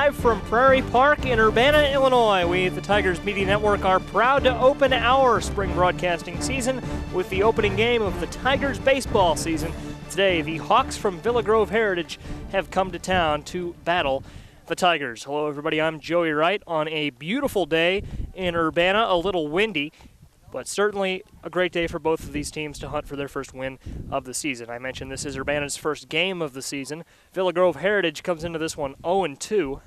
live from Prairie Park in Urbana, Illinois. We at the Tigers Media Network are proud to open our spring broadcasting season with the opening game of the Tigers baseball season. Today, the Hawks from Villa Grove Heritage have come to town to battle the Tigers. Hello, everybody. I'm Joey Wright on a beautiful day in Urbana, a little windy, but certainly a great day for both of these teams to hunt for their first win of the season. I mentioned this is Urbana's first game of the season. Villa Grove Heritage comes into this one 0-2.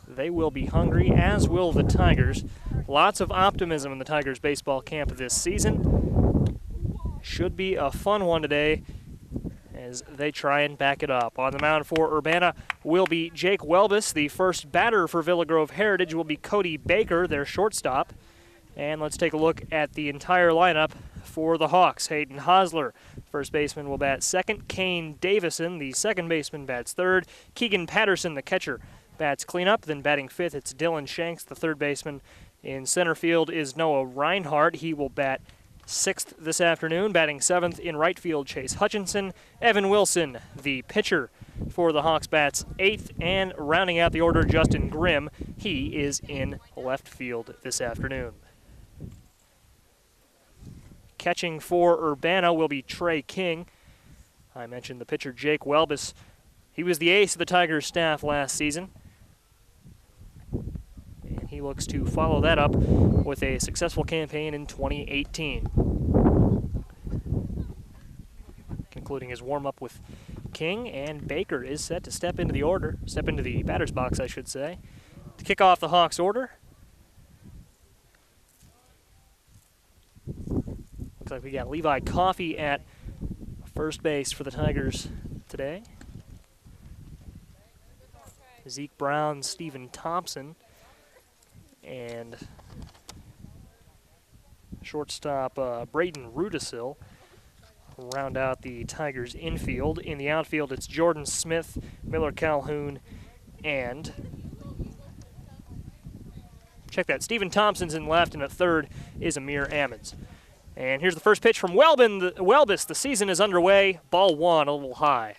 They will be hungry, as will the Tigers. Lots of optimism in the Tigers baseball camp this season. Should be a fun one today as they try and back it up. On the mound for Urbana will be Jake Welbus. The first batter for Villa Grove Heritage will be Cody Baker, their shortstop. And let's take a look at the entire lineup for the Hawks. Hayden Hosler, first baseman, will bat second. Kane Davison, the second baseman, bats third. Keegan Patterson, the catcher, bats cleanup. Then batting fifth, it's Dylan Shanks, the third baseman. In center field is Noah Reinhardt. He will bat sixth this afternoon. Batting seventh in right field, Chase Hutchinson. Evan Wilson, the pitcher for the Hawks, bats eighth. And rounding out the order, Justin Grimm. He is in left field this afternoon. Catching for Urbana will be Trey King. I mentioned the pitcher Jake Welbus. He was the ace of the Tigers staff last season. And he looks to follow that up with a successful campaign in 2018. Concluding his warm-up with King, and Baker is set to step into the batter's box, I should say, to kick off the Hawks order. Looks like we got Levi Coffey at first base for the Tigers today. Zeke Brown, Stephen Thompson, and shortstop Braden Rudisil round out the Tigers infield. In the outfield, it's Jordan Smith, Miller Calhoun, and check that, Stephen Thompson's in left, and at third is Amir Ammons. And here's the first pitch from Welbus. The season is underway. Ball one, a little high.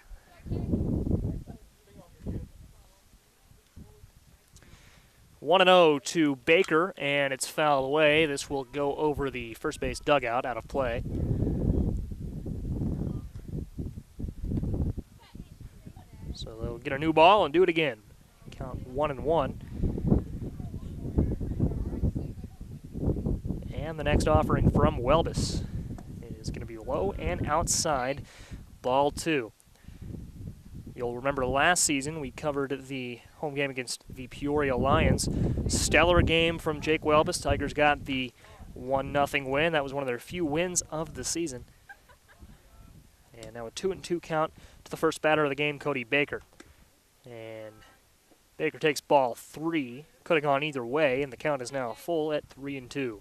One and 0 to Baker, and it's fouled away. This will go over the first base dugout, out of play. So they'll get a new ball and do it again. Count 1-1. And the next offering from Welbus is going to be low and outside, ball two. You'll remember last season we covered the home game against the Peoria Lions. Stellar game from Jake Welbus. Tigers got the 1-0 win. That was one of their few wins of the season. And now a 2-2 count to the first batter of the game, Cody Baker. And Baker takes ball three. Could have gone either way, and the count is now full at 3-2.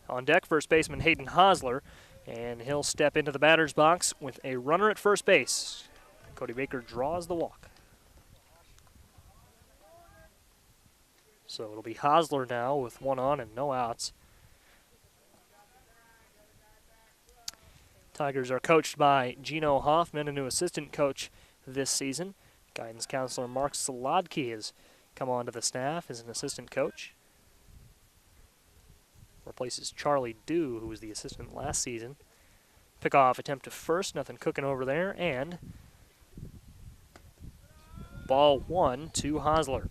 On deck, first baseman Hayden Hosler, and he'll step into the batter's box with a runner at first base. Cody Baker draws the walk. So it'll be Hosler now with one on and no outs. Tigers are coached by Gino Hoffman, a new assistant coach this season. Guidance counselor Mark Solodke has come onto the staff as an assistant coach. Replaces Charlie Dew, who was the assistant last season. Pickoff attempt to first, nothing cooking over there, and ball one to Hosler.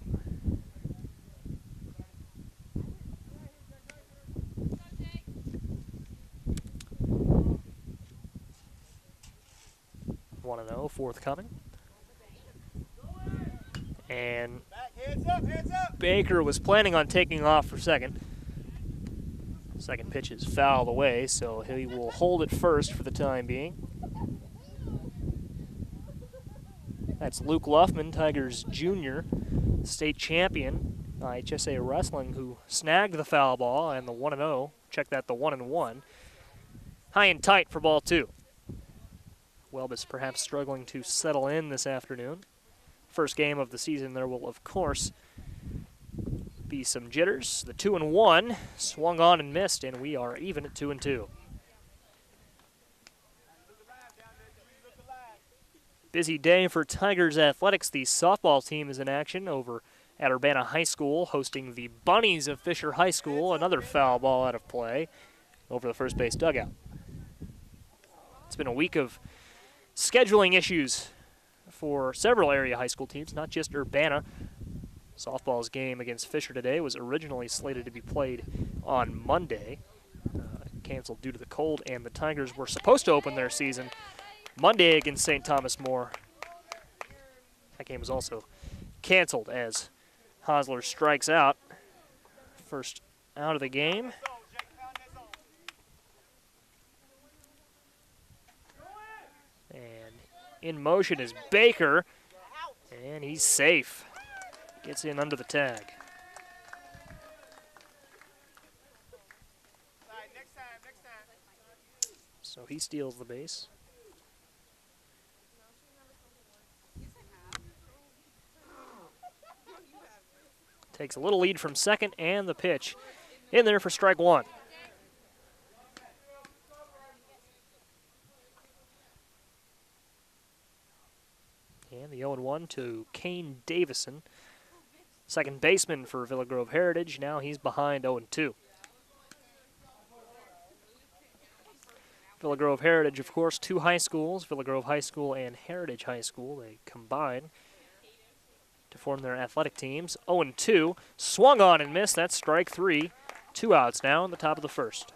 One and 0 forthcoming. And Baker was planning on taking off for second. Second pitch is fouled away, so he will hold it first for the time being. That's Luke Luffman, Tigers junior, state champion, HSA Wrestling, who snagged the foul ball and the 1-0. Check that, the 1-1. High and tight for ball two. Welbus perhaps struggling to settle in this afternoon. First game of the season, there will, of course, be some jitters. The 2-1 swung on and missed, and we are even at 2-2. Busy day for Tigers athletics. The softball team is in action over at Urbana High School, hosting the Bunnies of Fisher High School. Another foul ball out of play over the first base dugout. It's been a week of scheduling issues for several area high school teams, not just Urbana. Softball's game against Fisher today was originally slated to be played on Monday. Canceled due to the cold, and the Tigers were supposed to open their season Monday against St. Thomas More. That game was also canceled as Hosler strikes out. First out of the game. And in motion is Baker, and he's safe. Gets in under the tag. So he steals the base. Takes a little lead from second, and the pitch in there for strike one. And the 0-1 to Kane Davison, second baseman for Villa Grove Heritage. Now he's behind 0-2. Villa Grove Heritage, of course, two high schools, Villa Grove High School and Heritage High School. They combine to form their athletic teams. 0-2, swung on and missed. That's strike three. 2 outs now in the top of the first.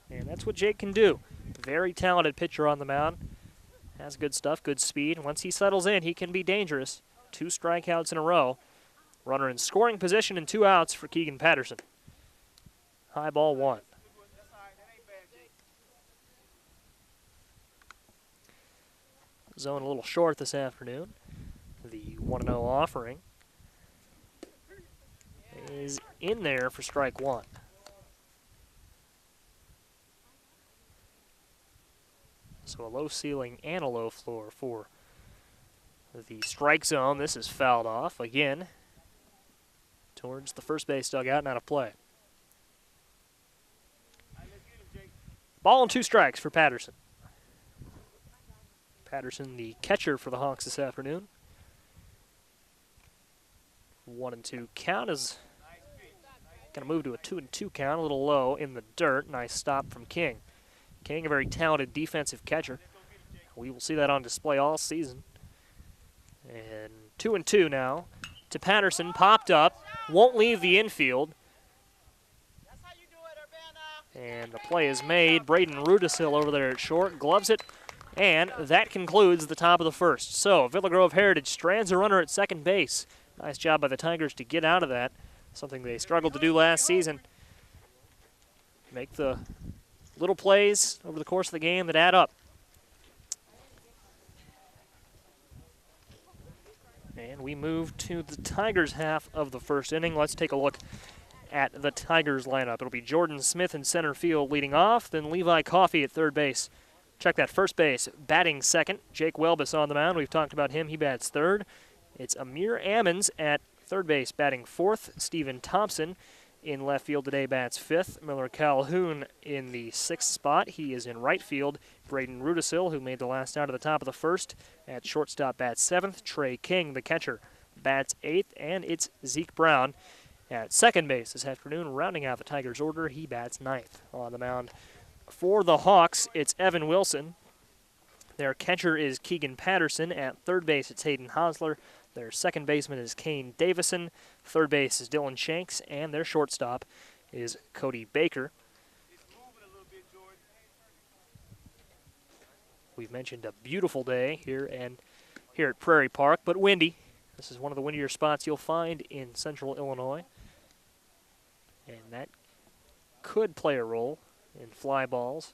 And that's what Jake can do. Very talented pitcher on the mound. Has good stuff, good speed. Once he settles in, he can be dangerous. 2 strikeouts in a row. Runner in scoring position and 2 outs for Keegan Patterson. High ball 1. Zone a little short this afternoon. The 1-0 offering is in there for strike 1. So a low ceiling and a low floor for the strike zone. This is fouled off again towards the first base dugout and out of play. Ball and 2 strikes for Patterson. Patterson, the catcher for the Hawks this afternoon. 1-2 count is going to move to a 2-2 count, a little low in the dirt. Nice stop from King. King, a very talented defensive catcher. We will see that on display all season. And 2-2 now to Patterson, popped up, won't leave the infield. And the play is made. Braden Rudisil over there at short, gloves it, and that concludes the top of the first. So Villa Grove Heritage strands a runner at second base. Nice job by the Tigers to get out of that, something they struggled to do last season. Make the little plays over the course of the game that add up. And we move to the Tigers' half of the first inning. Let's take a look at the Tigers lineup. It'll be Jordan Smith in center field leading off, then Levi Coffey at third base. Check that first base, batting second. Jake Welbus on the mound. We've talked about him. He bats third. It's Amir Ammons at third base, batting fourth. Stephen Thompson in left field today bats fifth. Miller Calhoun in the sixth spot. He is in right field. Braden Rudisil, who made the last out of the top of the first, at shortstop bats seventh. Trey King, the catcher, bats eighth. And it's Zeke Brown at second base this afternoon, rounding out the Tigers' order. He bats ninth. On the mound for the Hawks, it's Evan Wilson. Their catcher is Keegan Patterson. At third base, it's Hayden Hosler. Their second baseman is Kane Davison. Third base is Dylan Shanks. And their shortstop is Cody Baker. We've mentioned a beautiful day here at Prairie Park, but windy. This is one of the windier spots you'll find in central Illinois. And that could play a role in fly balls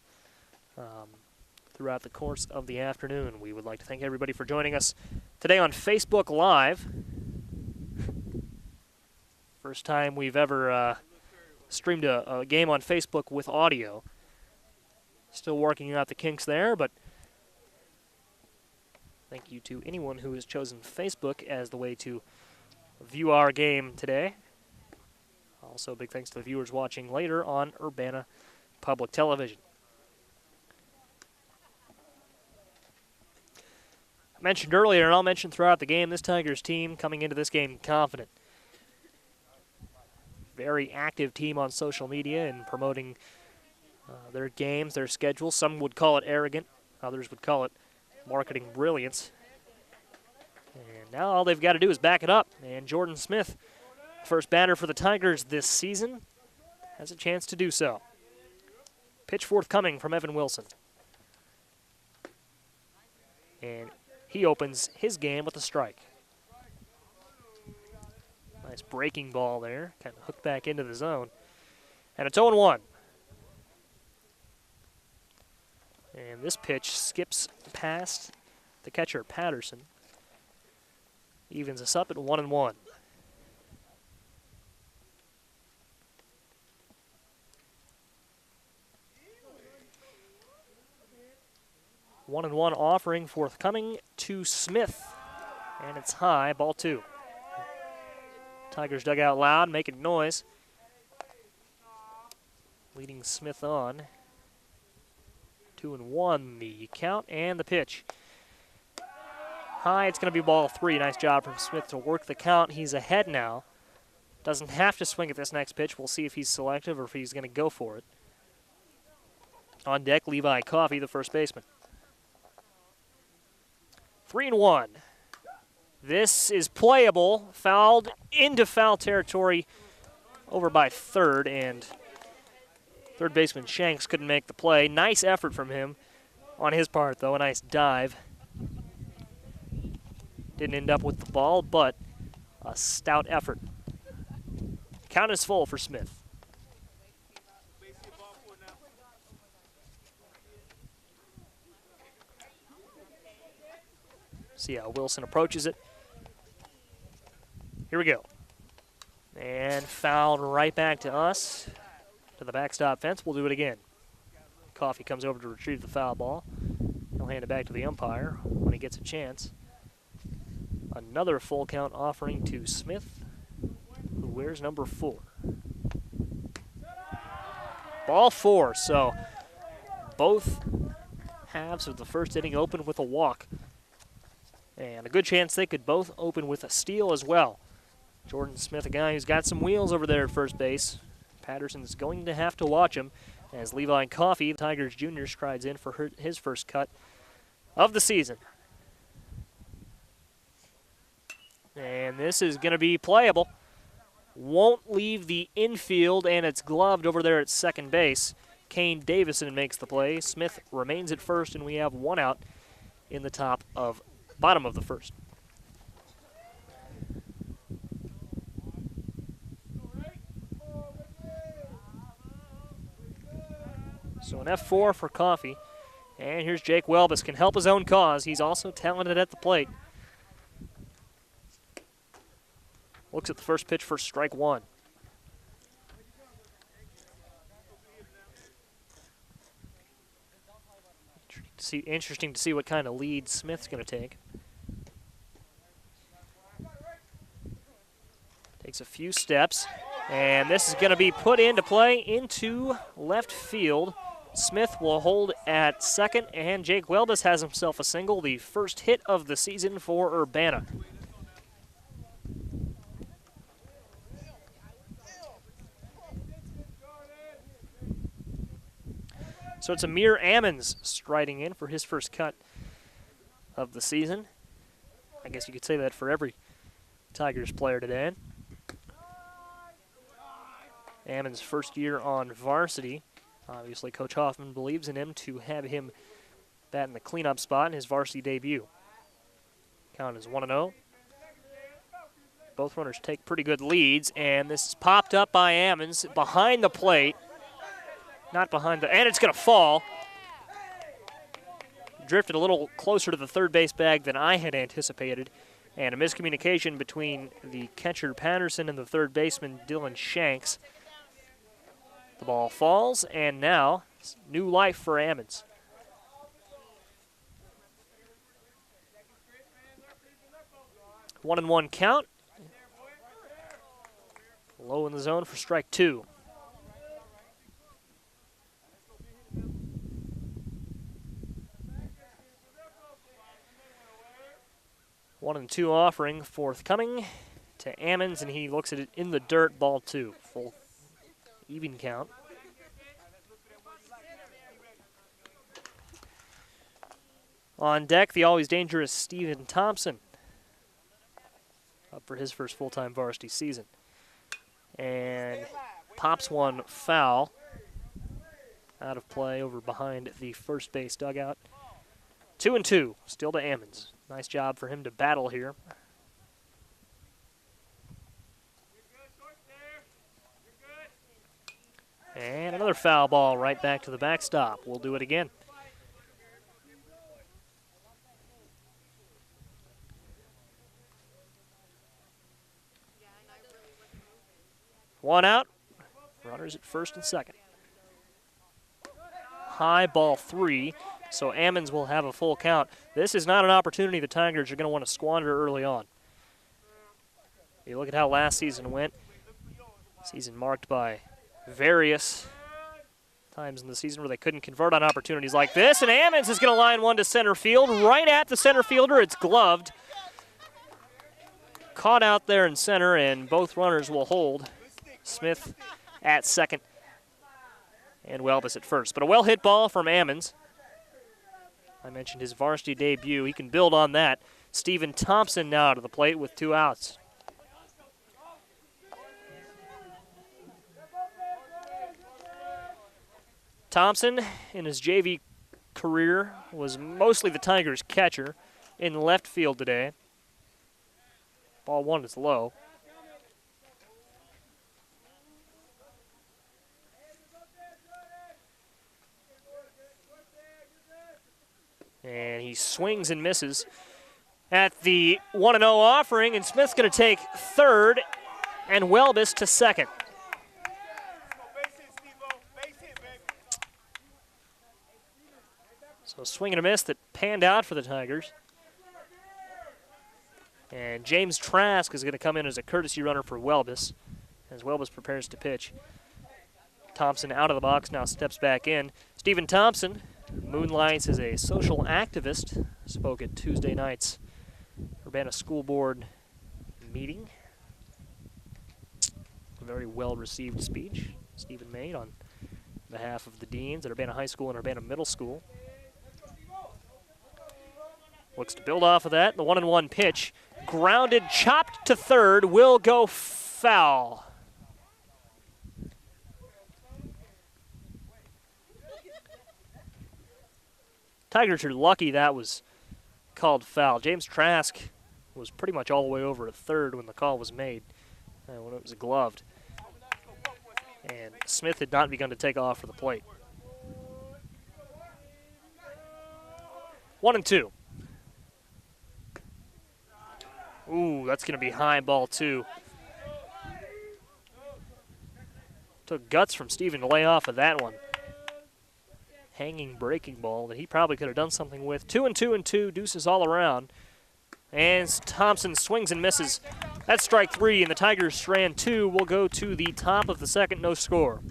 throughout the course of the afternoon. We would like to thank everybody for joining us today on Facebook Live. First time we've ever streamed a game on Facebook with audio. Still working out the kinks there, but thank you to anyone who has chosen Facebook as the way to view our game today. Also, big thanks to the viewers watching later on Urbana Public Television. mentioned earlier, and I'll mention throughout the game, this Tigers team coming into this game confident. Very active team on social media and promoting their games, their schedule. Some would call it arrogant. Others would call it marketing brilliance. And now all they've got to do is back it up. And Jordan Smith, first batter for the Tigers this season, has a chance to do so. Pitch forthcoming from Evan Wilson. And he opens his game with a strike. Nice breaking ball there, kind of hooked back into the zone. And it's 0-1. And this pitch skips past the catcher, Patterson. Evens us up at 1-1. One and one offering forthcoming to Smith. And it's high, ball 2. Tigers dug out loud, making noise. Leading Smith on. 2-1 the count and the pitch. High, it's going to be ball 3. Nice job from Smith to work the count. He's ahead now. Doesn't have to swing at this next pitch. We'll see if he's selective or if he's going to go for it. On deck, Levi Coffey, the first baseman. 3-1. This is playable. Fouled into foul territory over by third, and third baseman Shanks couldn't make the play. Nice effort from him on his part, though. A nice dive. Didn't end up with the ball, but a stout effort. Count is full for Smith. See how Wilson approaches it. Here we go. And fouled right back to us, to the backstop fence. We'll do it again. Coffey comes over to retrieve the foul ball. He'll hand it back to the umpire when he gets a chance. Another full count offering to Smith, who wears number 4. Ball 4, so both halves of the first inning open with a walk. And a good chance they could both open with a steal as well. Jordan Smith, a guy who's got some wheels over there at first base. Patterson's going to have to watch him as Levi Coffey, the Tigers junior, strides in for his first cut of the season. And this is going to be playable. Won't leave the infield, and it's gloved over there at second base. Kane Davison makes the play. Smith remains at first, and we have one out in the bottom of the first. So an F4 for Coffey. And here's Jake Welbus, can help his own cause. He's also talented at the plate. Looks at the first pitch for strike 1. Interesting to see what kind of lead Smith's going to take. Takes a few steps, and this is going to be put into play into left field. Smith will hold at second, and Jake Welbus has himself a single, the first hit of the season for Urbana. So it's Amir Ammons striding in for his first cut of the season. I guess you could say that for every Tigers player today. Ammons' first year on varsity. Obviously, Coach Hoffman believes in him to have him bat in the cleanup spot in his varsity debut. Count is 1-0. Both runners take pretty good leads, and this is popped up by Ammons behind the plate. Not behind the, and it's going to fall. Drifted a little closer to the third base bag than I had anticipated, and a miscommunication between the catcher Patterson and the third baseman Dylan Shanks. The ball falls, and now new life for Ammons. One and one count. Low in the zone for strike 2. 1-2 offering forthcoming to Ammons, and he looks at it in the dirt, ball 2. Full even count. On deck, the always dangerous Stephen Thompson, up for his first full-time varsity season. And pops one foul. Out of play over behind the first base dugout. 2-2, still to Ammons. Nice job for him to battle here. And another foul ball right back to the backstop. We'll do it again. One out. Runners at first and second. High, ball 3. So Ammons will have a full count. This is not an opportunity the Tigers are going to want to squander early on. You look at how last season went. Season marked by various times in the season where they couldn't convert on opportunities like this. And Ammons is going to line one to center field. Right at the center fielder. It's gloved. Caught out there in center, and both runners will hold. Smith at second and Welbus at first. But a well-hit ball from Ammons. I mentioned his varsity debut. He can build on that. Stephen Thompson now to the plate with 2 outs. Thompson, in his JV career, was mostly the Tigers' catcher in left field today. Ball 1 is low. And he swings and misses at the 1-0 offering, and Smith's going to take third and Welbus to second. So swing and a miss that panned out for the Tigers. And James Trask is going to come in as a courtesy runner for Welbus as Welbus prepares to pitch. Thompson out of the box, now steps back in. Stephen Thompson moonlights as a social activist, spoke at Tuesday night's Urbana School Board meeting. A very well-received speech Stephen made on behalf of the deans at Urbana High School and Urbana Middle School. Looks to build off of that. The 1-1 pitch, grounded, chopped to third, will go foul. Tigers are lucky that was called foul. James Trask was pretty much all the way over at third when the call was made, when it was gloved. And Smith had not begun to take off for the plate. 1-2. Ooh, that's going to be high, ball 2. Took guts from Steven to lay off of that one. Hanging breaking ball that he probably could have done something with. 2-2, deuces all around. And Thompson swings and misses. That's strike 3, and the Tigers' strand 2 will go to the top of the second, no score.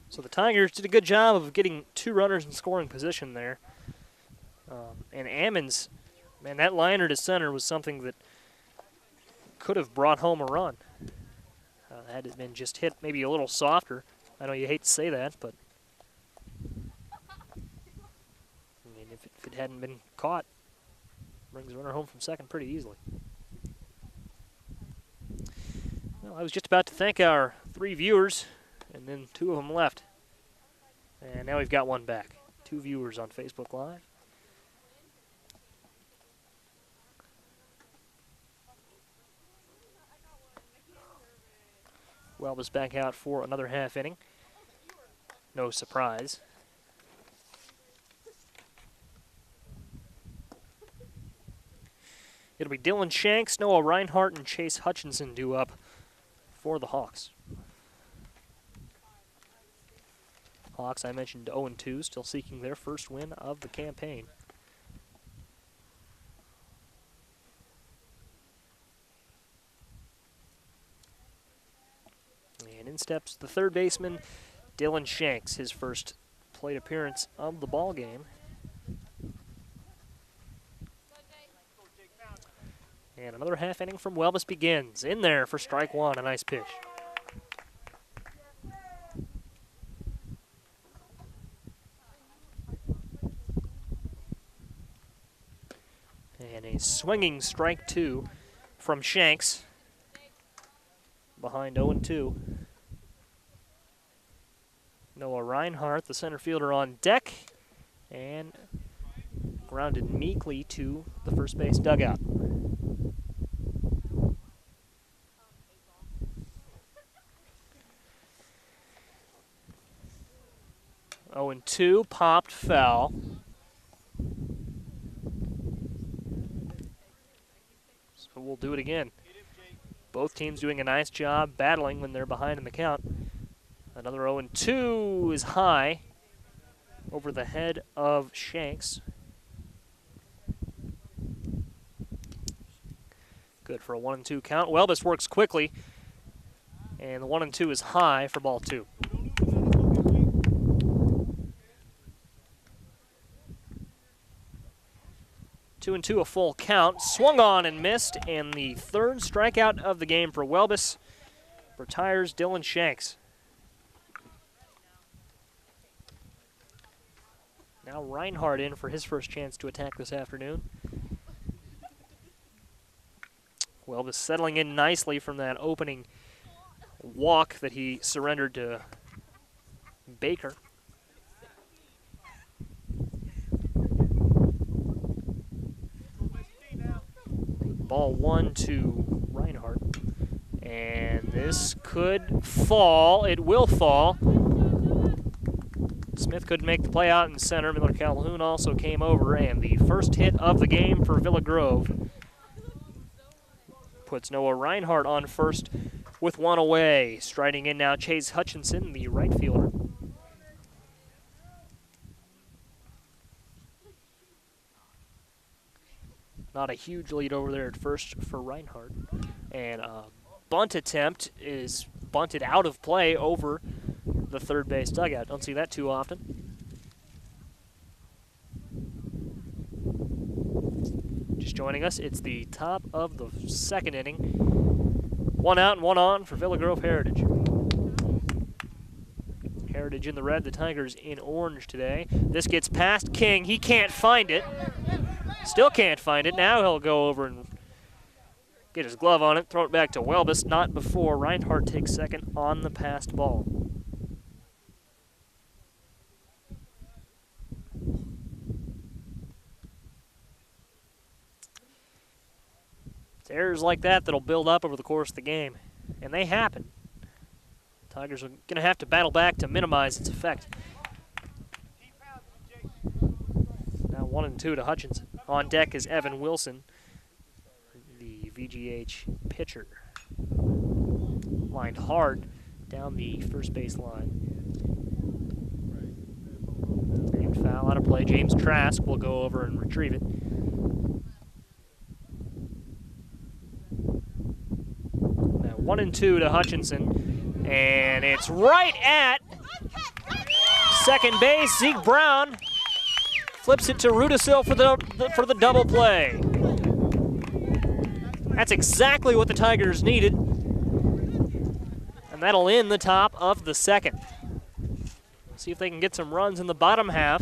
So the Tigers did a good job of getting 2 runners in scoring position there. And Ammons, man, that liner to center was something that could have brought home a run. Had it been just hit maybe a little softer. I know you hate to say that, but I mean, if it hadn't been caught, brings the runner home from second pretty easily. Well, I was just about to thank our 3 viewers, and then 2 of them left. And now we've got 1 back. 2 viewers on Facebook Live. Welbus back out for another half inning. No surprise. It'll be Dylan Shanks, Noah Reinhardt, and Chase Hutchinson due up for the Hawks. Hawks, I mentioned 0-2, still seeking their first win of the campaign. And In steps the third baseman, Dylan Shanks, his first plate appearance of the ball game. And another half inning from Welbus begins. In there for strike one, a nice pitch. And a swinging strike two from Shanks. Behind 0-2. Noah Reinhardt, the center fielder, on deck. And grounded meekly to the first base dugout. Oh, and 2, popped foul. So we'll do it again. Both teams doing a nice job battling when they're behind in the count. Another 0-2 is high over the head of Shanks. Good for a 1-2 count. Welbus works quickly, and the 1-2 is high for ball 2. 2-2, a full count. Swung on and missed, and the third strikeout of the game for Welbus. Retires Dylan Shanks. Now Reinhardt in for his first chance to attack this afternoon. Welbus settling in nicely from that opening walk that he surrendered to Baker. Ball 1 to Reinhardt. And this could fall. It will fall. Smith couldn't make the play out in center. Miller Calhoun also came over, and the first hit of the game for Villa Grove puts Noah Reinhardt on first with one away. Striding in now, Chase Hutchinson, the right fielder. Not a huge lead over there at first for Reinhardt. And a bunt attempt is bunted out of play over the third base dugout. Don't see that too often. Just joining us, it's the top of the second inning. 1 out and 1 on for Villa Grove Heritage. Heritage in the red, the Tigers in orange today. This gets past King. He can't find it. Still can't find it. Now he'll go over and get his glove on it, throw it back to Welbus. Not before Reinhardt takes second on the passed ball. It's errors like that that'll build up over the course of the game, and they happen. Tigers are going to have to battle back to minimize its effect. Now 1-2 to Hutchinson. On deck is Evan Wilson, the VGH pitcher. Lined hard down the first base line. And foul out of play. James Trask will go over and retrieve it. Now 1-2 to Hutchinson, and it's right at second base. Zeke Brown flips it to Rudisil for the double play. That's exactly what the Tigers needed. And that'll end the top of the second. See if they can get some runs in the bottom half.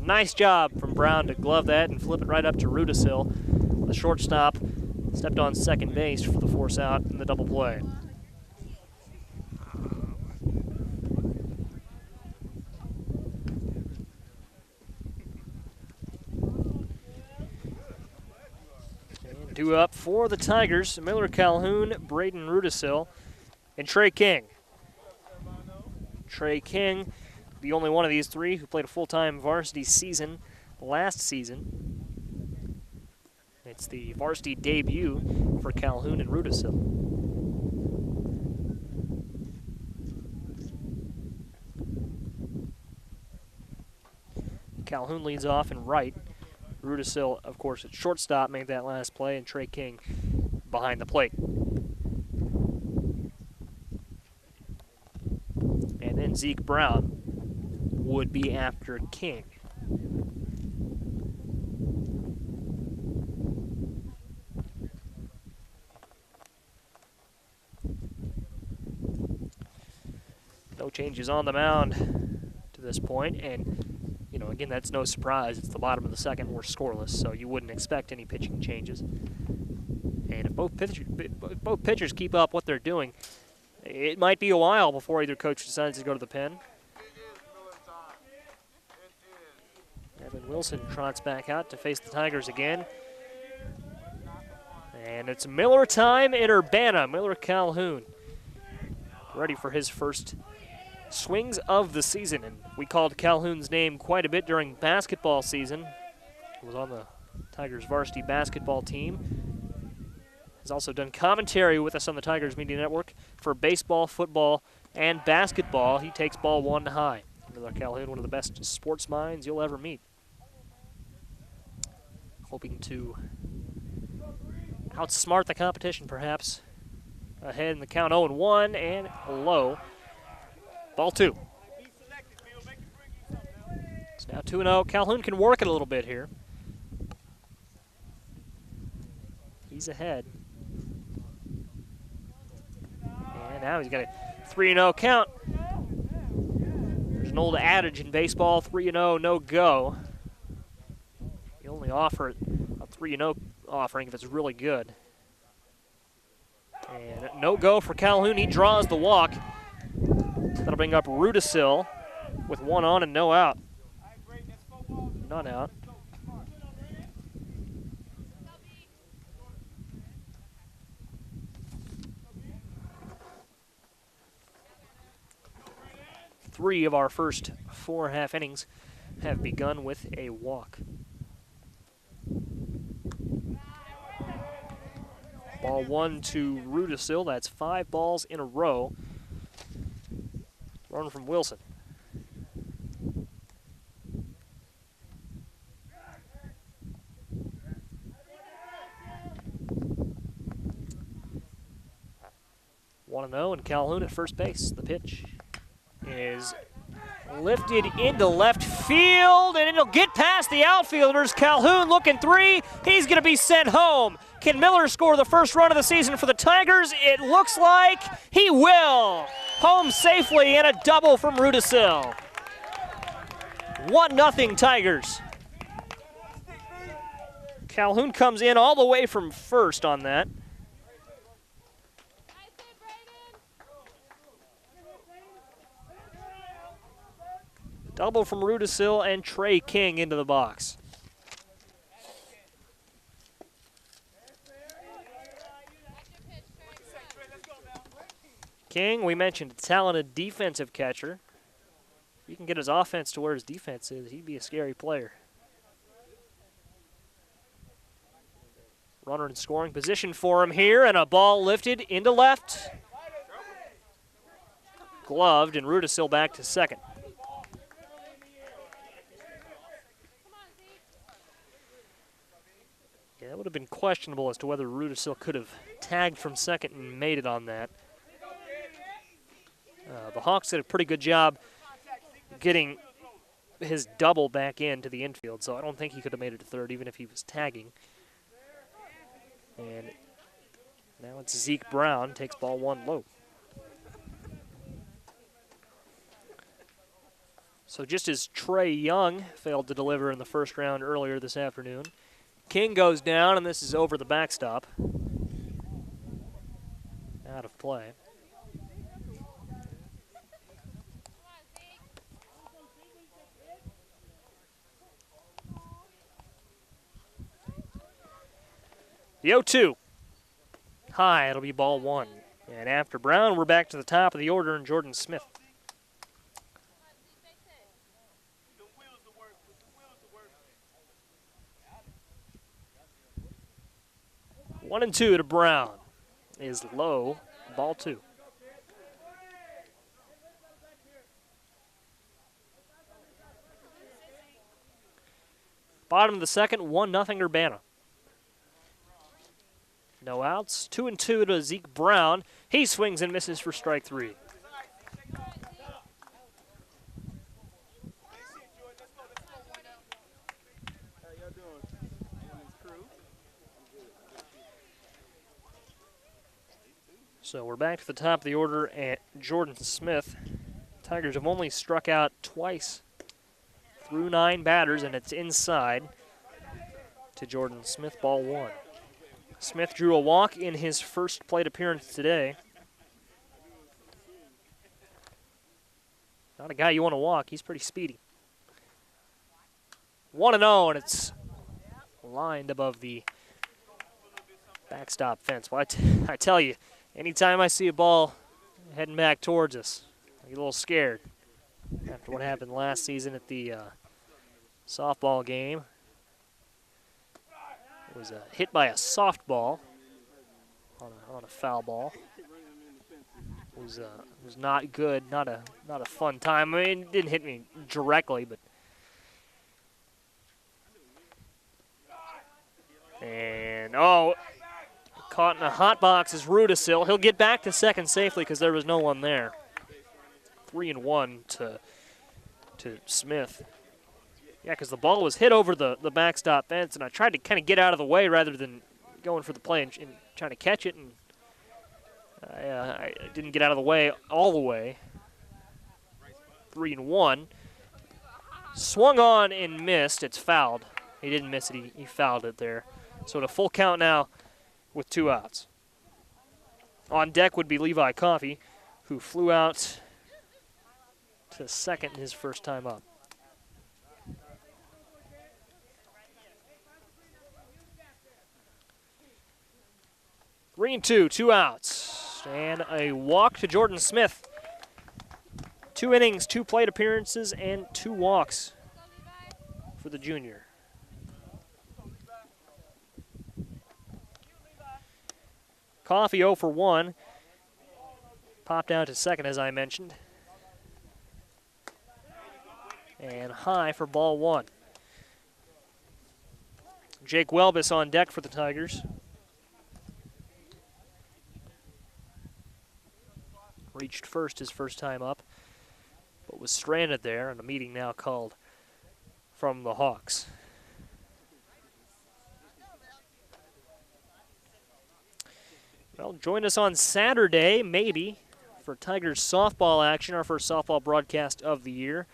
Nice job from Brown to glove that and flip it right up to Rudisil. The shortstop stepped on second base for the force out in the double play. Two up for the Tigers, Miller Calhoun, Braden Rudisil, and Trey King. Trey King, the only one of these three who played a full-time varsity season last season. It's the varsity debut for Calhoun and Rudisil. Calhoun leads off in right. Rudisil, of course, at shortstop, made that last play, and Trey King behind the plate. Zeke Brown would be after King. No changes on the mound to this point, and again, that's no surprise. It's the bottom of the second. We're scoreless, so you wouldn't expect any pitching changes. And if both pitchers keep up what they're doing, it might be a while before either coach decides to go to the pen. Evan Wilson trots back out to face the Tigers again. And it's Miller time in Urbana. Miller Calhoun ready for his first swings of the season. And we called Calhoun's name quite a bit during basketball season. He was on the Tigers varsity basketball team. He's also done commentary with us on the Tigers Media Network for baseball, football, and basketball. He takes ball 1 high. Miller Calhoun, one of the best sports minds you'll ever meet. Hoping to outsmart the competition, perhaps. Ahead in the count 0-1 and low. Ball 2. It's now 2-0. Calhoun can work it a little bit here. He's ahead. And now he's got a 3-0 count. There's an old adage in baseball, 3-0, no go. You only offer a 3-0 offering if it's really good. And no go for Calhoun. He draws the walk. That'll bring up Rudisil with 1 on and no out. None out. Three of our first 4 half innings have begun with a walk. Ball 1 to Rudisil. That's 5 balls in a row. Run from Wilson. One 1-0, and Calhoun at first base. The pitch is lifted into left field, and it'll get past the outfielders. Calhoun looking 3. He's going to be sent home. Can Miller score the first run of the season for the Tigers? It looks like he will. Home safely and a double from Rudisil. 1-0 Tigers. Calhoun comes in all the way from first on that. Double from Rudisil and Trey King into the box. King, we mentioned, a talented defensive catcher. If he can get his offense to where his defense is, he'd be a scary player. Runner in scoring position for him here, and a ball lifted into left. Gloved, and Rudisil back to second. Yeah, that would have been questionable as to whether Rudisil could have tagged from second and made it on that. The Hawks did a pretty good job getting his double back into the infield, so I don't think he could have made it to third even if he was tagging. And now it's Zeke Brown, takes ball 1 low. So just as Trey Young failed to deliver in the first round earlier this afternoon, King goes down, and this is over the backstop. Out of play. The 0-2. High, it'll be ball 1. And after Brown, we're back to the top of the order, and Jordan Smith. One and 2 to Brown is low, ball 2. Bottom of the second, 1-0 Urbana. No outs, 2-2 to Zeke Brown. He swings and misses for strike 3. So we're back to the top of the order at Jordan Smith. Tigers have only struck out twice through 9 batters, and it's inside to Jordan Smith, ball 1. Smith drew a walk in his first plate appearance today. Not a guy you want to walk. He's pretty speedy. 1-0, and it's lined above the backstop fence. Well, I tell you, anytime I see a ball heading back towards us, I get a little scared after what happened last season at the softball game. It was hit by a softball on a foul ball. It was not good, not a fun time. I mean, it didn't hit me directly, but caught in a hot box is Rudisil. He'll get back to second safely because there was no one there. 3-1 to Smith. Yeah, because the ball was hit over the backstop fence, and I tried to kind of get out of the way rather than going for the play and trying to catch it, and I didn't get out of the way all the way. 3-1. Swung on and missed. It's fouled. He didn't miss it. He fouled it there. So to full count now with 2 outs. On deck would be Levi Coffey, who flew out to second in his first time up. Three and two, 2 outs, and a walk to Jordan Smith. 2 innings, 2 plate appearances, and 2 walks for the junior. Coffey 0 for 1. Popped out to second, as I mentioned. And high for ball 1. Jake Welbus on deck for the Tigers. Reached first his first time up, but was stranded there, and a meeting now called from the Hawks. Well, join us on Saturday, maybe, for Tigers softball action, our first softball broadcast of the year.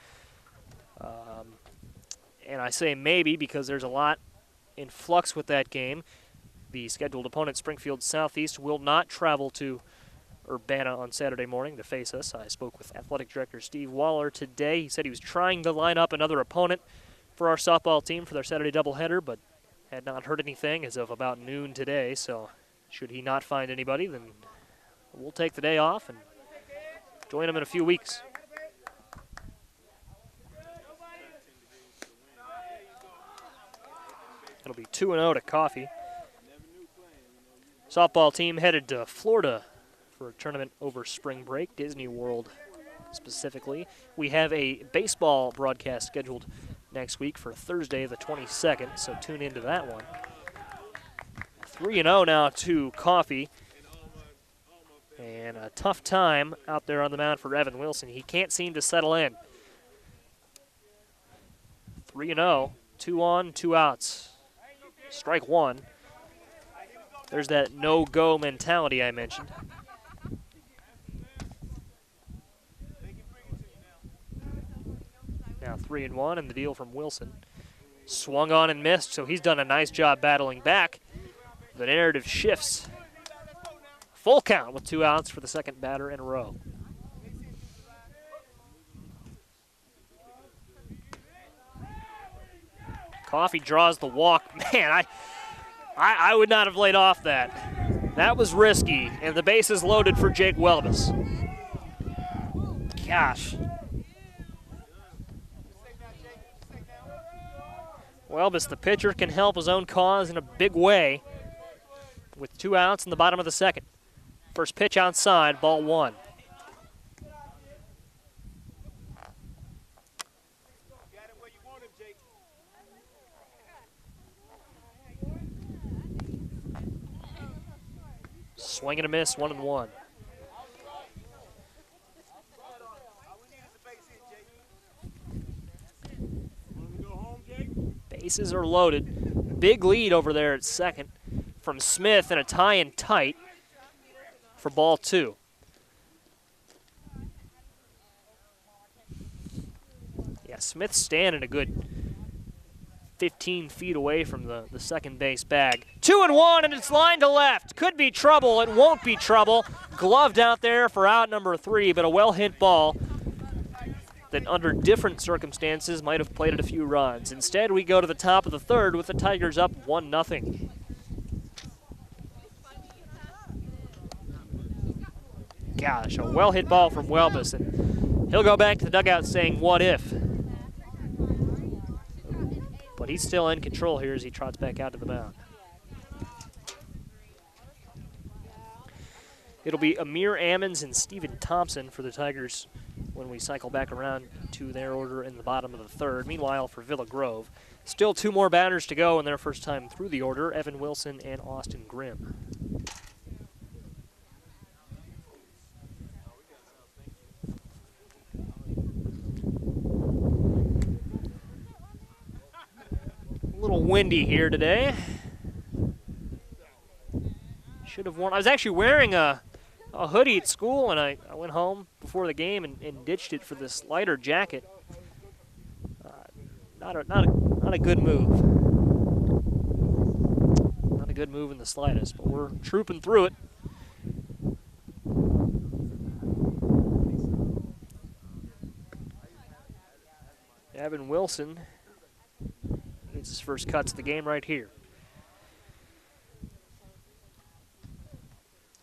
And I say maybe because there's a lot in flux with that game. The scheduled opponent, Springfield Southeast, will not travel to Urbana on Saturday morning to face us. I spoke with Athletic Director Steve Waller today. He said he was trying to line up another opponent for our softball team for their Saturday doubleheader, but had not heard anything as of about noon today. So should he not find anybody, then we'll take the day off and join him in a few weeks. It'll be 2-0 to Coffey. Softball team headed to Florida for a tournament over spring break, Disney World specifically. We have a baseball broadcast scheduled next week for Thursday the 22nd, so tune into that one. 3-0 now to Coffey. And a tough time out there on the mound for Evan Wilson. He can't seem to settle in. 3-0, 2 on, 2 outs. Strike 1. There's that no-go mentality I mentioned. Now 3-1, and the deal from Wilson. Swung on and missed, so he's done a nice job battling back. The narrative shifts. Full count with 2 outs for the second batter in a row. Coffey draws the walk. Man, I would not have laid off that. That was risky, and the base is loaded for Jake Welbus. Gosh. Welbus, the pitcher, can help his own cause in a big way with 2 outs in the bottom of the second. First pitch outside, ball 1. Swing and a miss, 1-1. Bases are loaded. Big lead over there at second from Smith, and a tie and tight. for ball 2. Yeah, Smith's standing a good 15 feet away from the second base bag. 2-1, and it's lined to left. Could be trouble. It won't be trouble. Gloved out there for out number 3, but a well-hit ball that under different circumstances might have played it a few runs. Instead, we go to the top of the third with the Tigers up 1-0. Gosh, a well-hit ball from Welbus, and he'll go back to the dugout saying, what if? But he's still in control here as he trots back out to the mound. It'll be Amir Ammons and Stephen Thompson for the Tigers when we cycle back around to their order in the bottom of the third. Meanwhile, for Villa Grove, still 2 more batters to go in their first time through the order, Evan Wilson and Austin Grimm. A little windy here today. Should have worn. I was actually wearing a hoodie at school, and I went home before the game and ditched it for this lighter jacket. Not a good move. Not a good move in the slightest, but we're trooping through it. Evan Wilson gets his first cuts of the game right here.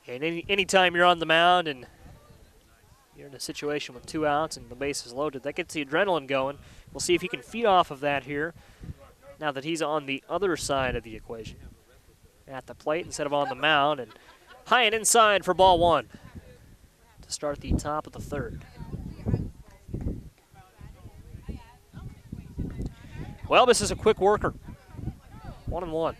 And anytime you're on the mound and you're in a situation with 2 outs and the base is loaded, that gets the adrenaline going. We'll see if he can feed off of that here now that he's on the other side of the equation. At the plate instead of on the mound, and high and inside for ball 1 to start the top of the third. Well, this is a quick worker. 1-1.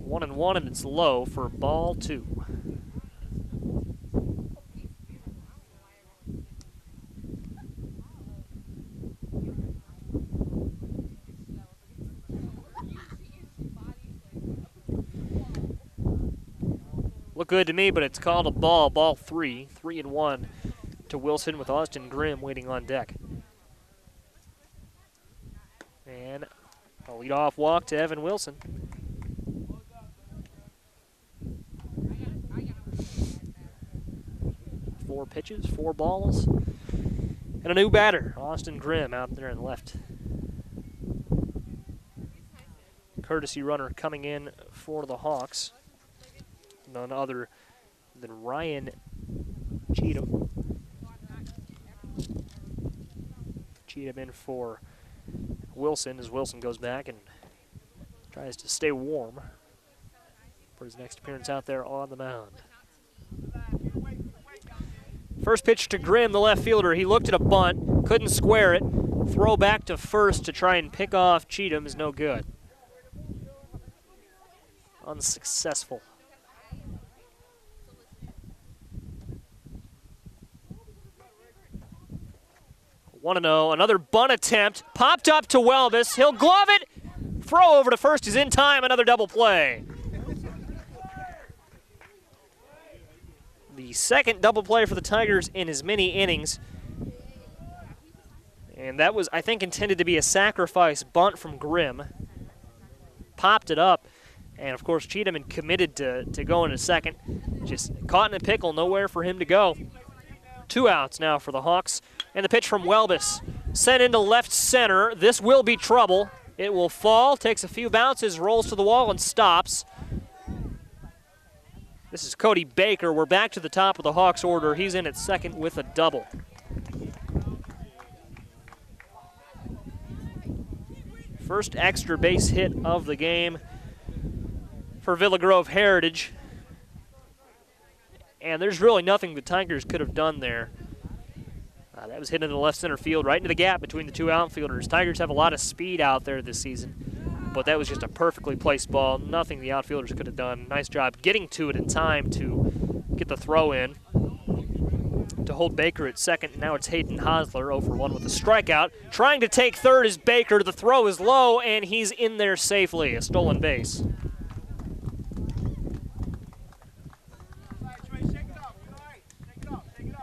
1-1, and it's low for ball 2. Look good to me, but it's called a ball. Ball 3. 3-1 to Wilson with Austin Grimm waiting on deck. And a leadoff walk to Evan Wilson. Four pitches, 4 balls, and a new batter, Austin Grimm, out there in left. Courtesy runner coming in for the Hawks, none other than Ryan Cheatham. Cheatham in for Wilson as Wilson goes back and tries to stay warm for his next appearance out there on the mound. First pitch to Grimm, the left fielder. He looked at a bunt, couldn't square it. Throw back to first to try and pick off Cheatham is no good. Unsuccessful. 1-0, another bunt attempt. Popped up to Welbus. He'll glove it. Throw over to first is in time. Another double play. The second double play for the Tigers in as many innings. And that was, I think, intended to be a sacrifice bunt from Grimm. Popped it up. And, of course, Cheatham had committed to going to second. Just caught in a pickle, nowhere for him to go. 2 outs now for the Hawks. And the pitch from Welbus. Sent into left center. This will be trouble. It will fall, takes a few bounces, rolls to the wall, and stops. This is Cody Baker. We're back to the top of the Hawks order. He's in at second with a double. First extra base hit of the game for Villa Grove Heritage. And there's really nothing the Tigers could have done there. That was hit into the left center field, right into the gap between the 2 outfielders. Tigers have a lot of speed out there this season, but that was just a perfectly placed ball. Nothing the outfielders could have done. Nice job getting to it in time to get the throw in to hold Baker at second. Now it's Hayden Hosler, 0 for 1 with a strikeout. Trying to take third is Baker. The throw is low, and he's in there safely. A stolen base.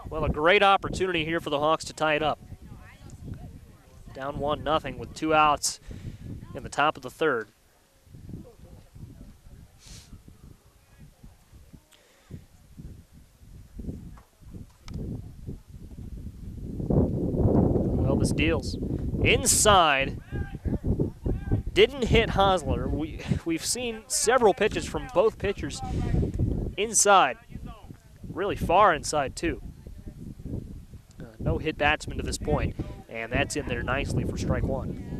Well, a great opportunity here for the Hawks to tie it up. Down 1-0 with 2 outs in the top of the third. Well, this deals. Inside. Didn't hit Hosler. We've seen several pitches from both pitchers inside. Really far inside, too. No hit batsman to this point, and that's in there nicely for strike 1.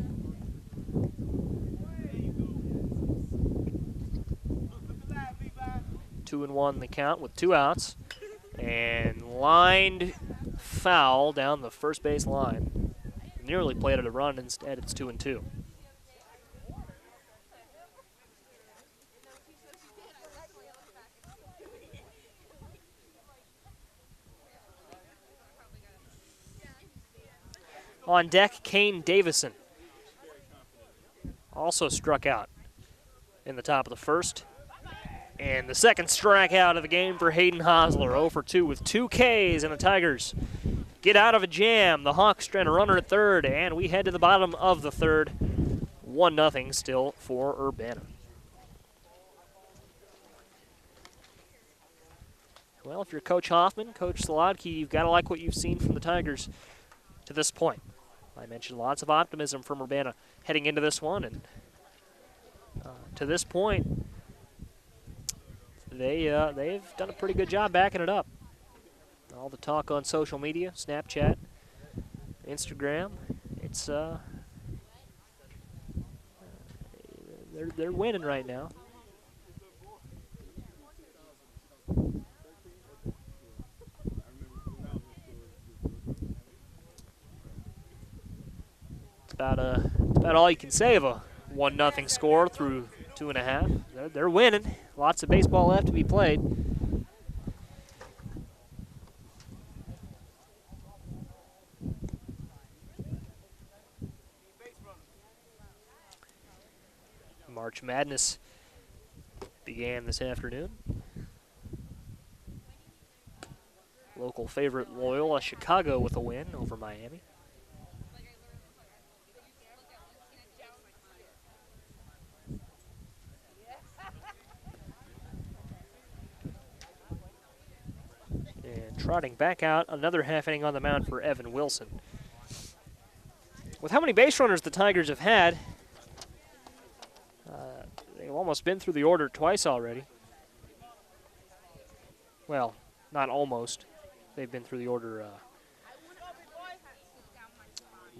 Two and 1 the count with 2 outs, and lined foul down the first base line. Nearly played it a run, instead it's 2 and 2. On deck, Kane Davison also struck out in the top of the first. And the second strikeout of the game for Hayden Hosler, 0 for 2 with 2 Ks, and the Tigers get out of a jam. The Hawks strand a runner at third, and we head to the bottom of the third. 1-0 still for Urbana. Well, if you're Coach Hoffman, Coach Slodky, you've got to like what you've seen from the Tigers to this point. I mentioned lots of optimism from Urbana heading into this one, and to this point, they've done a pretty good job backing it up. All the talk on social media, Snapchat, Instagram, it's they're winning right now. It's about all you can say of a 1-0 score through 2.5. They're winning. Lots of baseball left to be played. March Madness began this afternoon. Local favorite Loyola Chicago with a win over Miami. Trotting back out, another half inning on the mound for Evan Wilson. With how many base runners the Tigers have had, they've almost been through the order twice already. Well, not almost. They've been through the order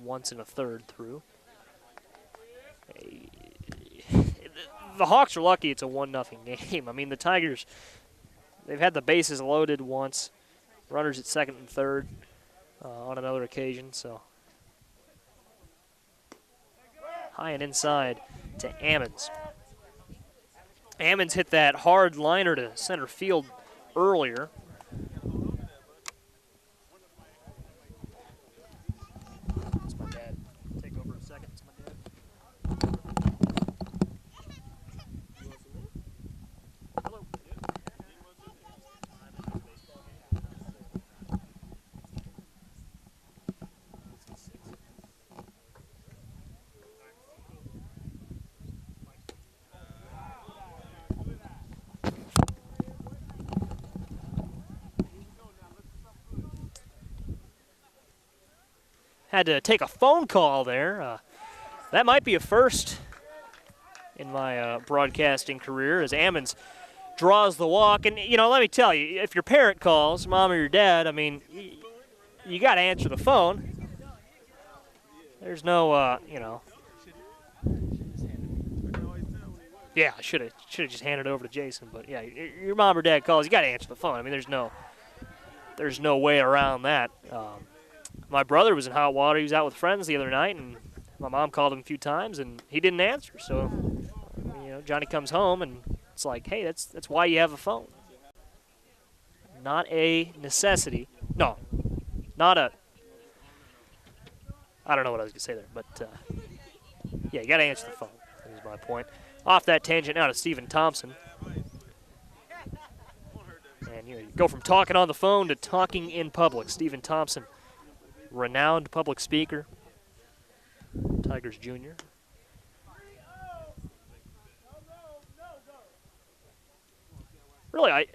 once and a third through. The Hawks are lucky it's a 1-0 game. I mean, the Tigers, they've had the bases loaded once. Runners at second and third on another occasion, so. High and inside to Ammons. Ammons hit that hard liner to center field earlier. That's my dad. Take over a second. It's my dad. Hello. Had to take a phone call there. That might be a first in my broadcasting career as Ammons draws the walk. And, you know, let me tell you, if your parent calls, mom or your dad, I mean, you got to answer the phone. There's no, you know. Yeah, I should have just handed it over to Jason. But, yeah, your mom or dad calls, you got to answer the phone. I mean, there's no way around that. My brother was in hot water. He was out with friends the other night, and my mom called him a few times, and he didn't answer. So, you know, Johnny comes home, and it's like, hey, that's why you have a phone. Not a necessity, No, not a. I don't know what I was going to say there, but yeah, you got to answer the phone. That is my point. Off that tangent now to Stephen Thompson. And you go from talking on the phone to talking in public. Stephen Thompson, renowned public speaker, Tigers junior. Really,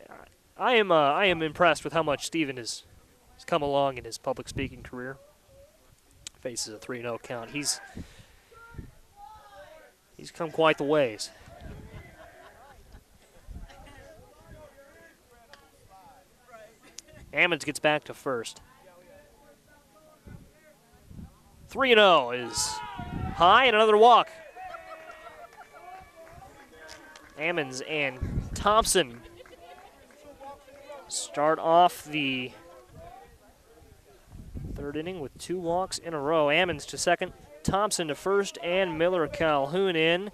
I am impressed with how much Stephen has come along in his public speaking career. Faces a 3-0 count. He's come quite the ways. Ammons gets back to first. 3-0 is high and another walk. Ammons and Thompson start off the third inning with 2 walks in a row. Ammons to second, Thompson to first, and Miller Calhoun in.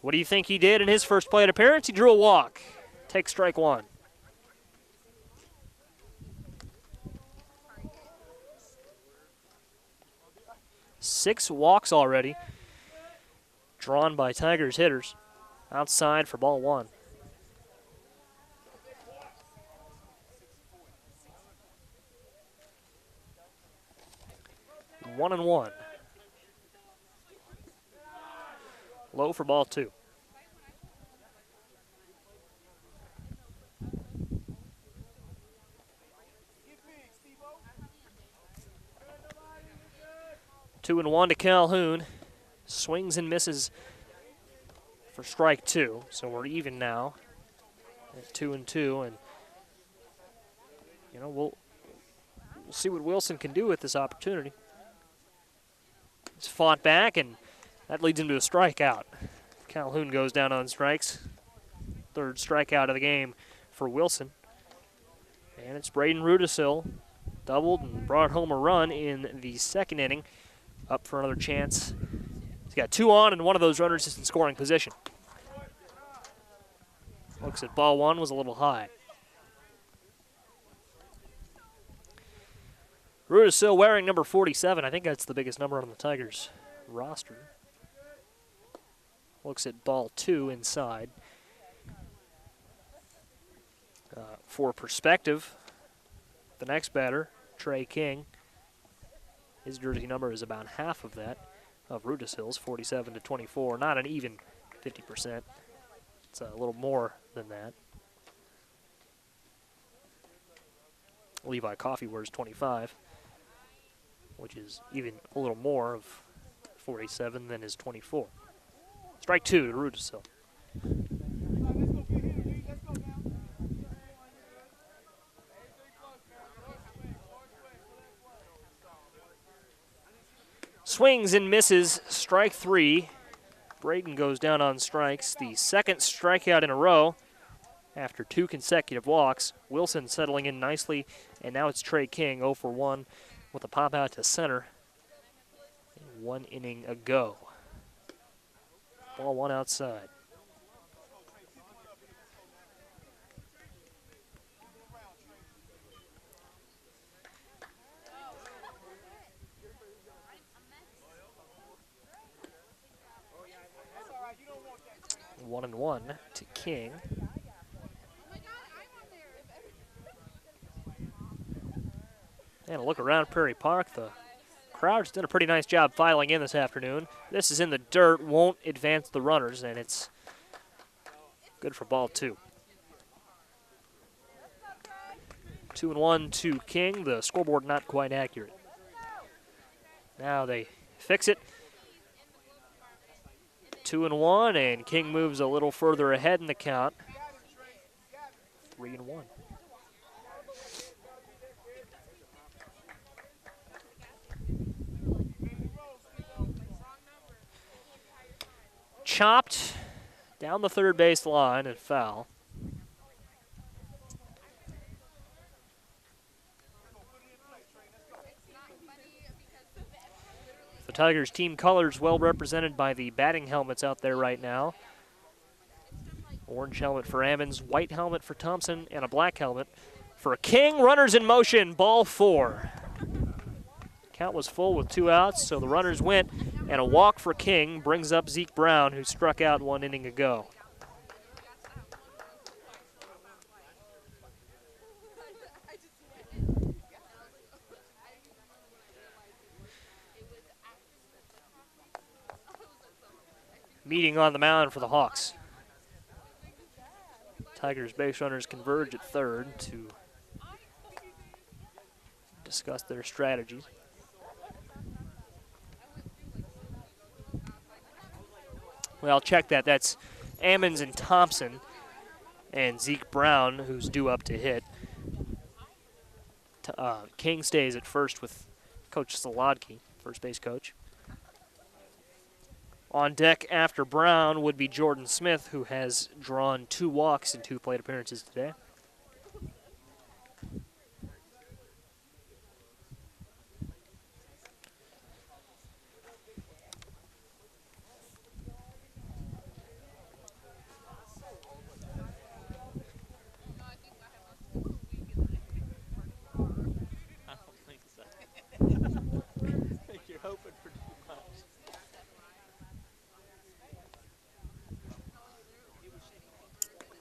What do you think he did in his first plate appearance? He drew a walk. Takes strike 1. Six walks already drawn by Tigers hitters. Outside for ball 1. One and one. Low for ball 2. Two and one to Calhoun. Swings and misses for strike 2. So we're even now at 2 and 2. And, you know, we'll see what Wilson can do with this opportunity. He's fought back, and that leads him to a strikeout. Calhoun goes down on strikes. Third strikeout of the game for Wilson. And it's Braden Rudisill. Doubled and brought home a run in the second inning. Up for another chance. He's got 2 on, and one of those runners is in scoring position. Looks at ball 1 was a little high. Rudisill wearing number 47. I think that's the biggest number on the Tigers roster. Looks at ball 2 inside. For perspective, the next batter, Trey King, his jersey number is about half of that of Rudisill's, 47 to 24. Not an even 50%. It's a little more than that. Levi Coffey wears 25, which is even a little more of 47 than his 24. Strike 2 to Rudisill. Swings and misses, strike 3. Braden goes down on strikes. The second strikeout in a row after 2 consecutive walks. Wilson settling in nicely, and now it's Trey King, 0 for 1 with a pop out to center. 1 inning ago. Ball 1 outside. One and one to King. And a look around Prairie Park. The crowd's done a pretty nice job filing in this afternoon. This is in the dirt, won't advance the runners, and it's good for ball 2. 2 and 1 to King. The scoreboard not quite accurate. Now they fix it. 2 and 1, and King moves a little further ahead in the count. 3 and 1. Chopped down the third base line and foul. The Tigers team colors well represented by the batting helmets out there right now. Orange helmet for Ammons, white helmet for Thompson, and a black helmet for King. Runners in motion, ball 4. Count was full with 2 outs, so the runners went, and a walk for King brings up Zeke Brown, who struck out 1 inning ago. Meeting on the mound for the Hawks. Tigers base runners converge at third to discuss their strategies. Well, check that. That's Ammons and Thompson and Zeke Brown, who's due up to hit. King stays at first with Coach Solodky, first base coach. On deck after Brown would be Jordan Smith, who has drawn 2 walks in 2 plate appearances today.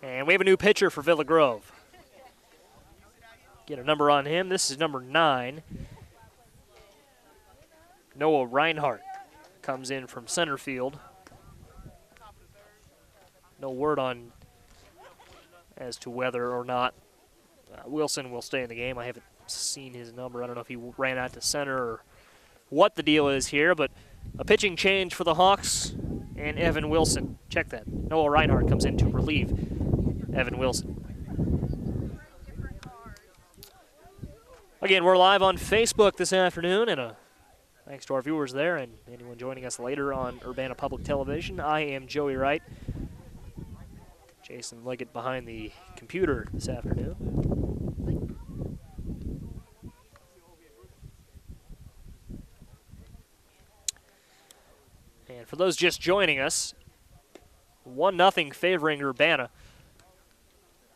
And we have a new pitcher for Villa Grove. Get a number on him. This is number 9. Noah Reinhardt comes in from center field. No word on as to whether or not Wilson will stay in the game. I haven't seen his number. I don't know if he ran out to center or what the deal is here, but a pitching change for the Hawks and Evan Wilson. Check that. Noah Reinhardt comes in to relieve Evan Wilson. Again, we're live on Facebook this afternoon, and thanks to our viewers there and anyone joining us later on Urbana Public Television. I am Joey Wright. Jason Liggett behind the computer this afternoon. And for those just joining us, 1-0 favoring Urbana.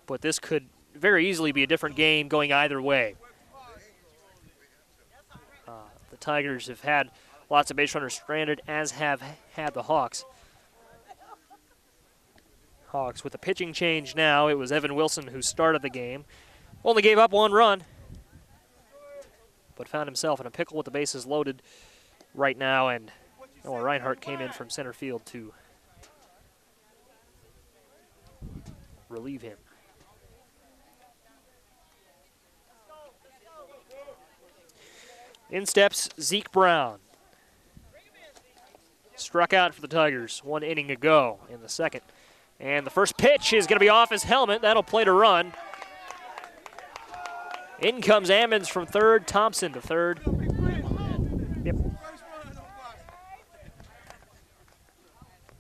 But this could very easily be a different game going either way. The Tigers have had lots of base runners stranded, as have had the Hawks. Hawks with a pitching change now. It was Evan Wilson who started the game. Only gave up 1 run, but found himself in a pickle with the bases loaded right now, and Noah Reinhardt came in from center field to relieve him. In steps Zeke Brown. Struck out for the Tigers 1 inning ago in the second. And the first pitch is going to be off his helmet. That'll play to run. In comes Ammons from third, Thompson to third. Yep.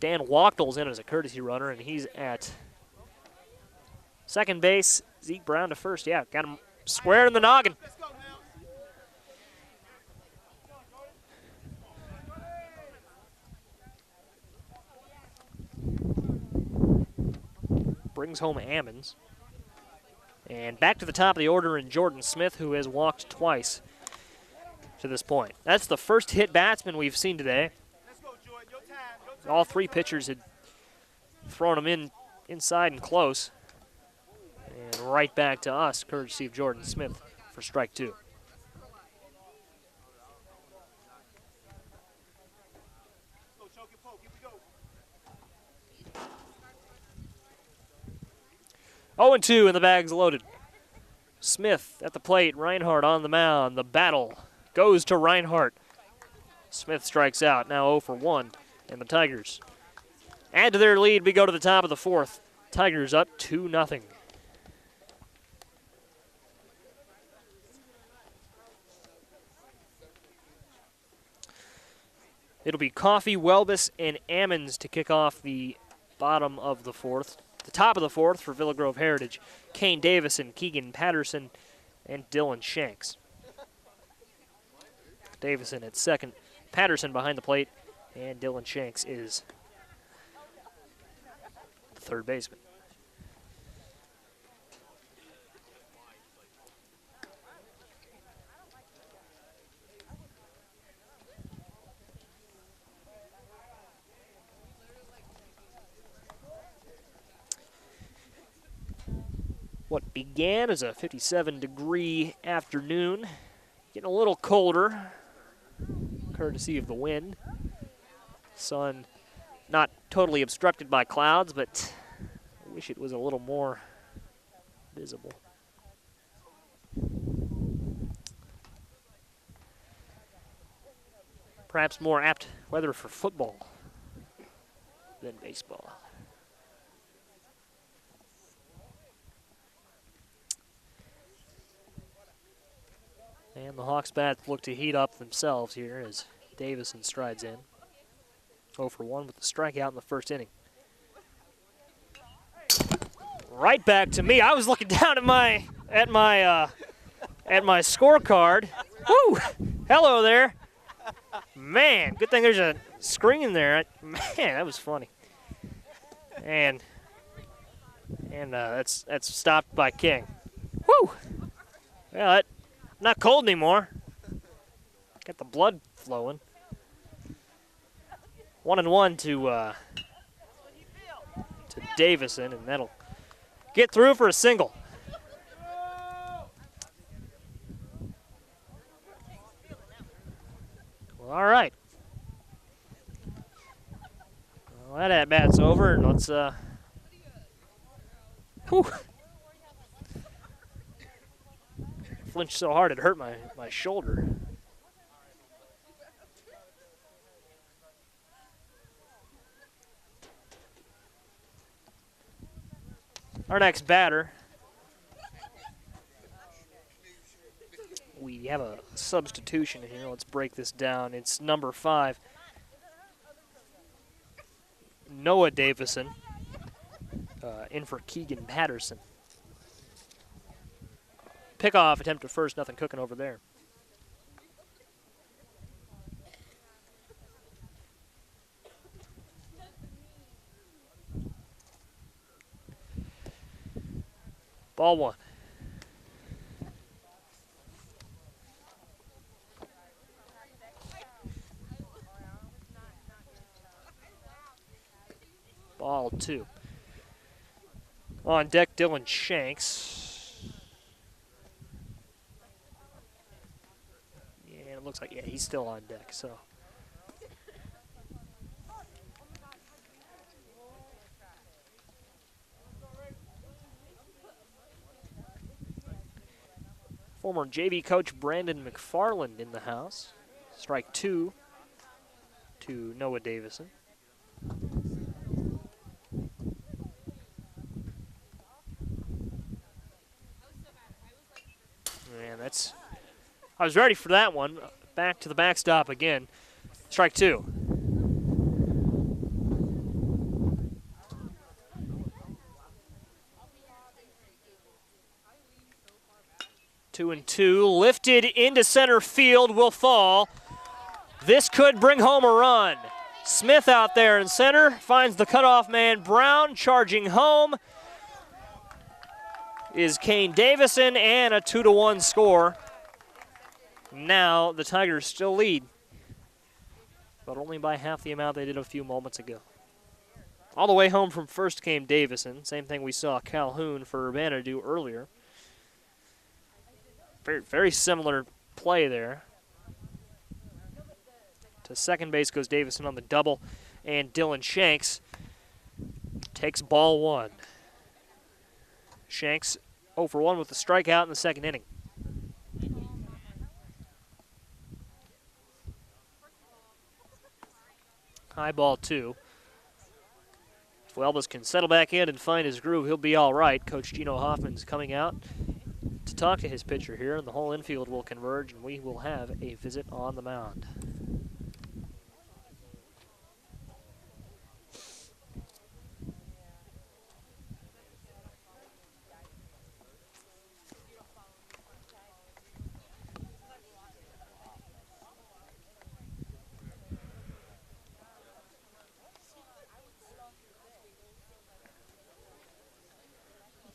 Dan Wachtel's in as a courtesy runner, and he's at second base. Zeke Brown to first. Yeah, got him square in the noggin. Brings home Ammons. And back to the top of the order in Jordan Smith, who has walked twice to this point. That's the first hit batsman we've seen today. All 3 pitchers had thrown him inside and close. And right back to us, courtesy of Jordan Smith for strike 2. Oh, 0-2, and the bag's loaded. Smith at the plate, Reinhardt on the mound. The battle goes to Reinhardt. Smith strikes out, now 0 for 1, and the Tigers add to their lead. We go to the top of the 4th. Tigers up 2-0. It'll be Coffey, Welbus, and Ammons to kick off the bottom of the 4th. The top of the 4th for Villa Grove Heritage, Kane Davison, Keegan Patterson, and Dylan Shanks. Davison at second, Patterson behind the plate, and Dylan Shanks is the third baseman. what began as a 57-degree afternoon, getting a little colder, courtesy of the wind. Sun not totally obstructed by clouds, but I wish it was a little more visible. Perhaps more apt weather for football than baseball. And the Hawks bats look to heat up themselves here as Davison strides in. 0 for 1 with the strikeout in the first inning. Right back to me. I was looking down at my scorecard. Woo! Hello there. Man, good thing there's a screen there. Man, that was funny. And that's stopped by King. Woo! Well, I'm not cold anymore. Got the blood flowing. 1-1 to Davison, and that'll get through for a single. Well, all right. Well, that at-bat's over, and let's flinched so hard it hurt my shoulder. Our next batter, we have a substitution here. Let's break this down. It's number 5, Noah Davison, in for Keegan Patterson. Pickoff attempt at first, nothing cooking over there. Ball 1. Ball 2. On deck, Dylan Shanks. Yeah, it looks like, yeah, he's still on deck, so. Former JV coach Brandon McFarland in the house. Strike 2 to Noah Davison. Man, I was ready for that one. Back to the backstop again. Strike 2. 2-2, lifted into center field, will fall. This could bring home a run. Smith out there in center, finds the cutoff man Brown, charging home is Kane Davison, and a 2-1 score. Now the Tigers still lead, but only by half the amount they did a few moments ago. All the way home from first came Davison, same thing we saw Calhoun for Urbana do earlier. Very, very similar play there. To second base goes Davison on the double, and Dylan Shanks takes ball 1. Shanks 0 for 1 with the strikeout in the second inning. High ball 2. If Welbus can settle back in and find his groove, he'll be all right. Coach Gino Hoffman's coming out to talk to his pitcher here, and the whole infield will converge, and we will have a visit on the mound.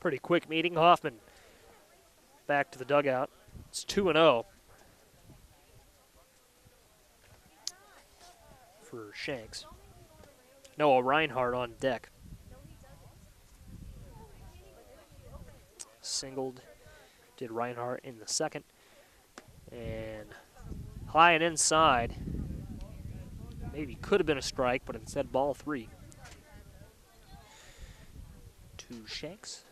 Pretty quick meeting. Hoffman back to the dugout. It's 2-0 for Shanks. Noah Reinhardt on deck. singled, did Reinhardt in the second. And high and inside. Maybe could have been a strike, but instead ball 3. To Shanks.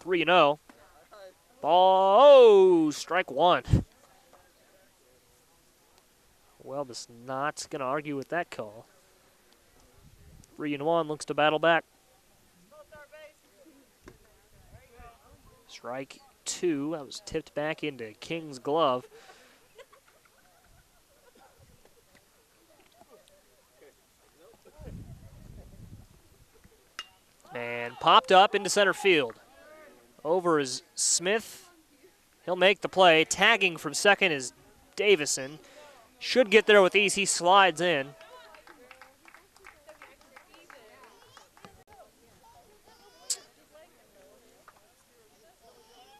3-0. Ball, oh, strike 1. Welbus not going to argue with that call. 3-1, looks to battle back. Strike 2, that was tipped back into King's glove. And popped up into center field. Over is Smith. He'll make the play. Tagging from second is Davison. Should get there with ease. He slides in.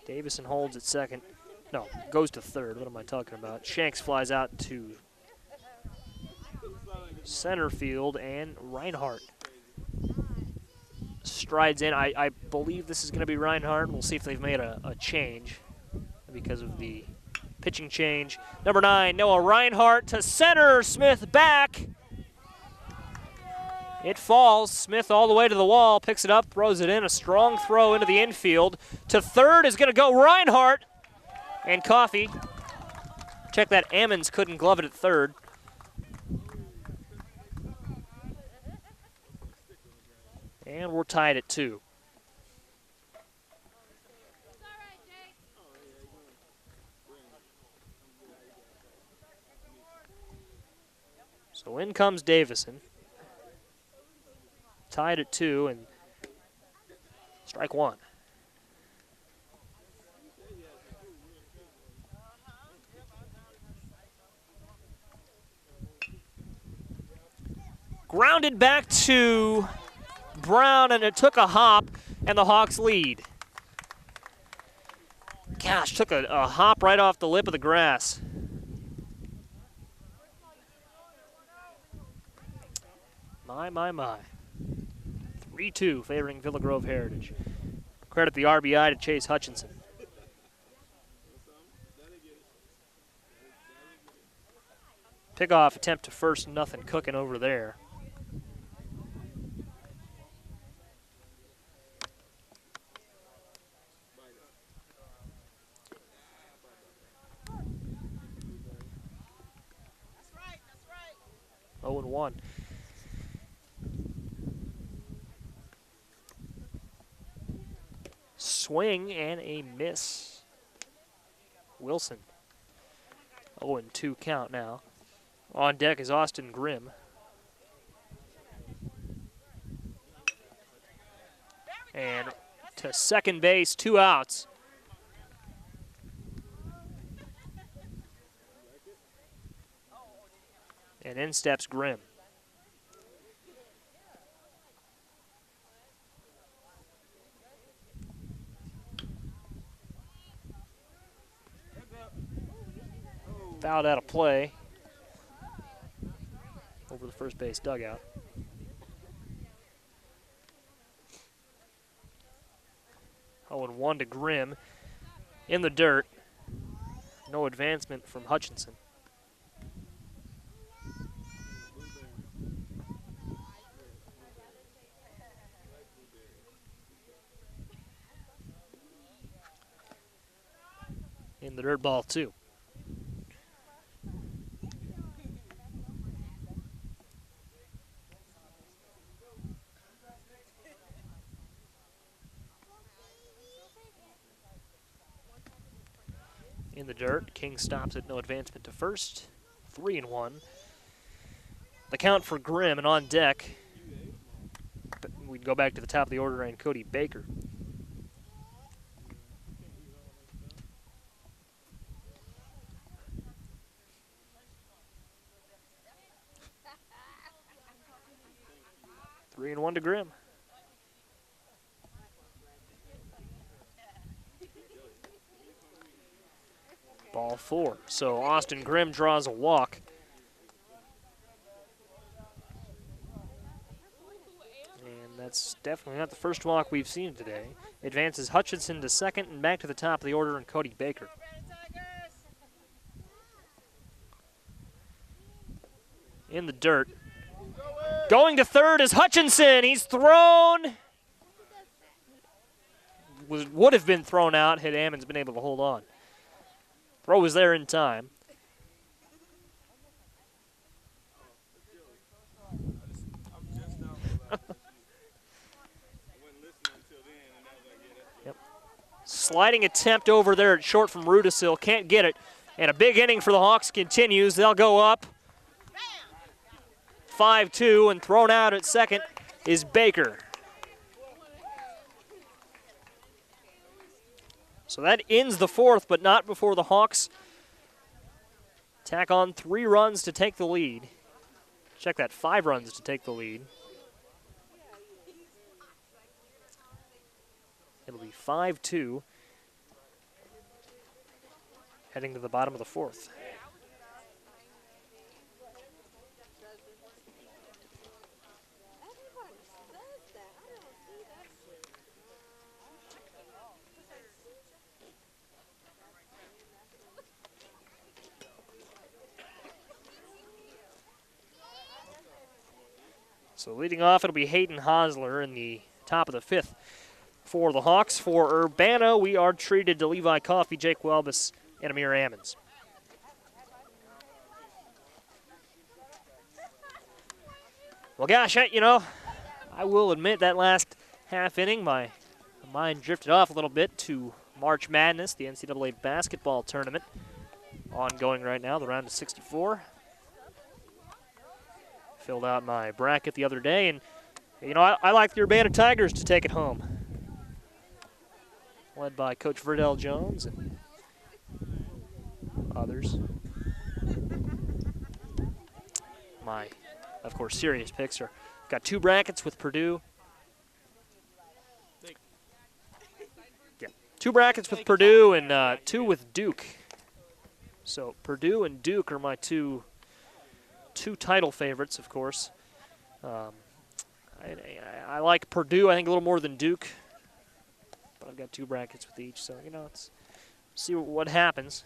Davison holds at second. No, goes to third. What am I talking about? Shanks flies out to center field, and Reinhardt strides in. I believe this is going to be Reinhardt. We'll see if they've made a change because of the pitching change. Number 9, Noah Reinhardt to center. Smith back. It falls. Smith all the way to the wall, picks it up, throws it in. A strong throw into the infield. To third is going to go Reinhardt. And Coffey. Check that. Ammons couldn't glove it at third. And we're tied at 2. So in comes Davison. Tied at 2, and strike 1. Grounded back to Brown, and it took a hop, and the Hawks lead. Gosh, took a hop right off the lip of the grass. My. 3-2 favoring Villa Grove Heritage. Credit the RBI to Chase Hutchinson. Pickoff attempt to first, nothing cooking over there. That's right. 0-1. Swing and a miss. Wilson. 0-2 count now. On deck is Austin Grimm. And to second base, 2 outs. And in steps Grimm. Fouled out of play over the first base dugout. Oh, and 1 to Grimm in the dirt. No advancement from Hutchinson. In the dirt, ball 2. In the dirt, King stops it, no advancement to first. 3-1. The count for Grimm, and on deck, we'd go back to the top of the order and Cody Baker. Three and 1 to Grimm. Ball 4. So Austin Grimm draws a walk. And that's definitely not the first walk we've seen today. Advances Hutchinson to second and back to the top of the order, and Cody Baker. In the dirt. Going to third is Hutchinson. He's thrown. Would have been thrown out had Ammons been able to hold on. Throw was there in time. Yep. Sliding attempt over there at short from Rudisil. Can't get it. And a big inning for the Hawks continues. They'll go up 5-2, and thrown out at second is Baker. So that ends the fourth, but not before the Hawks tack on 3 runs to take the lead. Check that, 5 runs to take the lead. It'll be 5-2, heading to the bottom of the fourth. So leading off, it'll be Hayden Hosler in the top of the 5th. For the Hawks, for Urbana, we are treated to Levi Coffey, Jake Welbus, and Amir Ammons. Well, gosh, I will admit that last half inning, my mind drifted off a little bit to March Madness, the NCAA basketball tournament, ongoing right now, the round of 64. Filled out my bracket the other day, and I like the Urbana Tigers to take it home. Led by Coach Verdell Jones and others. My, of course, serious picks are got 2 brackets with Purdue. Yeah, 2 brackets with Purdue and 2 with Duke. So Purdue and Duke are my two title favorites, of course. I like Purdue, I think, a little more than Duke. But I've got 2 brackets with each, so, let's see what happens.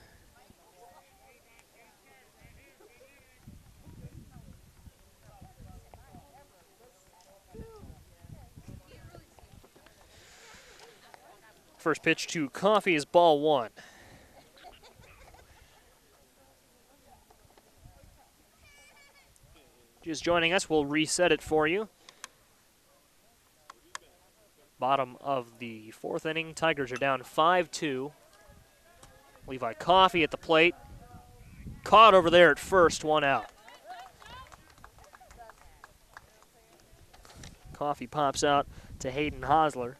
First pitch to Coffey is ball 1. Just joining us, we'll reset it for you. Bottom of the 4th inning, Tigers are down 5-2. Levi Coffey at the plate. Caught over there at first, 1 out. Coffey pops out to Hayden Hosler.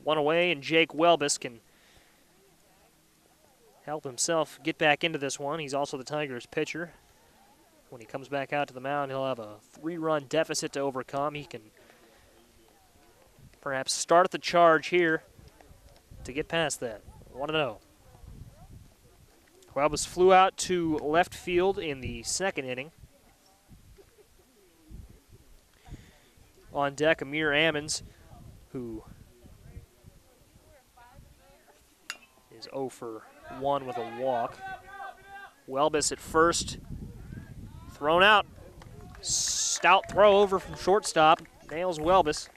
1 away, and Jake Welbus can help himself get back into this one. He's also the Tigers' pitcher. When he comes back out to the mound, he'll have a 3-run deficit to overcome. He can perhaps start the charge here to get past that. 1-0. Welbus flew out to left field in the 2nd inning. On deck, Amir Ammons, who is 0 for 1 with a walk. Welbus at first. Thrown out. Stout throw over from shortstop. Nails Welbus.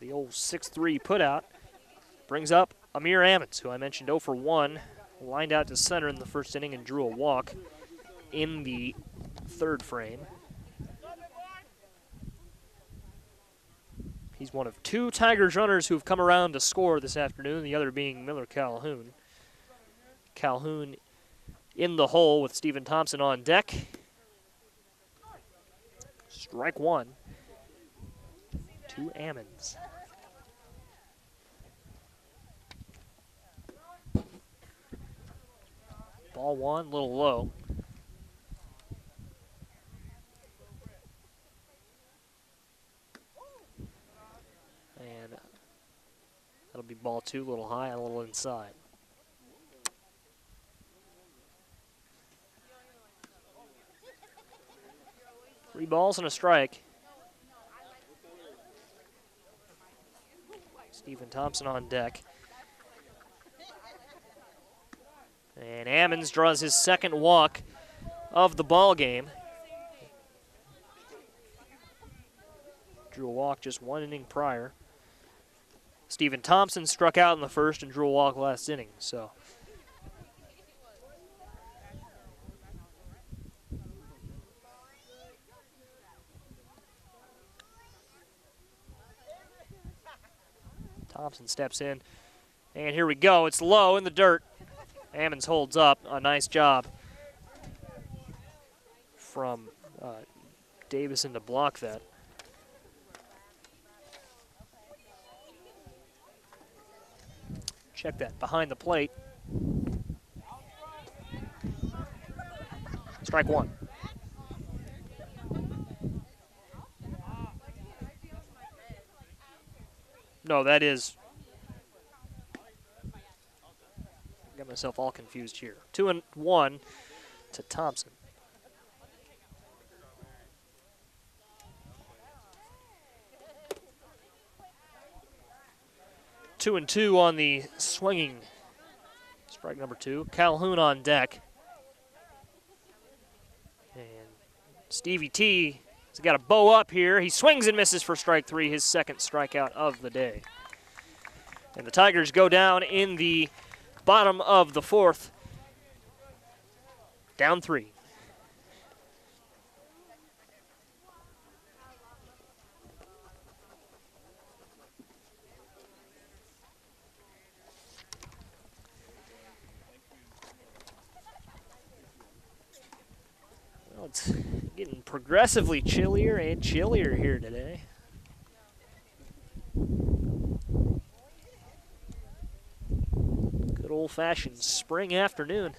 The old 6-3 putout brings up Amir Ammons, who I mentioned 0 for 1. Lined out to center in the 1st inning and drew a walk in the 3rd frame. He's one of 2 Tigers runners who've come around to score this afternoon, the other being Miller Calhoun. Calhoun in the hole with Stephen Thompson on deck. Strike 1 to Ammons. Ball 1, a little low. And that'll be ball 2, a little high, a little inside. 3 balls and a strike. Stephen Thompson on deck. And Ammons draws his second walk of the ball game. Drew a walk just 1 inning prior. Stephen Thompson struck out in the first and drew a walk last inning. So Thompson steps in, and here we go. It's low in the dirt. Ammons holds up. A nice job from Davison to block that. Check that, behind the plate. Strike 1. No, that is. Got myself all confused here. 2-1 to Thompson. Two and 2 on the swinging. Strike number 2. Calhoun on deck. And Stevie T has got a bow up here. He swings and misses for strike 3, his second strikeout of the day. And the Tigers go down in the bottom of the 4th. Down 3. Well, it's getting progressively chillier and chillier here today. Good old-fashioned spring afternoon.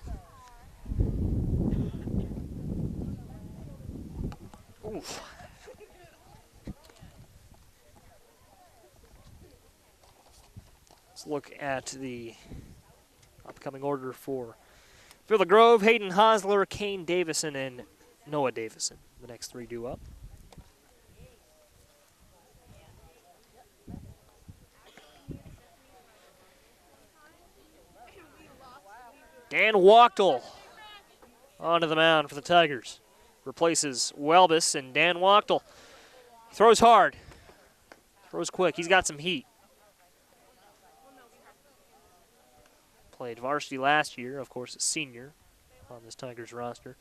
Oof. Let's look at the upcoming order for Fiddler Grove. Hayden Hosler, Kane Davison, and Noah Davison. The next 3 due up. Dan Wachtel onto the mound for the Tigers. Replaces Welbus, and Dan Wachtel throws hard. Throws quick. He's got some heat. Played varsity last year, of course, a senior on this Tigers roster.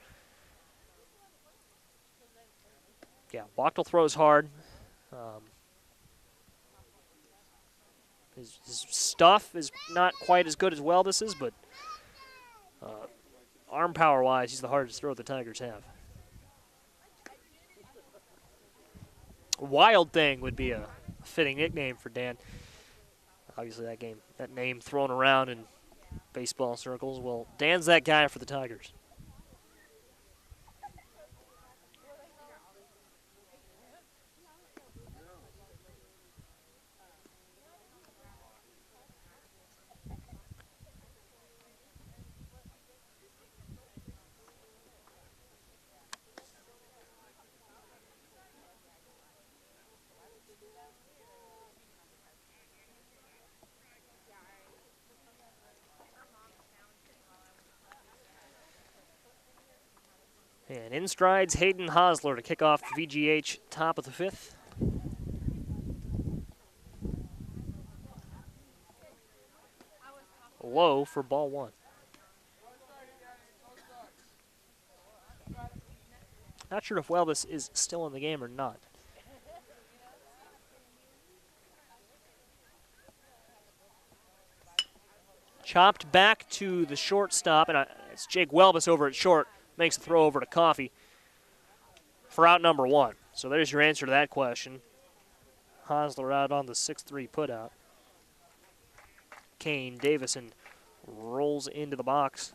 Yeah, Wachtel throws hard. His stuff is not quite as good as Welbus's, but arm power-wise, he's the hardest throw the Tigers have. Wild Thing would be a fitting nickname for Dan. Obviously, that name thrown around in baseball circles. Well, Dan's that guy for the Tigers. And in strides Hayden Hosler to kick off the VGH top of the 5th. Low for ball 1. Not sure if Welbus is still in the game or not. Chopped back to the shortstop, and it's Jake Welbus over at short. Makes a throw over to Coffey for out number 1. So there's your answer to that question. Hosler out on the 6-3 putout. Kane Davison rolls into the box.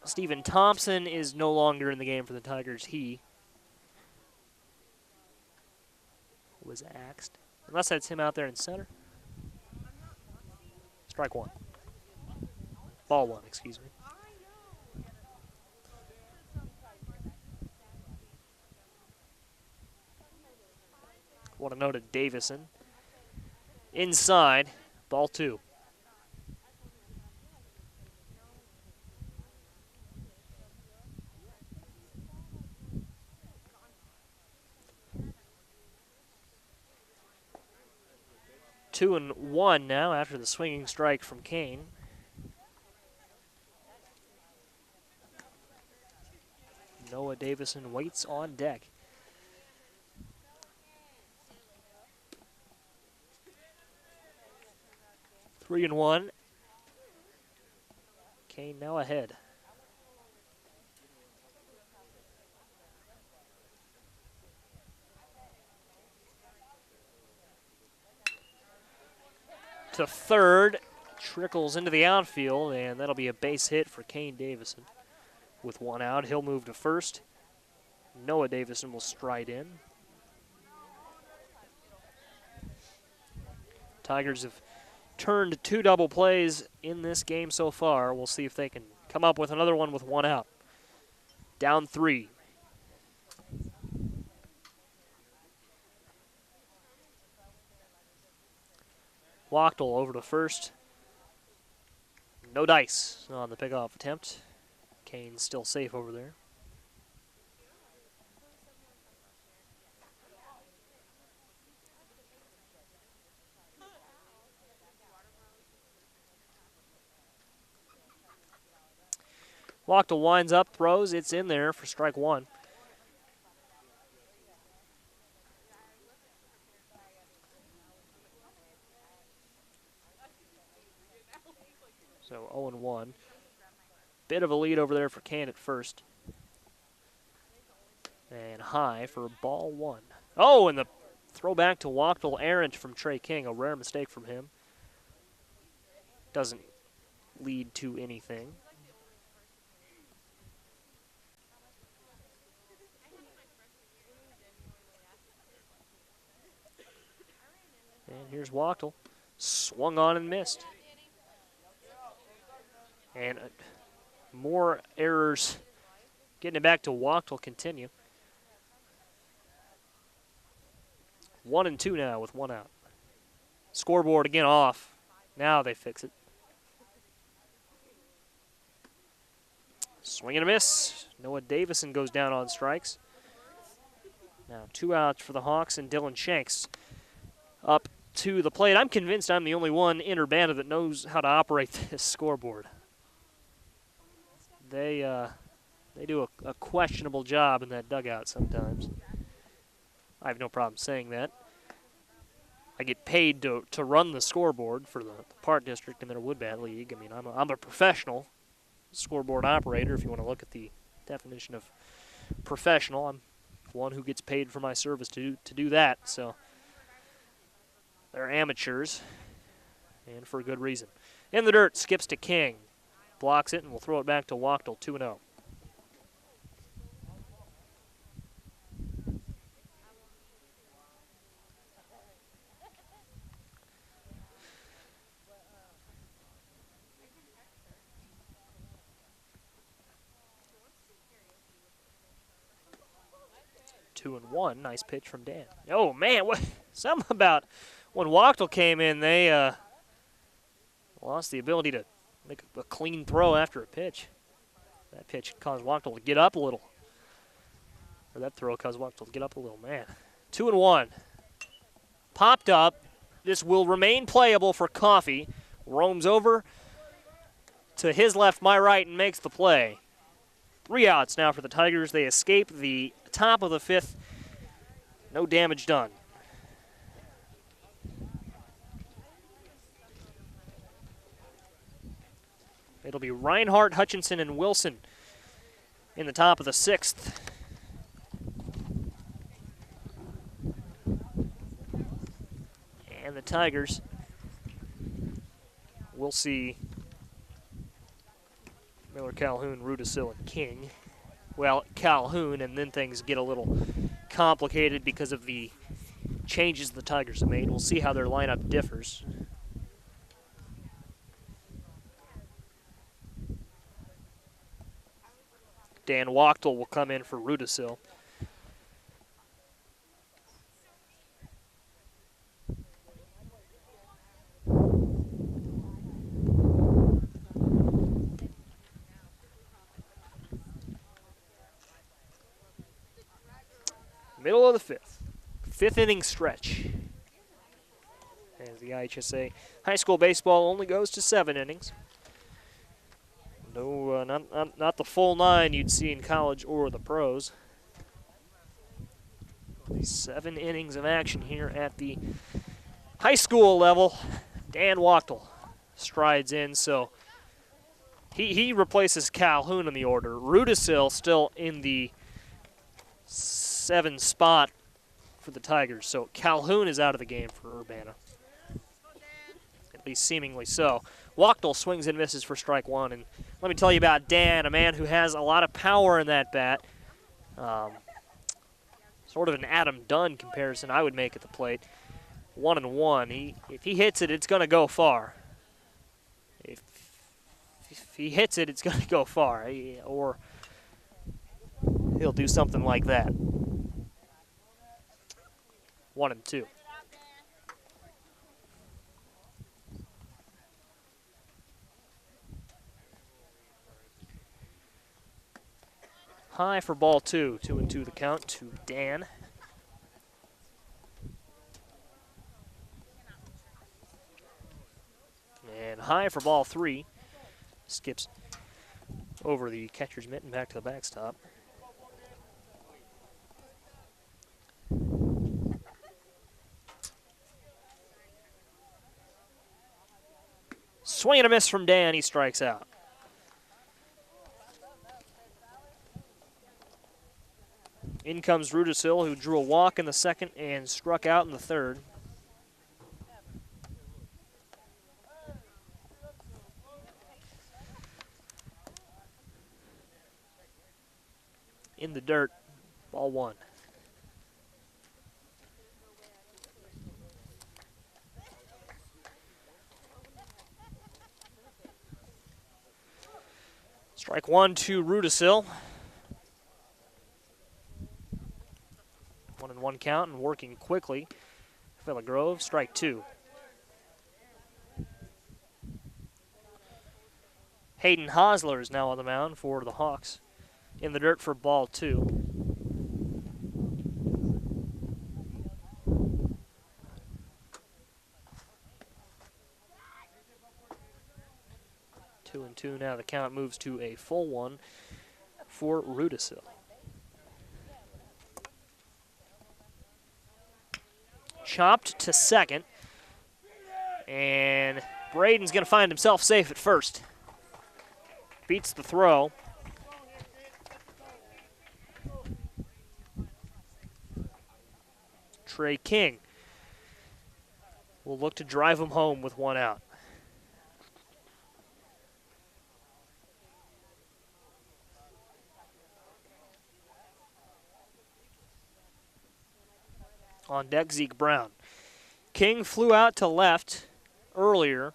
Stephen Thompson is no longer in the game for the Tigers. He was axed. Unless that's him out there in center. Strike 1. Ball 1, excuse me. Want to know to Davison. Inside, ball 2. Two and 1 now after the swinging strike from Kane. Noah Davison waits on deck. Three and 1. Kane now ahead. To third, trickles into the outfield, and that'll be a base hit for Kane Davison. With 1 out, he'll move to first. Noah Davison will stride in. Tigers have turned 2 double plays in this game so far. We'll see if they can come up with another one with 1 out. Down 3. Wachtel over to first. No dice on the pickoff attempt. Kane's still safe over there. Wachtel winds up, throws. It's in there for strike 1. So 0-1. Bit of a lead over there for Kane at first. And high for ball 1. Oh, and the throw back to Wachtel errant from Trey King. A rare mistake from him. Doesn't lead to anything. And here's Wachtel. Swung on and missed. And more errors. Getting it back to Wachtel continue. 1 and 2 now with 1 out. Scoreboard again off. Now they fix it. Swing and a miss. Noah Davison goes down on strikes. Now 2 outs for the Hawks, and Dylan Shanks up to the plate. I'm convinced I'm the only one in Urbana that knows how to operate this scoreboard. They do a questionable job in that dugout sometimes. I have no problem saying that. I get paid to run the scoreboard for the Park District in their Woodbat League. I mean, I'm a professional scoreboard operator. If you want to look at the definition of professional, I'm one who gets paid for my service to do that. So they're amateurs, and for a good reason. In the dirt, skips to King. Blocks it, and we'll throw it back to Wachtel, 2-0. Two and 1, nice pitch from Dan. Oh man, what? Something about when Wachtel came in, they lost the ability to make a clean throw after a pitch. That pitch caused Wachtel to get up a little. Or that throw caused Wachtel to get up a little, man. 2 and 1. Popped up. This will remain playable for Coffey. Roams over to his left, my right, and makes the play. 3 outs now for the Tigers. They escape the top of the 5th. No damage done. It'll be Reinhardt, Hutchinson, and Wilson in the top of the 6th. And the Tigers will see Miller, Calhoun, Rudisil, and King. Well, Calhoun, and then things get a little complicated because of the changes the Tigers have made. We'll see how their lineup differs. Dan Wachtel will come in for Rudisil. Middle of the fifth. Fifth inning stretch. As the IHSA high school baseball only goes to 7 innings. No, not the full 9 you'd see in college or the pros. 7 innings of action here at the high school level. Dan Wachtel strides in, so he replaces Calhoun in the order. Rudisil still in the 7 spot for the Tigers, so Calhoun is out of the game for Urbana. At least seemingly so. Wachtel swings and misses for strike 1, and let me tell you about Dan, a man who has a lot of power in that bat. Sort of an Adam Dunn comparison I would make at the plate. 1-1. If he hits it, it's going to go far. If he hits it, it's going to go far. Or he'll do something like that. 1-2. High for ball 2. 2-2 the count to Dan. And high for ball 3. Skips over the catcher's mitten back to the backstop. Swing and a miss from Dan. He strikes out. In comes Rudisil, who drew a walk in the second and struck out in the third. In the dirt, ball 1. Strike 1 to Rudisil. 1-1 count and working quickly. Villa Grove, strike 2. Hayden Hosler is now on the mound for the Hawks. In the dirt for ball 2. Two and two now. The count moves to a full 1 for Rudisil. Chopped to second. And Braden's going to find himself safe at first. Beats the throw. Trey King will look to drive him home with 1 out. On deck, Zeke Brown. King flew out to left earlier,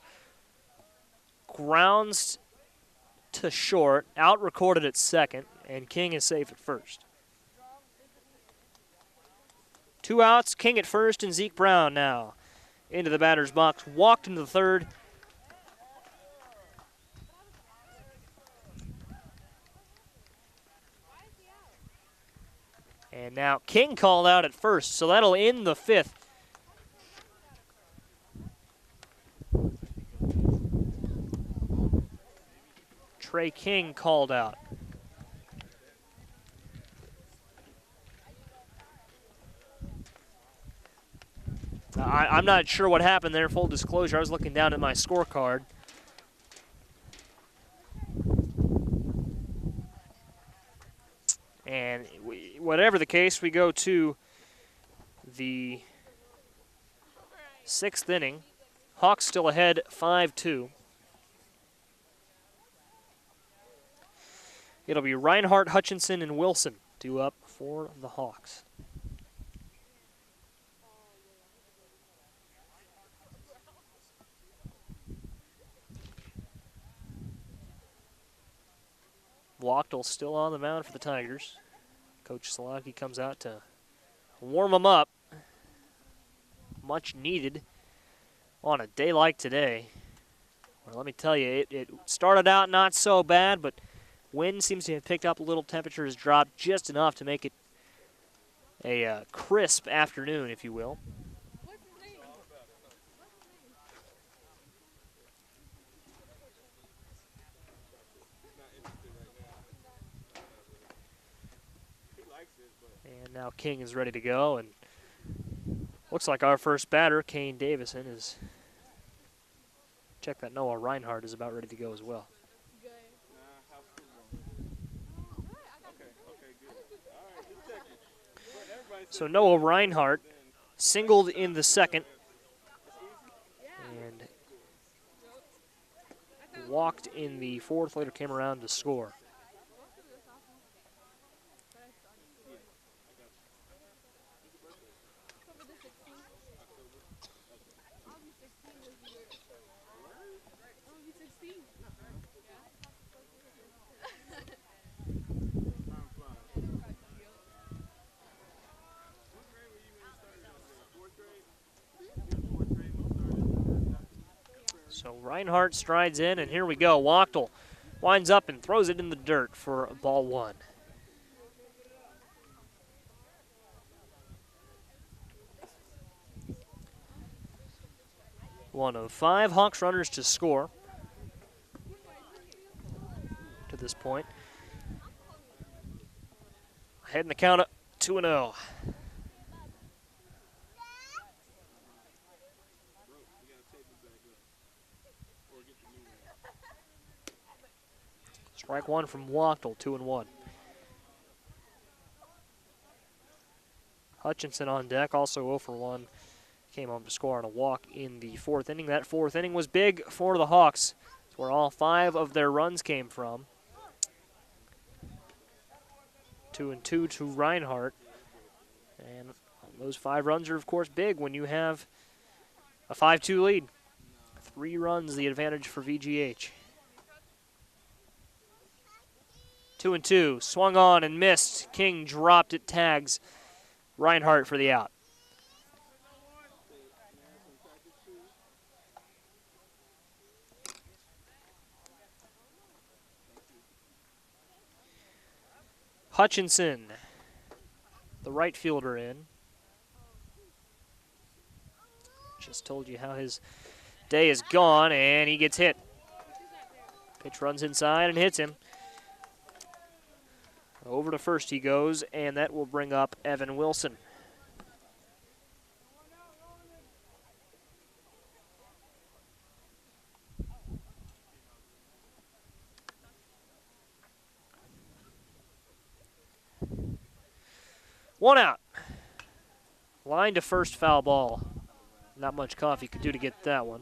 grounds to short, out recorded at second, and King is safe at first. 2 outs, King at first, and Zeke Brown now into the batter's box. Walked into the third. And now King called out at first, so that'll end the 5th. Trey King called out. I'm not sure what happened there, full disclosure. I was looking down at my scorecard. And whatever the case, we go to the 6th inning. Hawks still ahead 5-2. It'll be Reinhardt, Hutchinson, and Wilson due up for the Hawks. Wachtel still on the mound for the Tigers. Coach Salaki comes out to warm them up. Much needed on a day like today. Well, let me tell you, it started out not so bad, but wind seems to have picked up a little. Temperature has dropped just enough to make it a crisp afternoon, if you will. And now King is ready to go, and looks like our first batter, Kane Davison, is. Check that Noah Reinhardt is about ready to go as well. So Noah Reinhardt singled in the second and walked in the fourth, later came around to score. So Reinhardt strides in, and here we go. Wachtel winds up and throws it in the dirt for ball one. One of 5 Hawks runners to score to this point. Heading the count up 2-0. Strike one from Wachtel, 2-1. Hutchinson on deck, also 0 for 1. Came home to score on a walk in the fourth inning. That fourth inning was big for the Hawks. It's where all 5 of their runs came from. 2-2 to Reinhardt. And those 5 runs are, of course, big when you have a 5-2 lead. 3 runs, the advantage for VGH. 2-2, swung on and missed. King dropped it, tags Reinhardt for the out. Hutchinson, the right fielder, in. Just told you how his day is gone, and he gets hit. Pitch runs inside and hits him. Over to first he goes, and that will bring up Evan Wilson. One out. Line to first, foul ball. Not much coffee could do to get that one.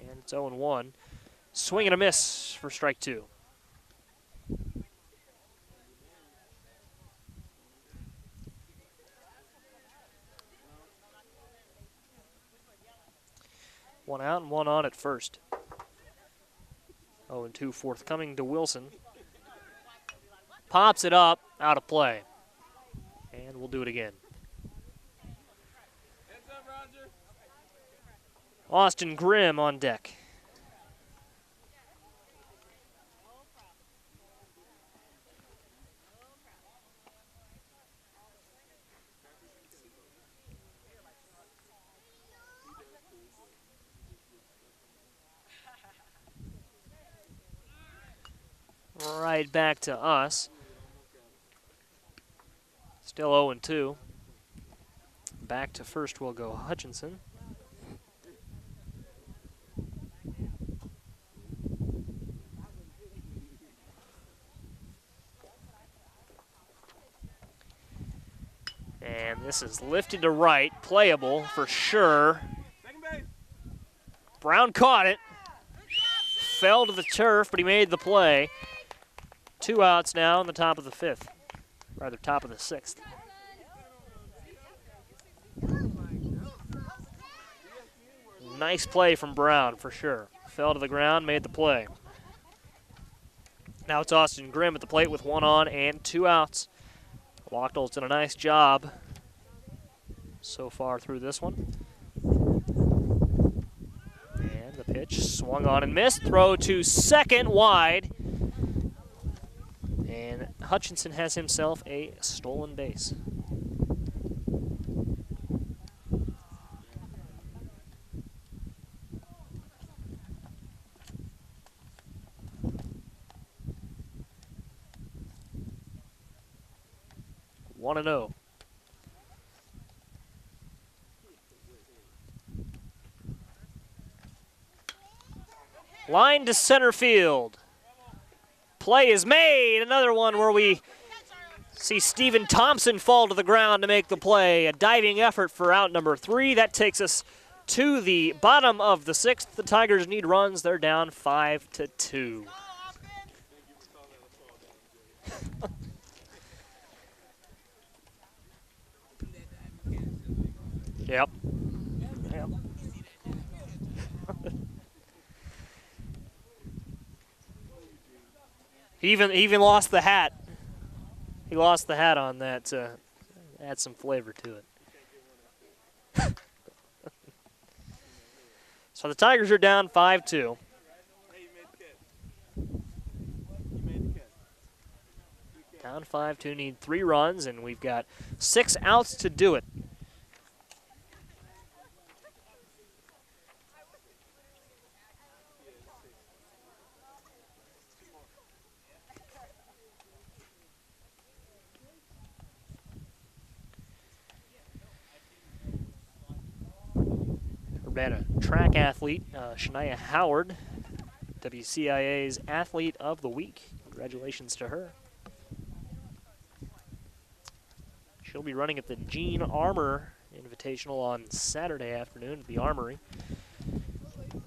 And it's 0-1. Swing and a miss for strike 2. One out and one on at first. 0-2 forthcoming to Wilson. Pops it up, out of play. And we'll do it again. Austin Grimm on deck. Right back to us. Still 0-2. Back to first will go Hutchinson. And this is lifted to right, playable for sure. Brown caught it. Fell to the turf, but he made the play. 2 outs now in the top of the 5th. Rather, top of the 6th. Nice play from Brown, for sure. Fell to the ground, made the play. Now it's Austin Grimm at the plate with 1 on and 2 outs. Wachtel's done a nice job so far through this one. And the pitch swung on and missed. Throw to second, wide. And Hutchinson has himself a stolen base. One and 0. Line to center field. Play is made. Another one where we see Stephen Thompson fall to the ground to make the play. A diving effort for out number 3. That takes us to the bottom of the 6th. The Tigers need runs. They're down 5-2. Yep. He even lost the hat. He lost the hat on that to add some flavor to it. So the Tigers are down 5-2. Down 5-2, need 3 runs, and we've got 6 outs to do it. Urbana track athlete, Shania Howard, WCIA's Athlete of the Week. Congratulations to her. She'll be running at the Gene Armour Invitational on Saturday afternoon at the Armory.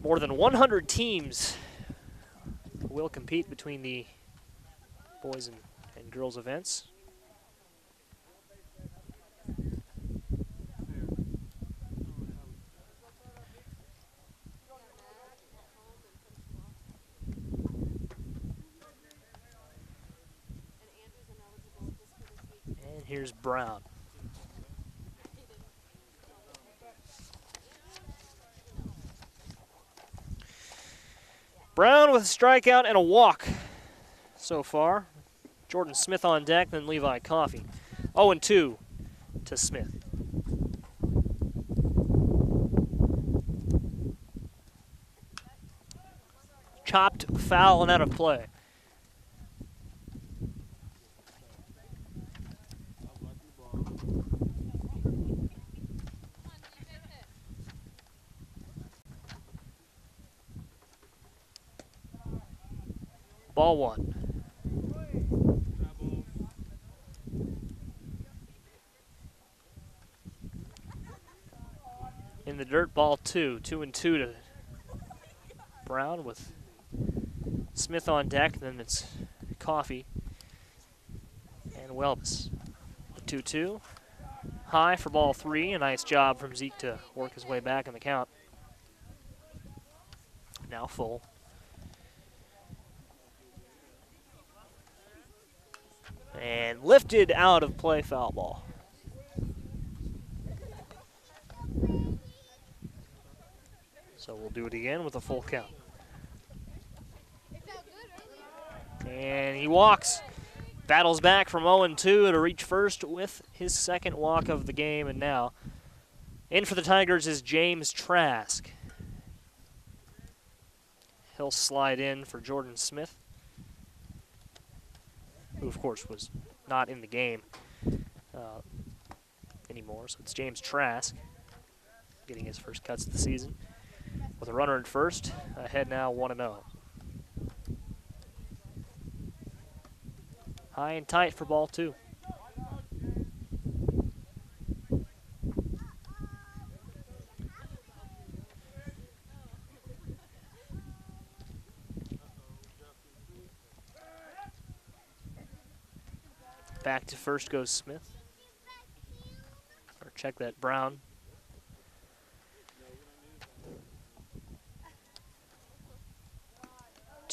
More than 100 teams will compete between the boys and girls events. Here's Brown. Brown with a strikeout and a walk so far. Jordan Smith on deck, then Levi Coffey. 0-2 to Smith. Chopped, foul, and out of play. Ball 1. In the dirt, ball 2. 2-2 to Brown with Smith on deck. Then it's Coffey and Welbus. 2-2. High for ball 3. A nice job from Zeke to work his way back in the count. Now full. And lifted out of play, foul ball. So we'll do it again with a full count. And he walks, battles back from 0-2 to reach first with his second walk of the game. And now in for the Tigers is James Trask. He'll slide in for Jordan Smith, who, of course, was not in the game anymore. So it's James Trask getting his first cuts of the season. With a runner at first, ahead now 1-0. High and tight for ball 2. Back to first goes Smith. Or check that, Brown.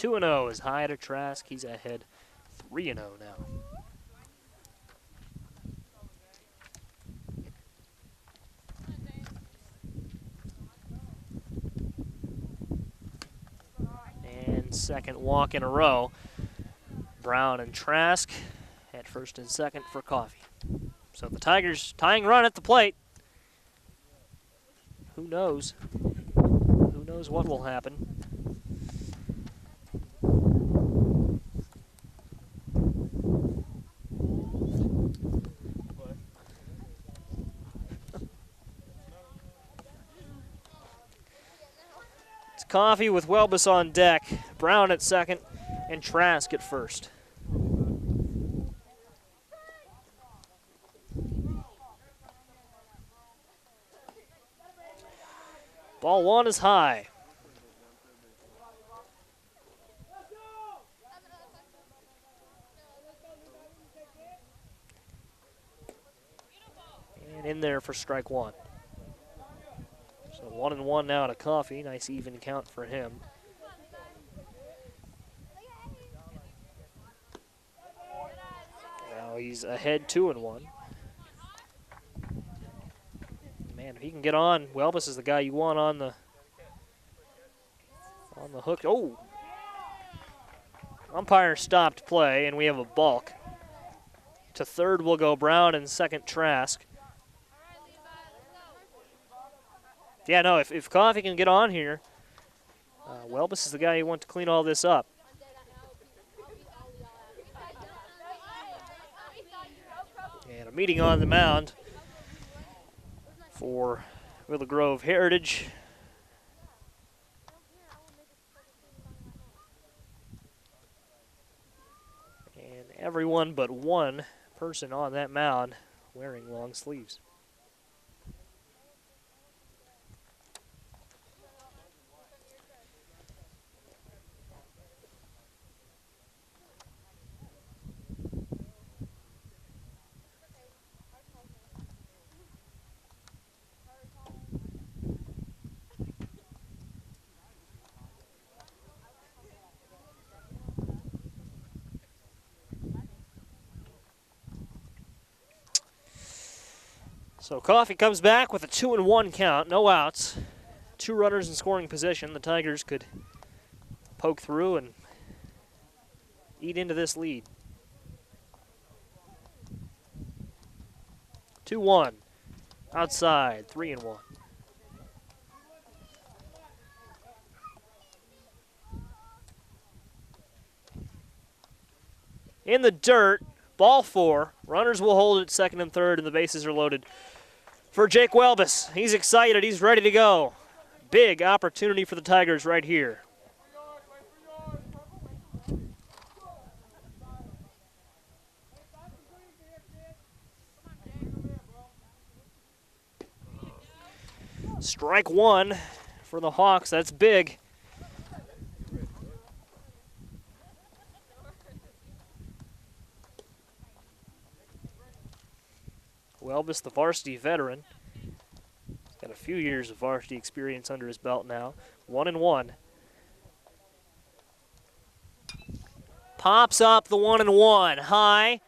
2-0 is High to Trask. He's ahead 3-0 now. And second walk in a row. Brown and Trask at first and second for Coffee. So the Tigers tying run at the plate. Who knows? Who knows what will happen? It's Coffee with Welbus on deck, Brown at second, and Trask at first. Ball one is high. And in there for strike one. So 1-1 now to Coffee. Nice even count for him. Now he's ahead 2-1. Man, if he can get on, Welbus is the guy you want on the hook. Oh! Umpire stopped play, and we have a balk. To third will go Brown, and second Trask. Yeah, no, if Coffee can get on here, Welbus is the guy you want to clean all this up. And a meeting on the mound for Willow Grove Heritage. And everyone but one person on that mound wearing long sleeves. So Coffee comes back with a 2-1 count, no outs. 2 runners in scoring position. The Tigers could poke through and eat into this lead. 2-1. Outside, 3-1. In the dirt, ball 4. Runners will hold it second and third, and the bases are loaded for Jake Welbus. He's excited. He's ready to go. Big opportunity for the Tigers right here. Strike one for the Hawks. That's big. Welbus, the varsity veteran. He's got a few years of varsity experience under his belt now. 1-1. Pops up the 1-1. High.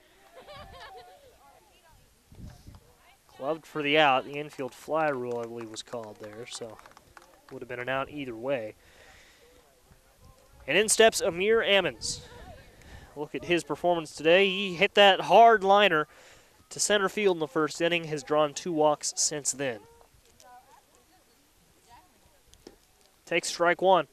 Gloved for the out. The infield fly rule, I believe, was called there, so would have been an out either way. And in steps Amir Ammons. Look at his performance today. He hit that hard liner to center field in the first inning, has drawn 2 walks since then. Takes strike one.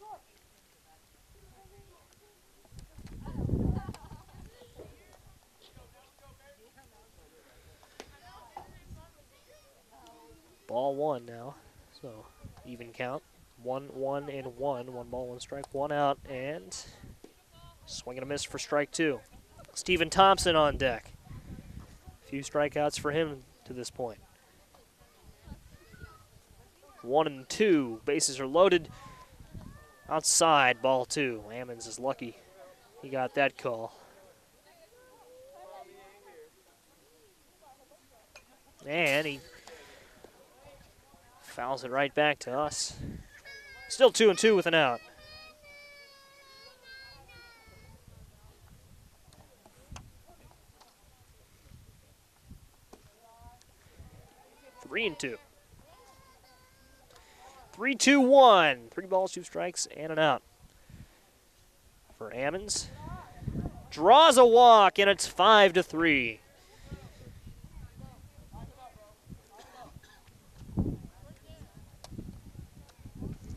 Ball 1 now, so even count. 1-1-1, 1 ball, 1 strike, 1 out, and swing and a miss for strike 2. Stephen Thompson on deck. Few strikeouts for him to this point. 1-2, bases are loaded. Outside, ball 2. Ammons is lucky he got that call. And he fouls it right back to us. Still 2-2 with an out. 3-2. 3-2-1. 3 balls, 2 strikes, and an out for Ammons. Draws a walk, and it's 5-3.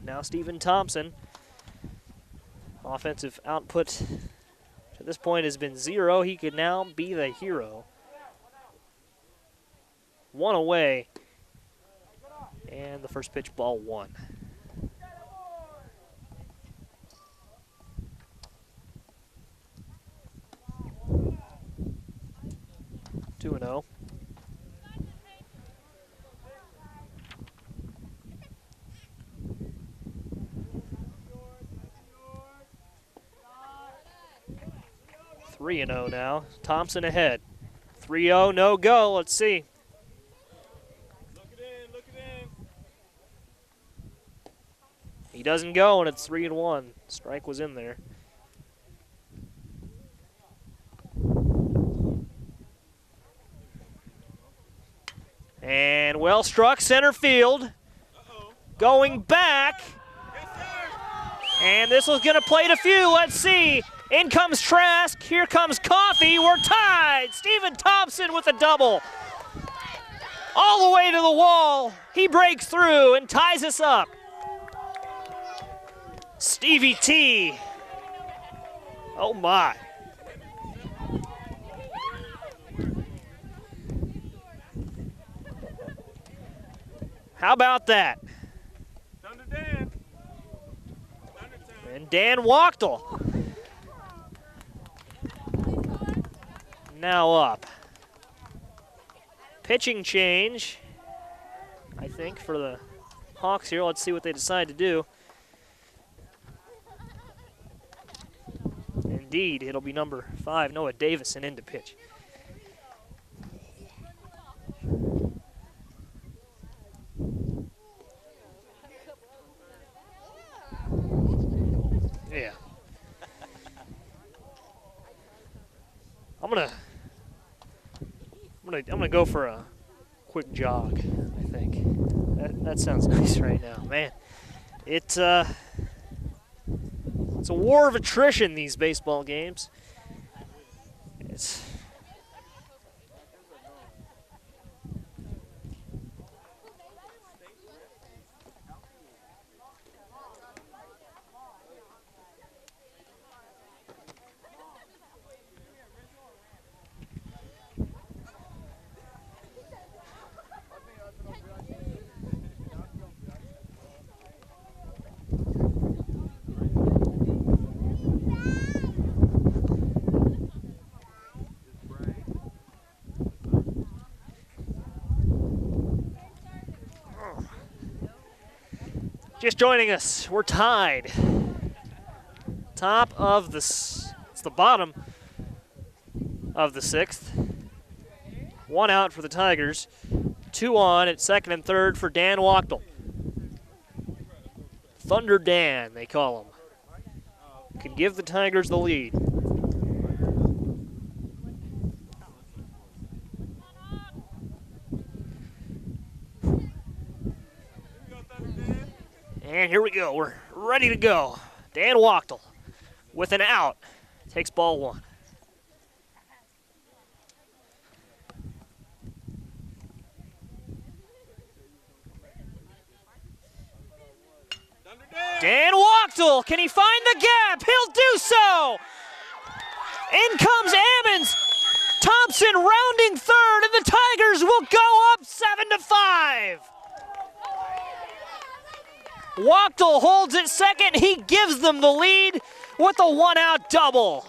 Now Stephen Thompson. Offensive output to this point has been 0. He could now be the hero. 1 away. And the first pitch, ball 1. 2-0. Three 3-0 now. Thompson ahead. 3-0, no go. Let's see. Look it in. He doesn't go, and it's 3-1. Strike was in there. And well struck center field. Going back. And this was going to play to few. Let's see. In comes Trask. Here comes Coffey. We're tied. Stephen Thompson with a double. All the way to the wall. He breaks through and ties us up. Stevie T. Oh, my. How about that? And Dan Wachtel now up. Pitching change, I think, for the Hawks here. Let's see what they decide to do. Indeed, it'll be number 5, Noah Davison, in to pitch. Yeah. I'm gonna go for a quick jog, I think. That sounds nice right now. Man, it's a war of attrition, these baseball games. Just joining us, we're tied. Top of it's the bottom of the 6th. 1 out for the Tigers. 2 on at second and third for Dan Wachtel. Thunder Dan, they call him. Could give the Tigers the lead. And here we go. We're ready to go. Dan Wachtel with an out. Takes ball 1. Dan Wachtel, can he find the gap? He'll do so. In comes Ammons. Thompson rounding third, and the Tigers will go up 7-5. Wachtel holds it second. He gives them the lead with a 1-out double.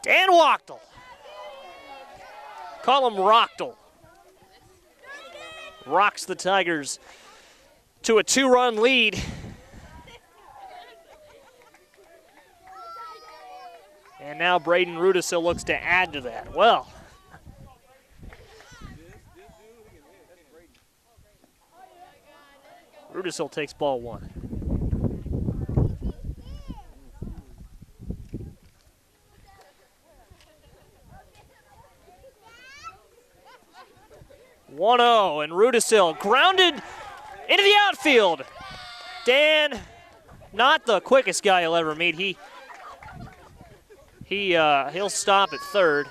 Dan Wachtel. Call him Rocktel. Rocks the Tigers to a 2-run lead. And now Braden Rudisil looks to add to that. Well, Rudisil takes ball 1. 1-0, and Rudisill grounded into the outfield. Dan, not the quickest guy you'll ever meet. He'll stop at third.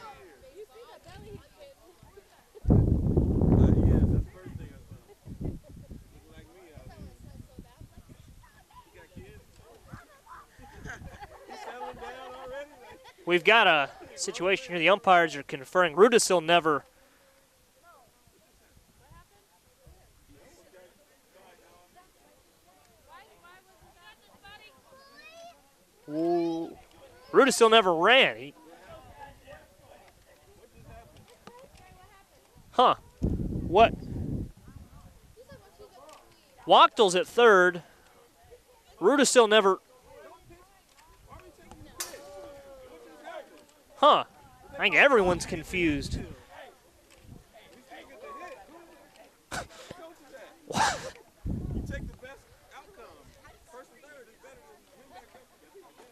We've got a situation here. The umpires are conferring. Rudisill never. Ooh. Rudisill never ran. What? Wachtel's at third. Rudisill never. I think everyone's confused.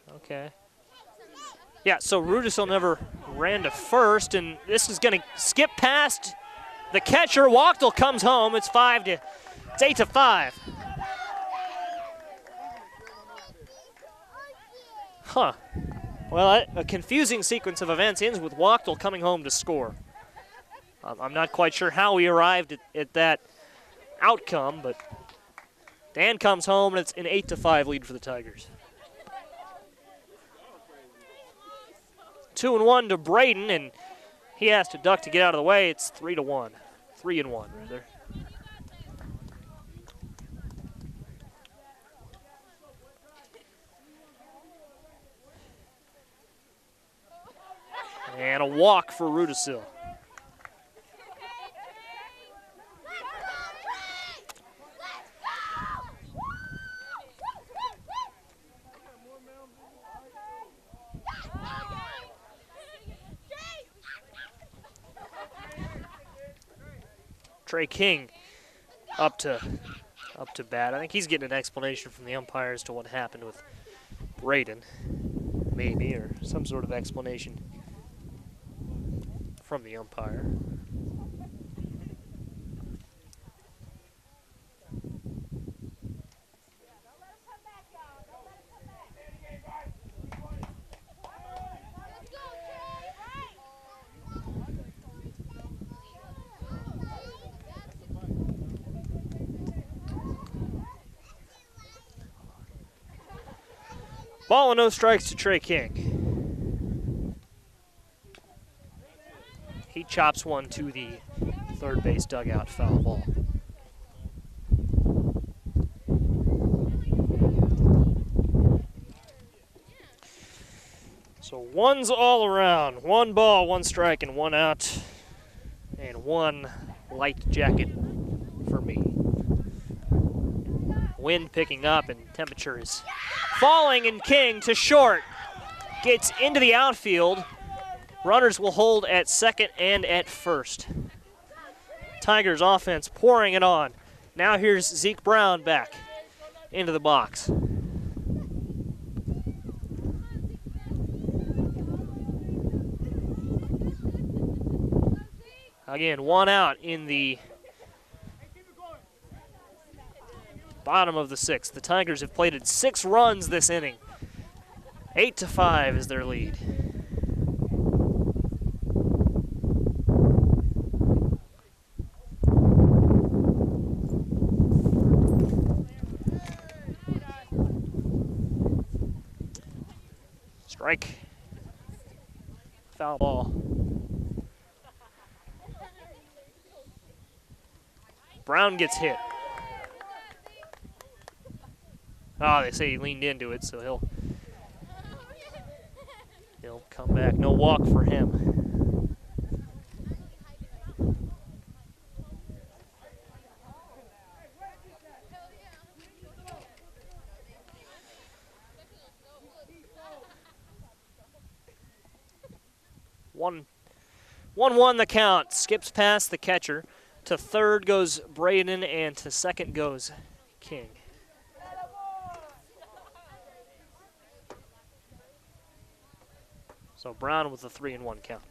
Okay. Yeah, so Rudisill never ran to first, and this is going to skip past the catcher. Wachtel comes home. It's 8-5. Well, a confusing sequence of events ends with Wachtel coming home to score. I'm not quite sure how we arrived at that outcome, but Dan comes home, and it's an 8-5 lead for the Tigers. 2-1 to Braden, and he has to duck to get out of the way. It's 3-1. 3-1, rather. And a walk for Rudisill. Trey King up to bat. I think he's getting an explanation from the umpire as to what happened with Braden, maybe, or some sort of explanation from the umpire. Ball and no strikes to Trey King. He chops one to the third base dugout, foul ball. So ones all around. 1 ball, 1 strike, and 1 out. And 1 light jacket for me. Wind picking up and temperature is falling, and King to short. Gets into the outfield. Runners will hold at second and at first. Tigers offense pouring it on. Now here's Zeke Brown back into the box. Again, 1 out in the bottom of the 6th. The Tigers have plated 6 runs this inning. 8-5 is their lead. Strike. Foul ball. Brown gets hit. Oh, they say he leaned into it, so he'll come back. No walk for him. One 1-1 the count. Skips past the catcher. To third goes Braden, and to second goes King. So Brown with a 3-1 count.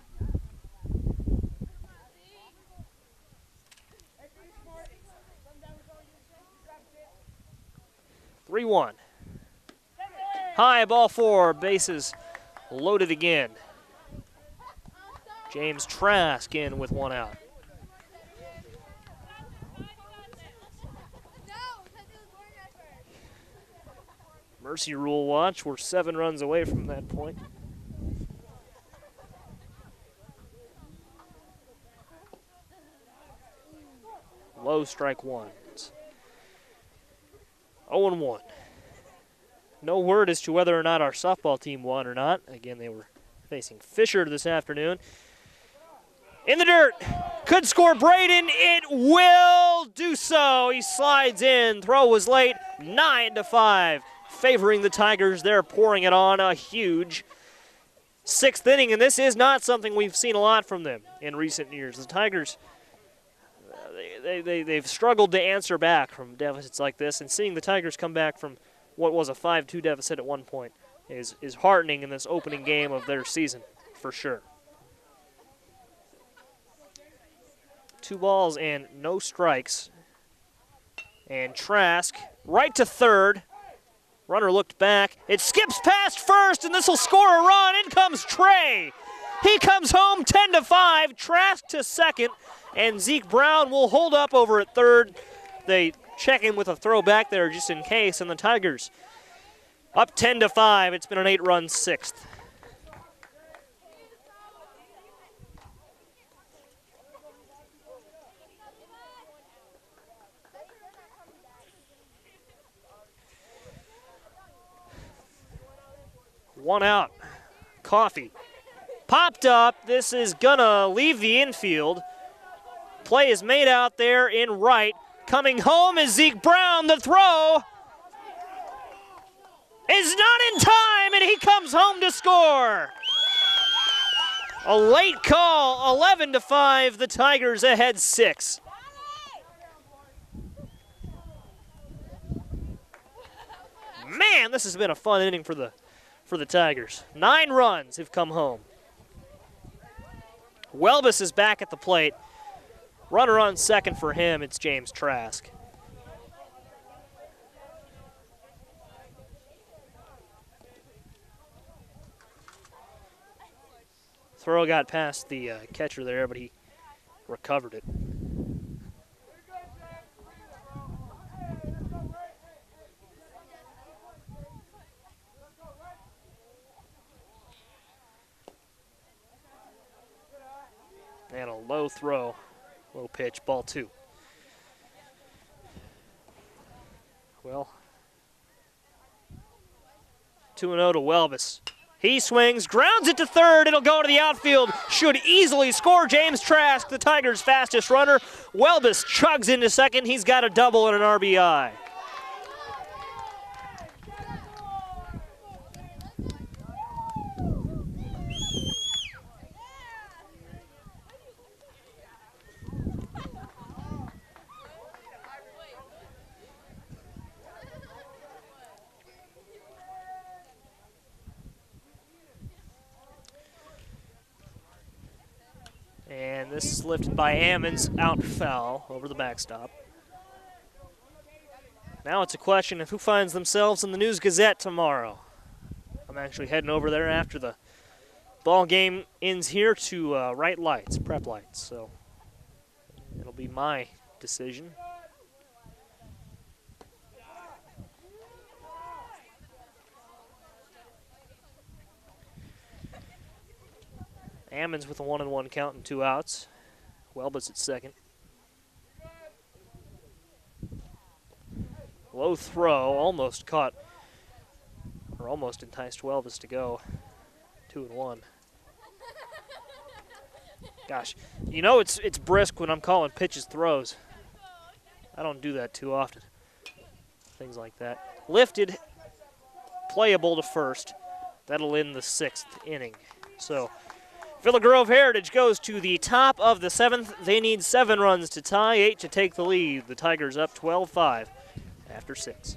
3-1. High ball 4, bases loaded again. James Trask in with 1 out. Mercy rule watch. We're 7 runs away from that point. Low strike 1. 0-1. No word as to whether or not our softball team won or not. Again, they were facing Fisher this afternoon. In the dirt. Could score Braden. It will do so. He slides in. Throw was late. 9-5. Favoring the Tigers. They're pouring it on. A huge 6th inning, and this is not something we've seen a lot from them in recent years. The Tigers, they've struggled to answer back from deficits like this, and seeing the Tigers come back from what was a 5-2 deficit at one point is heartening in this opening game of their season, for sure. 2 balls and no strikes. And Trask right to third. Runner looked back. It skips past first, and this will score a run. In comes Trey. He comes home 10-5. Trask to second, and Zeke Brown will hold up over at third. They check in with a throw back there just in case, and the Tigers up 10-5. It's been an 8-run 6th. One out. Coffee. Popped up. This is gonna leave the infield. Play is made out there in right. Coming home is Zeke Brown. The throw is not in time, and he comes home to score. A late call. 11-5. The Tigers ahead 6. Man, this has been a fun inning for the Tigers. 9 runs have come home. Welbus is back at the plate. Runner on second for him, it's James Trask. Throw got past the catcher there, but he recovered it. And a low throw, low pitch, ball 2. Well, 2-0 to Welbus. He swings, grounds it to third. It'll go to the outfield. Should easily score. James Trask, the Tigers' fastest runner. Welbus chugs into second. He's got a double and an RBI. And this is lifted by Ammons, out foul over the backstop. Now it's a question of who finds themselves in the News-Gazette tomorrow. I'm actually heading over there after the ball game ends here to Wright Lights, Prep Lights, so it'll be my decision. Ammons with a 1-1 count and 2 outs. Welbus at second. Low throw, almost caught, or almost enticed Welbus to go. 2-1. Gosh, you know it's brisk when I'm calling pitches throws. I don't do that too often. Things like that. Lifted, playable to first. That'll end the 6th inning. So Villa Grove Heritage goes to the top of the 7th. They need 7 runs to tie, 8 to take the lead. The Tigers up 12-5 after 6.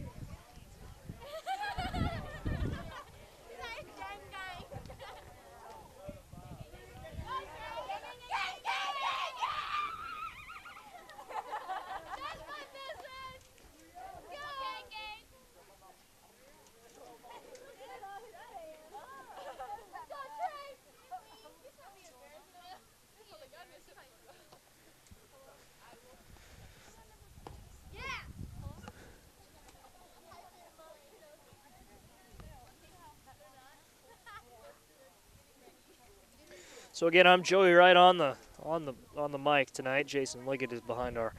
So again, I'm Joey Wright on the mic tonight. Jason Liggett is behind our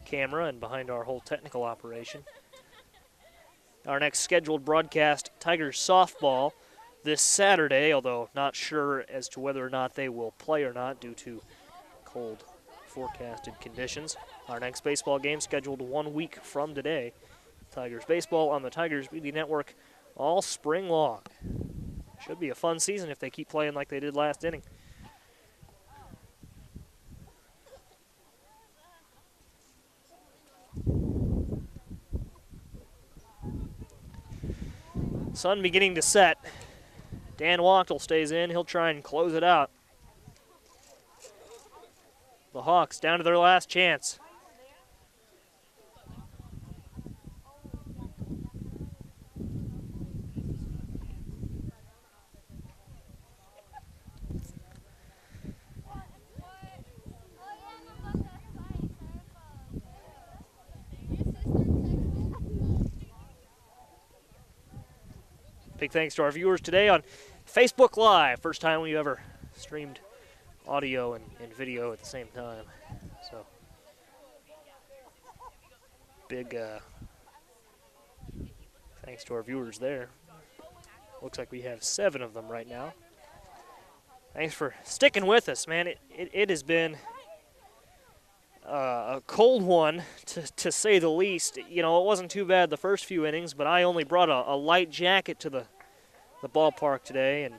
camera and behind our whole technical operation. Our next scheduled broadcast, Tigers softball this Saturday, although not sure as to whether or not they will play or not due to cold forecasted conditions. Our next baseball game scheduled 1 week from today. Tigers baseball on the Tigers Media Network all spring long. Should be a fun season if they keep playing like they did last inning. Sun beginning to set. Dan Wachtel stays in. He'll try and close it out. The Hawks down to their last chance. Big thanks to our viewers today on Facebook Live. First time we ever streamed audio and video at the same time. So, big thanks to our viewers there. Looks like we have 7 of them right now. Thanks for sticking with us, man. It has been a cold one, to say the least. You know, it wasn't too bad the first few innings, but I only brought a light jacket to the ballpark today, and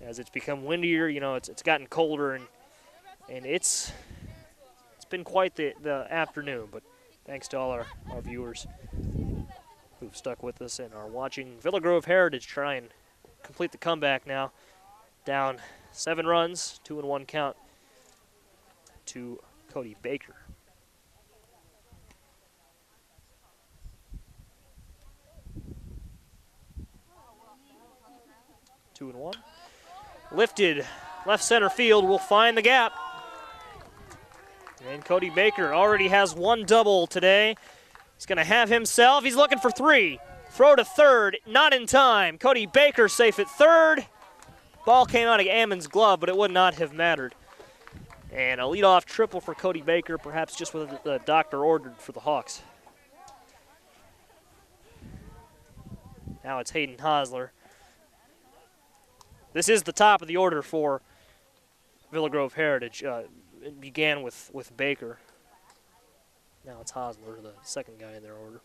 as it's become windier, you know, it's gotten colder, and it's been quite the afternoon. But thanks to all our viewers who've stuck with us and are watching Villa Grove Heritage try and complete the comeback now. Down 7 runs, 2-1 count to Cody Baker. Two and 1. Lifted left center field will find the gap. And Cody Baker already has 1 double today. He's going to have himself. He's looking for 3. Throw to third, not in time. Cody Baker safe at third. Ball came out of Ammon's glove, but it would not have mattered. And a leadoff triple for Cody Baker, perhaps just what the doctor ordered for the Hawks. Now it's Hayden Hosler. This is the top of the order for Villa Grove Heritage. It began with Baker. Now it's Hosler, the second guy in their order.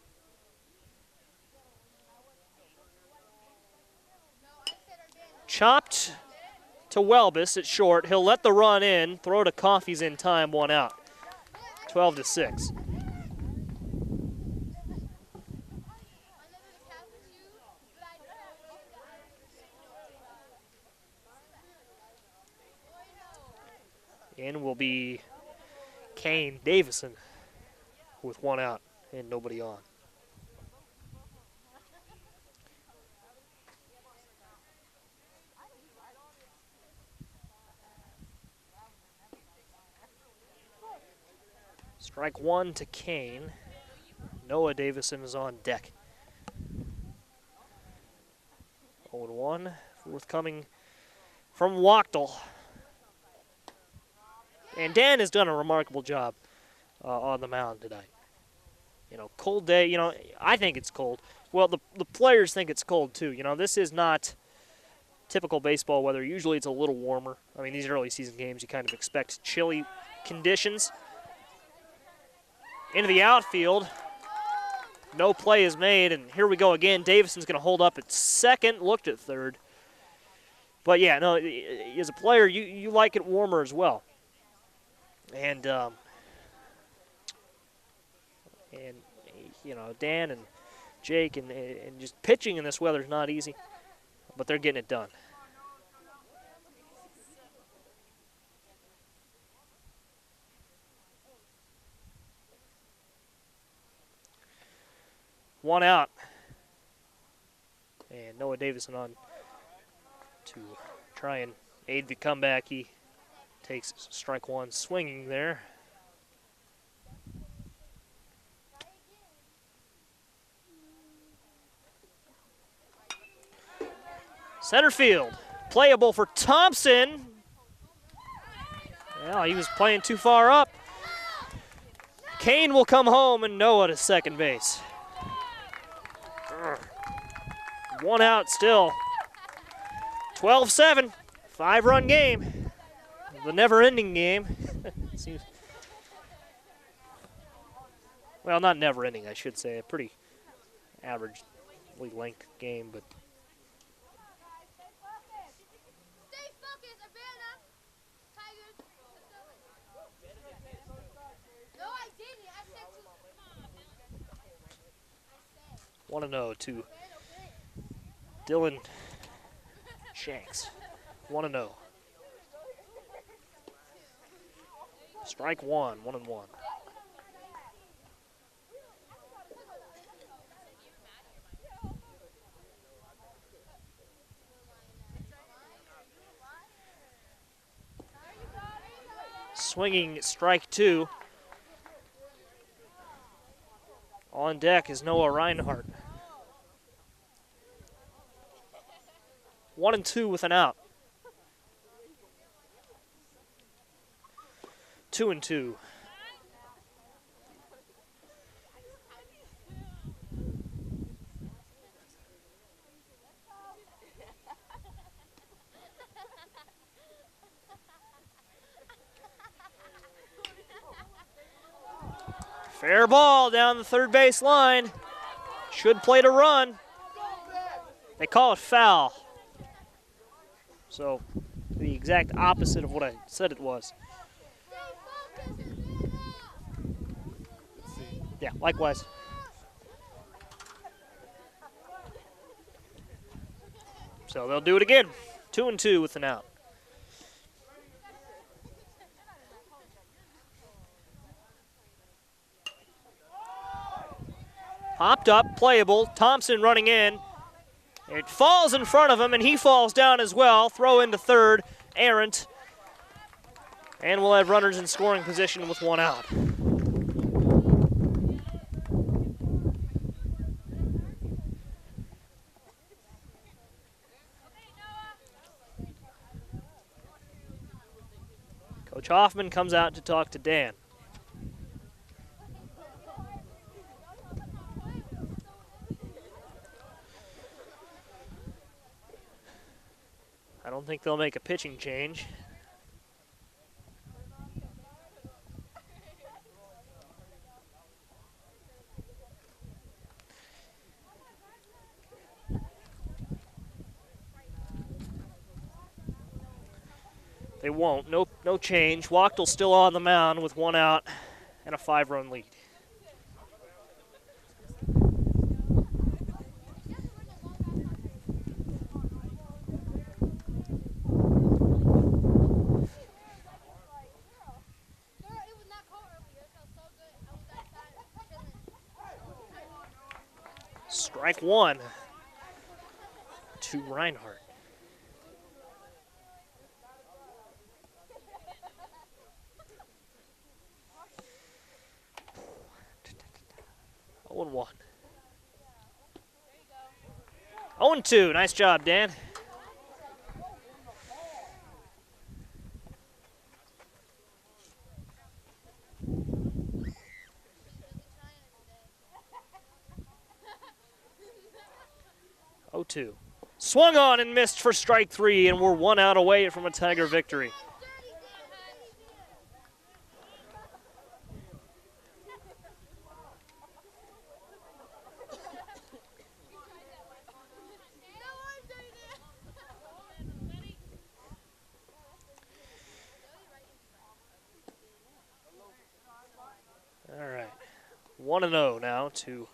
Chopped to Welbus at short. He'll let the run in. Throw to Coffey's in time, 1 out. 12-6. In will be Kane Davison with 1 out and nobody on. Strike 1 to Kane. Noah Davison is on deck. 0-1, forthcoming from Wachtel. And Dan has done a remarkable job on the mound tonight. You know, cold day, you know, I think it's cold. Well, the players think it's cold too. You know, this is not typical baseball weather. Usually it's a little warmer. I mean, these early season games, you kind of expect chilly conditions. Into the outfield. No play is made, and here we go again. Davison's going to hold up at second, looked at third. But, yeah, no, as a player, you like it warmer as well. And you know, Dan and Jake and just pitching in this weather is not easy, but they're getting it done. One out. And Noah Davison on to try and aid the comeback. He takes strike 1 swinging there. Center field, playable for Thompson. Well, he was playing too far up. Kane will come home and Noah to second base. 1 out still. 12-7, 5-run game. The never-ending game. Well, not never-ending, I should say. A pretty average length game, but want to know to Dylan Shanks. 1-0. Strike one, 1-1. Swinging strike two. On deck is Noah Reinhardt. 1-2 with an out. 2-2. Fair ball down the third base line. Should play to run. They call it foul. So the exact opposite of what I said it was. Yeah, likewise. So they'll do it again. 2-2 with an out. Popped up, playable. Thompson running in. It falls in front of him, and he falls down as well. Throw into third, errant. And we'll have runners in scoring position with 1 out. Coach Hoffman comes out to talk to Dan. I don't think they'll make a pitching change. They won't. No change. Wachtel still on the mound with 1 out and a 5-run lead. Strike one to Reinhardt. Oh, and 1. 0-2. Nice job, Dan. Swung on and missed for strike 3, and we're 1 out away from a Tiger victory. All right, 1-0 now to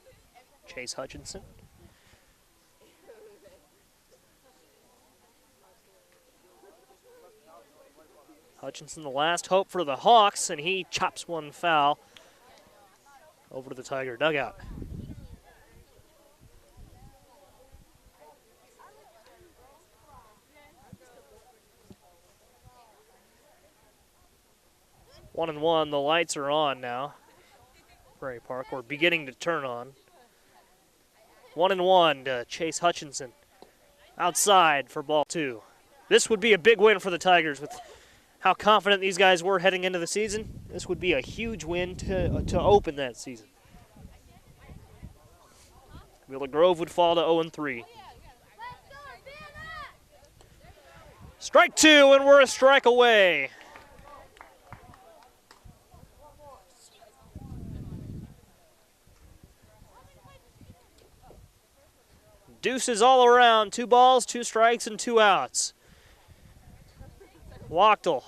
Chase Hutchinson. Hutchinson, the last hope for the Hawks, and he chops one foul over to the Tiger dugout. One and one, the lights are on now. Prairie Park, we're beginning to turn on. 1-1 to Chase Hutchinson. Outside for ball 2. This would be a big win for the Tigers with how confident these guys were heading into the season. This would be a huge win to open that season. Villa Grove would fall to 0-3. Strike two, and we're a strike away. Deuces all around. 2 balls, 2 strikes, and 2 outs. Wachtel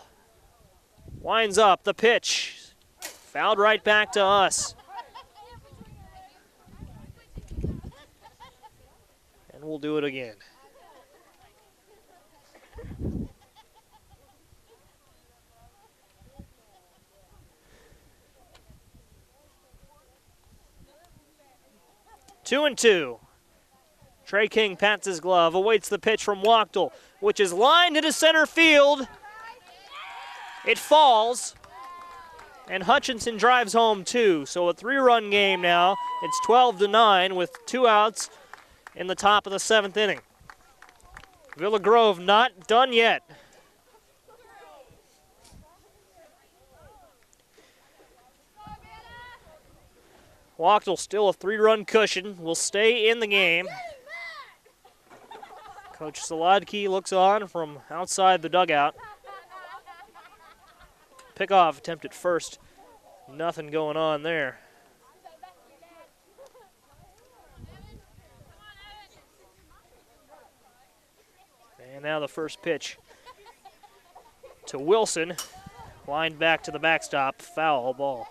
winds up the pitch. Fouled right back to us. And we'll do it again. Two and two. Trey King pats his glove, awaits the pitch from Wachtel, which is lined into center field. It falls, and Hutchinson drives home 2. So a 3-run game now. It's 12-9 with 2 outs in the top of the 7th inning. Villa Grove not done yet. Wachtel still a 3-run cushion, will stay in the game. Coach Solodke looks on from outside the dugout. Pickoff attempt at first. Nothing going on there. And now the first pitch to Wilson. Lined back to the backstop. Foul ball.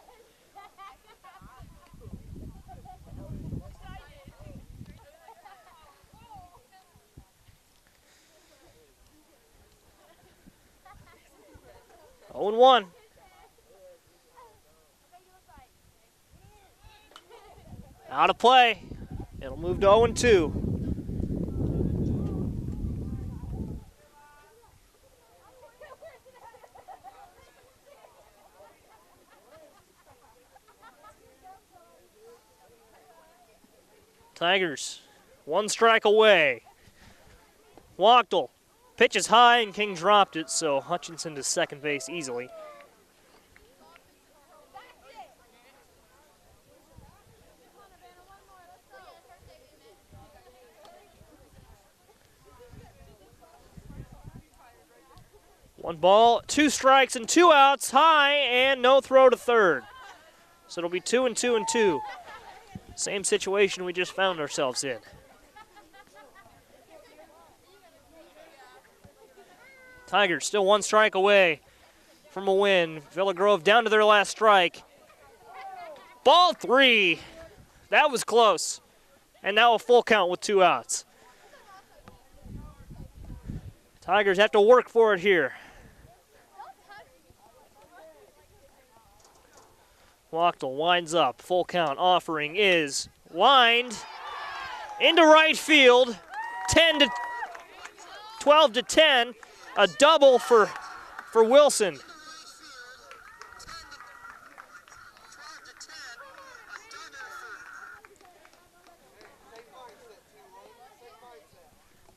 Oh and 1. Out of play. It'll move to 0 and 2. Tigers, 1 strike away. Wachtel pitches high and King dropped it, so Hutchinson to second base easily. One ball, 2 strikes and 2 outs, high, and no throw to third. So it'll be 2 and 2 and 2. Same situation we just found ourselves in. Tigers still 1 strike away from a win. Villa Grove down to their last strike. Ball 3. That was close. And now a full count with 2 outs. Tigers have to work for it here. Wachtel winds up. Full count. Offering is lined into right field. 12 to 10. A double for Wilson.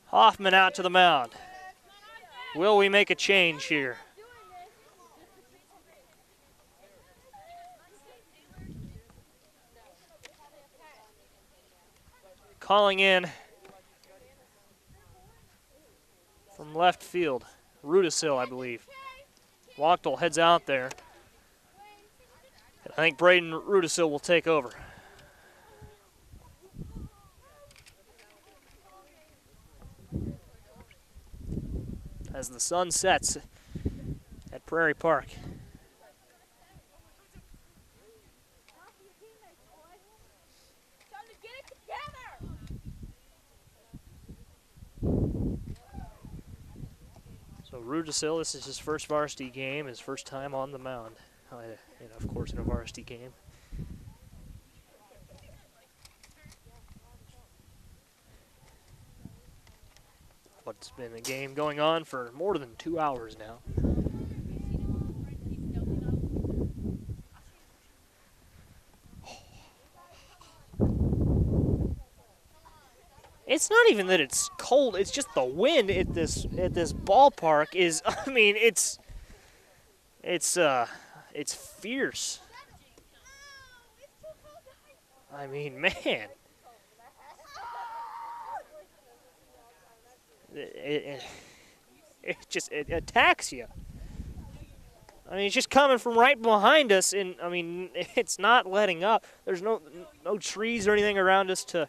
Hoffman out to the mound. Will we make a change here? Calling in from left field, Rudisil, I believe. Wachtel heads out there. I think Braden Rudisil will take over. As the sun sets at Prairie Park. So Rudisil, this is his first varsity game, his first time on the mound. And of course in a varsity game. But it's been a game going on for more than 2 hours now. It's not even that it's cold, it's just the wind at this ballpark is, I mean, it's It's fierce. I mean, man. It attacks you. I mean, it's just coming from right behind us, and I mean, it's not letting up. There's no trees or anything around us to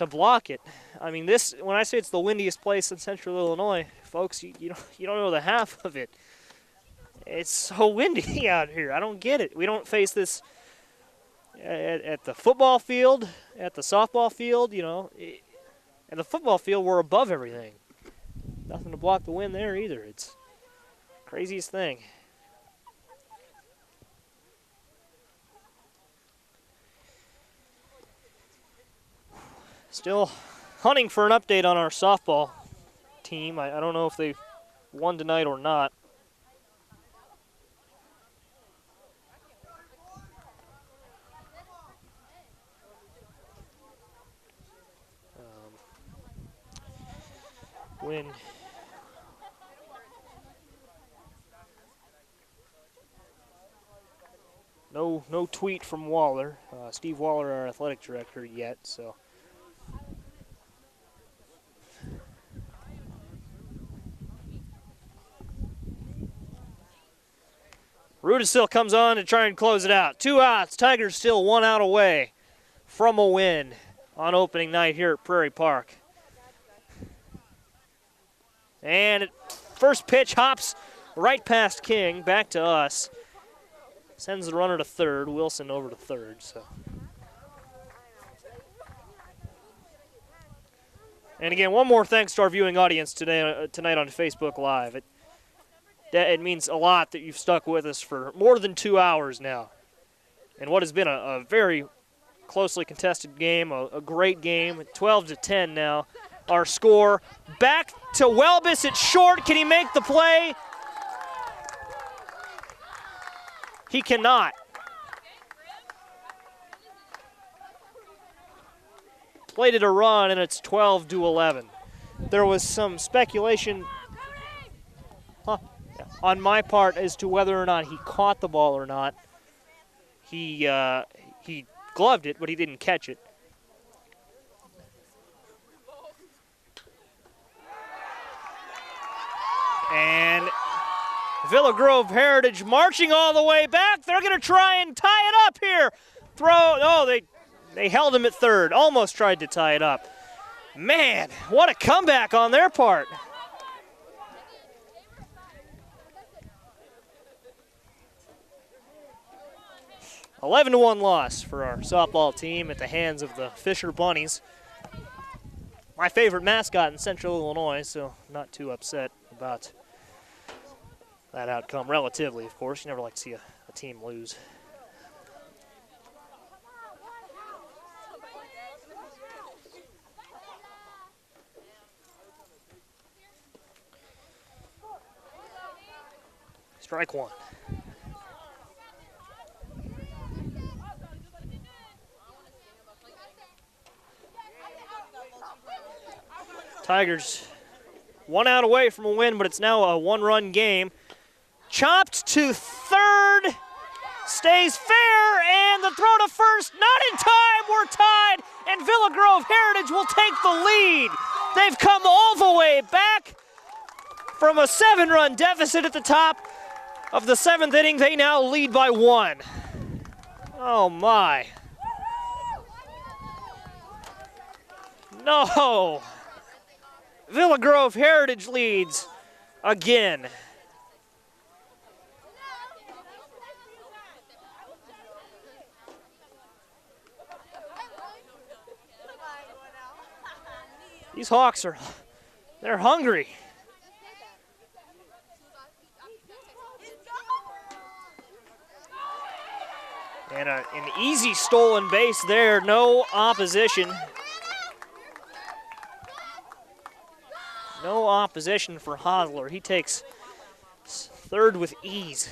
block it. I mean, this, when I say it's the windiest place in Central Illinois, folks, you don't know the half of it. It's so windy out here. I don't get it. We don't face this at the football field, at the softball field. At the football field, we're above everything. Nothing to block the wind there either. It's the craziest thing. Still hunting for an update on our softball team. I don't know if they won tonight or not. Win. No tweet from Waller, Steve Waller, our athletic director, yet. So. Rudisil comes on to try and close it out. 2 outs. Tigers still 1 out away from a win on opening night here at Prairie Park. And first pitch hops right past King, back to us. Sends the runner to third. Wilson over to third. So. And again, one more thanks to our viewing audience tonight on Facebook Live. It means a lot that you've stuck with us for more than 2 hours now. And what has been a very closely contested game, a great game, 12-10 now. Our score back to Welbus at short. Can he make the play? He cannot. Plated a run, and it's 12-11. There was some speculation on my part as to whether or not he caught the ball or not. He gloved it, but he didn't catch it. And Villa Grove Heritage marching all the way back. They're going to try and tie it up here. They held him at third. Almost tried to tie it up. Man, what a comeback on their part. An 11-1 loss for our softball team at the hands of the Fisher Bunnies. My favorite mascot in Central Illinois, so not too upset about that outcome. Relatively, of course. You never like to see a team lose. Strike one. Tigers 1 out away from a win, but it's now a 1-run game. Chopped to third, stays fair, and the throw to first, not in time, we're tied, and Villa Grove Heritage will take the lead. They've come all the way back from a 7-run deficit at the top of the 7th inning. They now lead by 1. Oh my. No. Villa Grove Heritage leads again. These Hawks they're hungry. And an easy stolen base there, no opposition. No opposition for Hosler. He takes third with ease.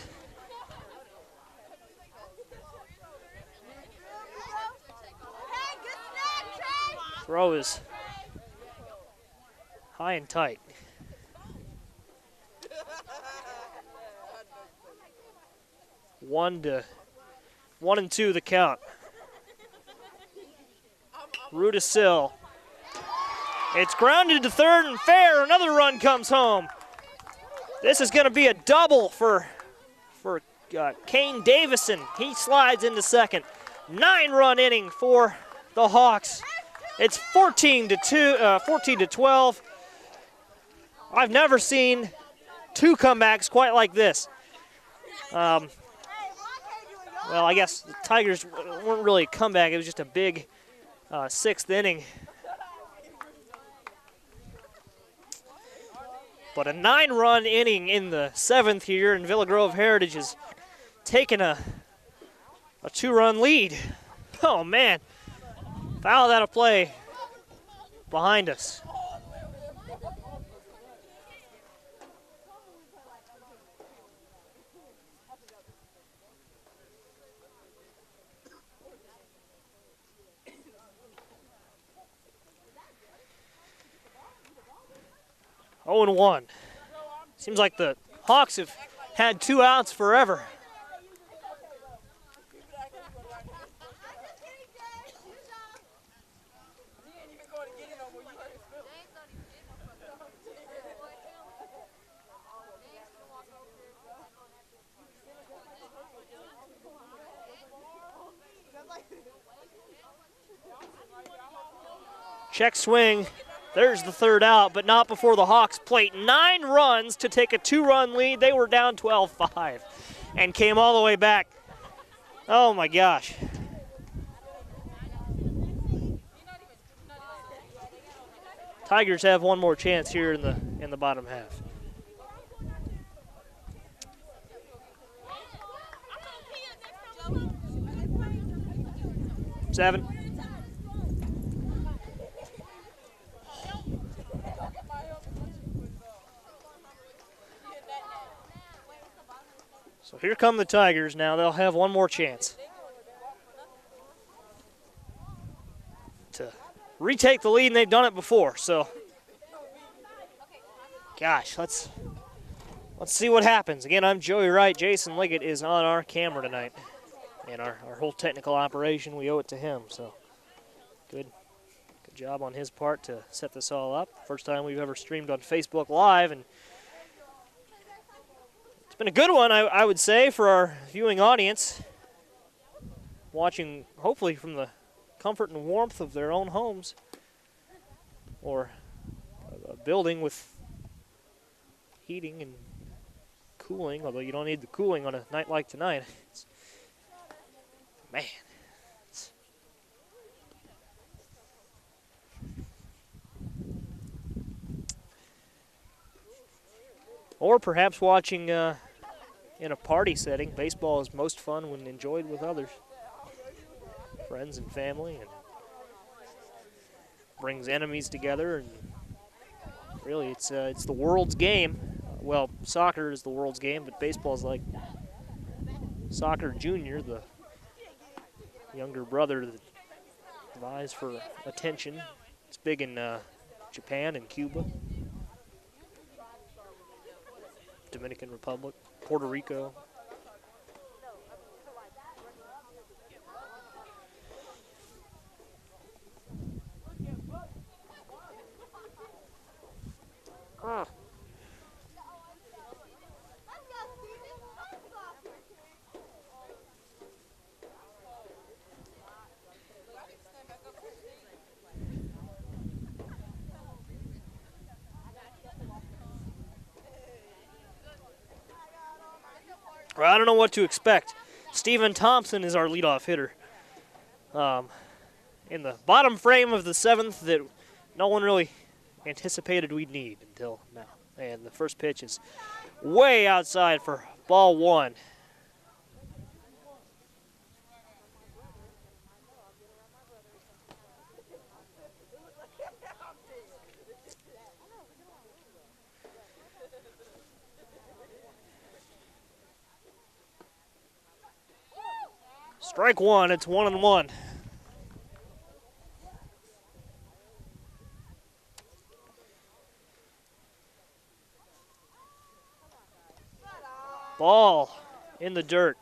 Throw is high and tight. 1-2 the count. Rudisil. It's grounded to third and fair. Another run comes home. This is going to be a double for Kane Davison. He slides into second. 9-run inning for the Hawks. It's 14-12. I've never seen two comebacks quite like this. Well, I guess the Tigers weren't really a comeback. It was just a big 6th inning. But a 9-run inning in the 7th here, and Villa Grove Heritage has taken a 2-run lead. Oh, man. Foul out of play behind us. Oh, 0-1. Seems like the Hawks have had 2 outs forever. Check swing. There's the 3rd out, but not before the Hawks plate 9 runs to take a 2-run lead. They were down 12-5 and came all the way back. Oh, my gosh. Tigers have one more chance here in the bottom half. Seven. So here come the Tigers now. They'll have one more chance to retake the lead, and they've done it before. So, gosh, let's see what happens. Again, I'm Joey Wright. Jason Liggett is on our camera tonight. And our whole technical operation, we owe it to him. So, good job on his part to set this all up. First time we've ever streamed on Facebook Live, and it's been a good one, I would say, for our viewing audience, watching hopefully from the comfort and warmth of their own homes or a building with heating and cooling, although you don't need the cooling on a night like tonight. Man. Or perhaps watching in a party setting. Baseball is most fun when enjoyed with others, friends and family, and brings enemies together. And really, it's the world's game. Well, soccer is the world's game, but baseball is like soccer junior, the younger brother that vies for attention. It's big in Japan and Cuba, Dominican Republic, Puerto Rico. Well, I don't know what to expect. Stephen Thompson is our leadoff hitter. In the bottom frame of the 7th that no one really anticipated we'd need until now. And the first pitch is way outside for ball 1. Strike 1, it's 1-1. Ball in the dirt.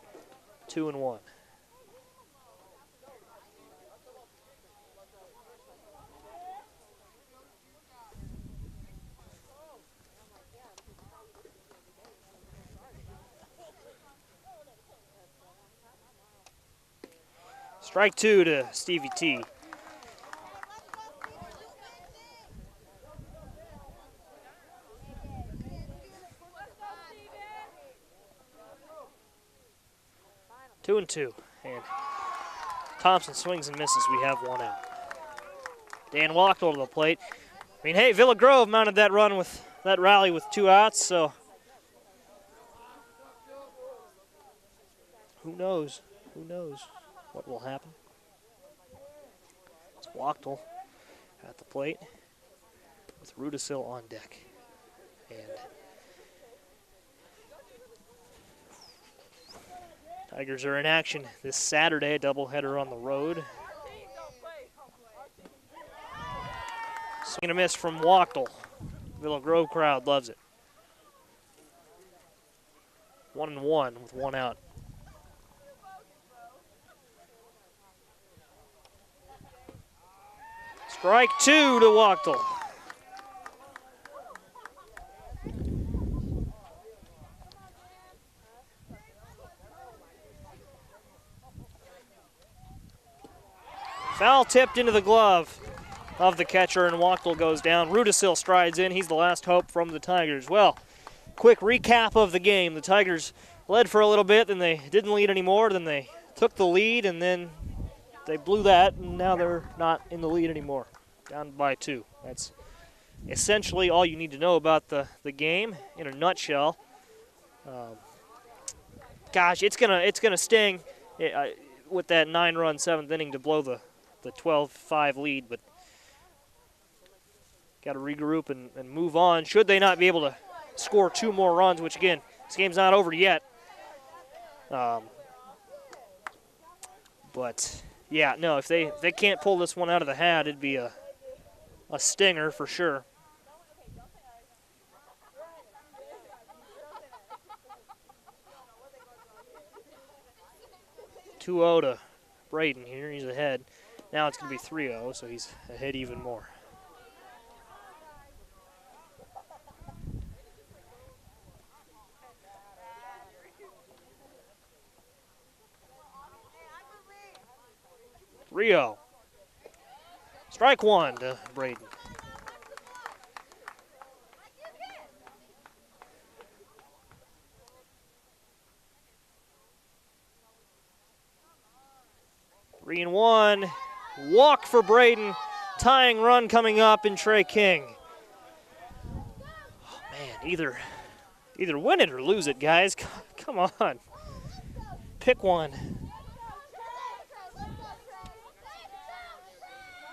2-1. Strike 2 to Stevie T. Two and two, and Thompson swings and misses. We have one out. Dan Wachtel to the plate. I mean, hey, Villa Grove mounted that run with that rally with 2 outs, so who knows? Who knows what will happen? It's Wachtel at the plate with Rudisil on deck, and Tigers are in action this Saturday, a doubleheader on the road. Swing and a miss from Wachtel. Villa Grove crowd loves it. 1-1 with 1 out. Strike 2 to Wachtel. Foul tipped into the glove of the catcher, and Wachtel goes down. Rudisil strides in. He's the last hope from the Tigers. Well, quick recap of the game. The Tigers led for a little bit, then they didn't lead anymore, then they took the lead, and then they blew that, and now they're not in the lead anymore. Down by 2. That's essentially all you need to know about the game in a nutshell. Gosh, it's gonna sting with that 9-run 7th inning to blow the 12-5 lead, but got to regroup and move on. Should they not be able to score 2 more runs, which again, this game's not over yet. But yeah, no, if they can't pull this one out of the hat, it'd be a stinger for sure. (2-0) to Braden here. He's ahead. Now it's going to be 3-0, so he's ahead even more. Rio. Strike 1 to Braden. Three and 1. Walk for Braden. Tying run coming up in Trey King. Oh, man, either win it or lose it, guys. Come on. Pick one.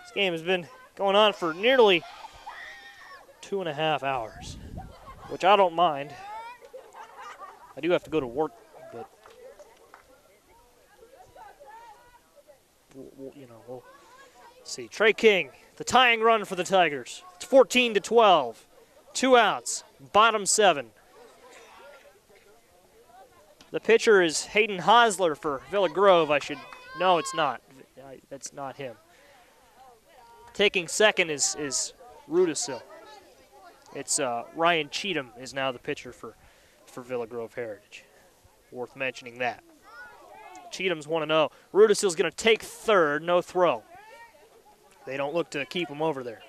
This game has been going on for nearly 2.5 hours, which I don't mind. I do have to go to work, but we'll see. Trey King, the tying run for the Tigers. It's 14-12. 2 outs, bottom 7. The pitcher is Hayden Hosler for Villa Grove. No, it's not. That's not him. Taking second is Rudisil. It's Ryan Cheatham is now the pitcher for Villa Grove Heritage. Worth mentioning that. Cheatham's 1-0. Rudisil's going to take third, no throw. They don't look to keep him over there.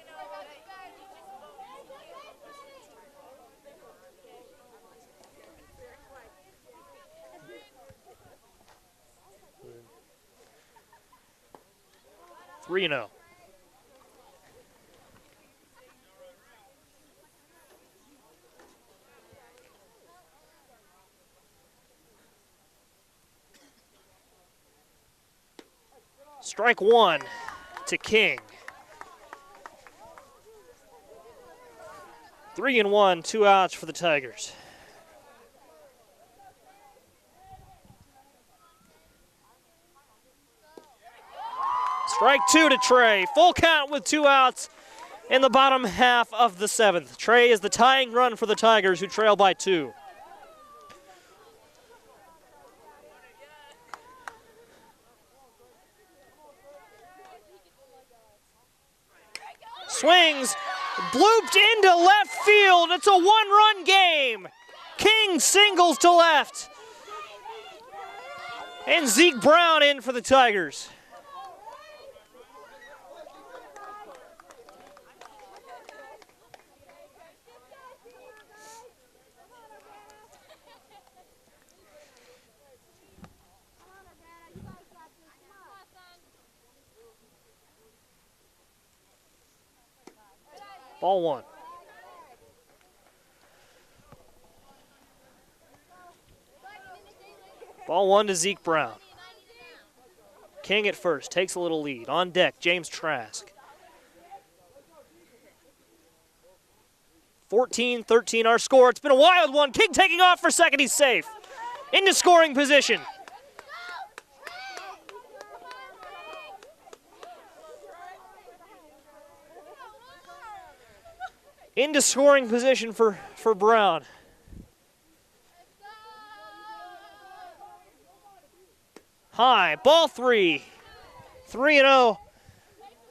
Three and 0. Strike 1 to King. 3 and 1, 2 outs for the Tigers. Strike 2 to Trey. Full count with 2 outs in the bottom half of the 7th. Trey is the tying run for the Tigers, who trail by 2. swings, blooped into left field. It's a one-run game. King singles to left. And Zeke Brown in for the Tigers. Ball one. Ball one to Zeke Brown. King at first, takes a little lead. On deck, James Trask. 14-13 our score. It's been a wild one. King taking off for second, he's safe. Into scoring position. Into scoring position for Brown. High, ball three. 3-0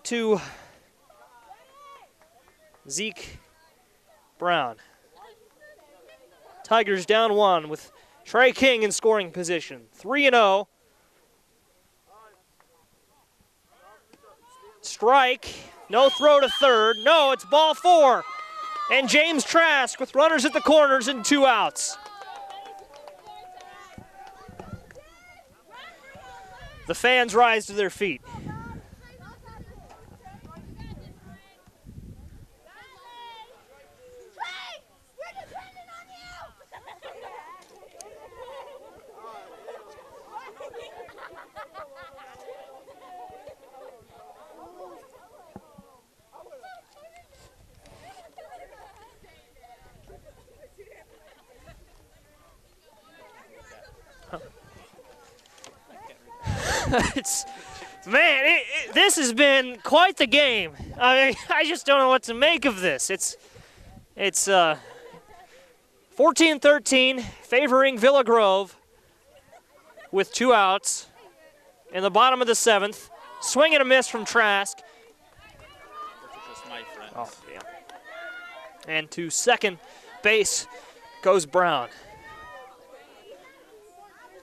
to Zeke Brown. Tigers down one with Trey King in scoring position. 3-0. Strike. No throw to third. No, it's ball four. And James Trask with runners at the corners and 2 outs. The fans rise to their feet. This has been quite the game. I just don't know what to make of this. It's 14-13, favoring Villa Grove with 2 outs in the bottom of the 7th. Swing and a miss from Trask. Oh, yeah. And to second base goes Brown.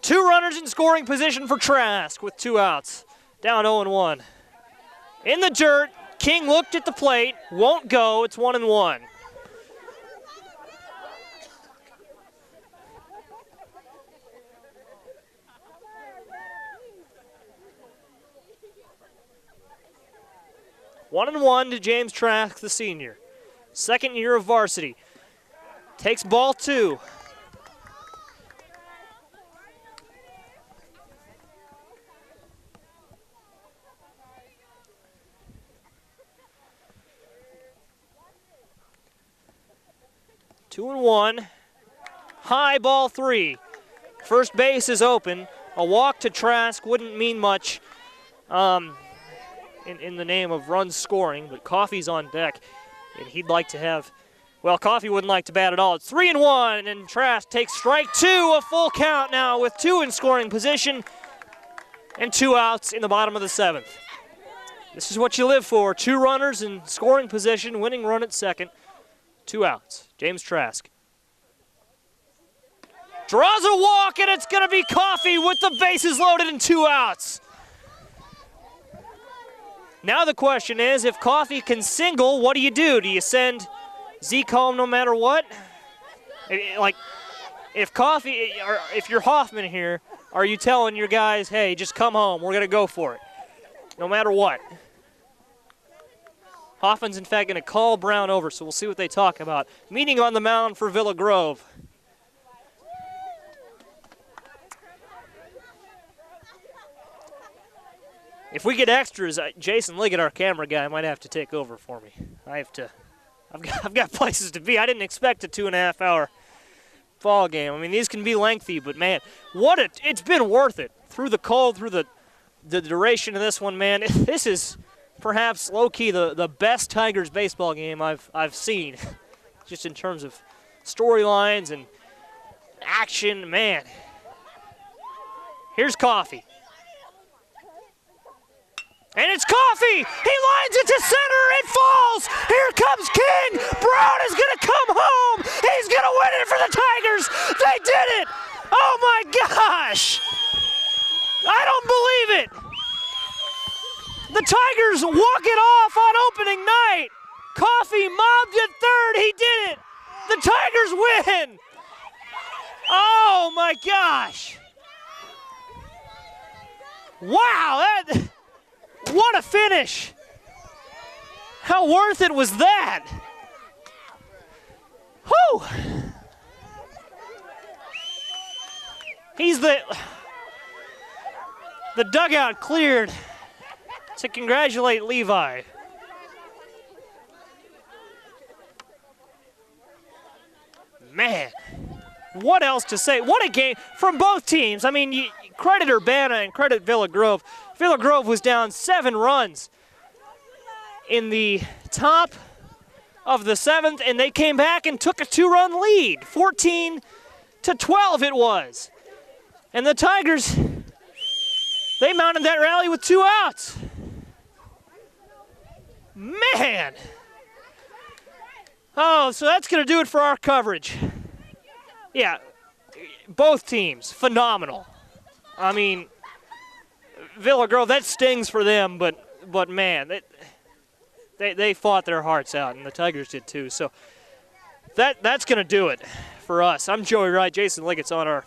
2 runners in scoring position for Trask with 2 outs. Down 0-1. In the dirt, King looked at the plate, won't go, it's 1-1. One and one to James Trask, the senior. Second year of varsity. Takes ball 2. Two and one. High, ball 3. First base is open. A walk to Trask wouldn't mean much in the name of runs scoring, but Coffey's on deck, and he'd like to have, well, Coffey wouldn't like to bat at all. It's 3-1, and Trask takes strike 2, a full count now with 2 in scoring position and 2 outs in the bottom of the 7th. This is what you live for. 2 runners in scoring position, winning run at second, 2 outs. James Trask draws a walk, and it's going to be Coffey with the bases loaded and 2 outs. Now the question is, if Coffey can single, what do you do? Do you send Zeke home no matter what? Like, if Coffey, or if you're Hoffman here, are you telling your guys, hey, just come home, we're going to go for it, no matter what? Hoffman's, in fact, going to call Brown over, so we'll see what they talk about. Meeting on the mound for Villa Grove. If we get extras, Jason Liggett, our camera guy, might have to take over for me. I've got places to be. I didn't expect a 2.5-hour ball game. I mean, these can be lengthy, but man, it's been worth it. Through the cold, through the duration of this one, man, this is perhaps low-key the best Tigers baseball game I've seen, just in terms of storylines and action, man. Here's Coffey. And it's Coffey. He lines it to center. It falls. Here comes King. Brown is going to come home. He's going to win it for the Tigers. They did it. Oh, my gosh. I don't believe it. The Tigers walk it off on opening night. Coffey mobbed it third. He did it. The Tigers win. Oh, my gosh. Wow. What a finish. How worth it was that? Whew. He's the dugout cleared to congratulate Levi. Man, what else to say? What a game from both teams. I mean, you credit Urbana and credit Villa Grove. Villa Grove was down 7 runs in the top of the 7th, and they came back and took a 2-run lead. 14-12 it was. And the Tigers, they mounted that rally with 2 outs. Man. Oh, so that's going to do it for our coverage. Yeah, both teams, phenomenal. I mean, Villa Grove, that stings for them, but man, they fought their hearts out, and the Tigers did too. So that's going to do it for us. I'm Joey Wright. Jason Liggett's on our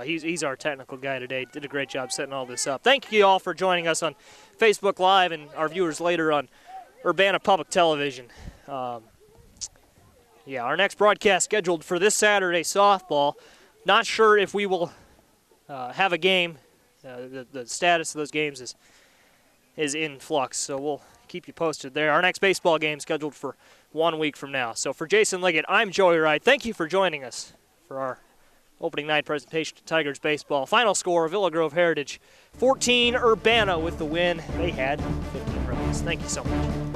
he's our technical guy today. Did a great job setting all this up. Thank you all for joining us on Facebook Live and our viewers later on Urbana Public Television. Yeah, our next broadcast scheduled for this Saturday, softball. Not sure if we will have a game. The status of those games is in flux, so we'll keep you posted there. Our next baseball game scheduled for 1 week from now. So for Jason Liggett, I'm Joey Wright. Thank you for joining us for our opening night presentation to Tigers baseball. Final score, Villa Grove Heritage 14, Urbana with the win. They had 15 runs. Thank you so much.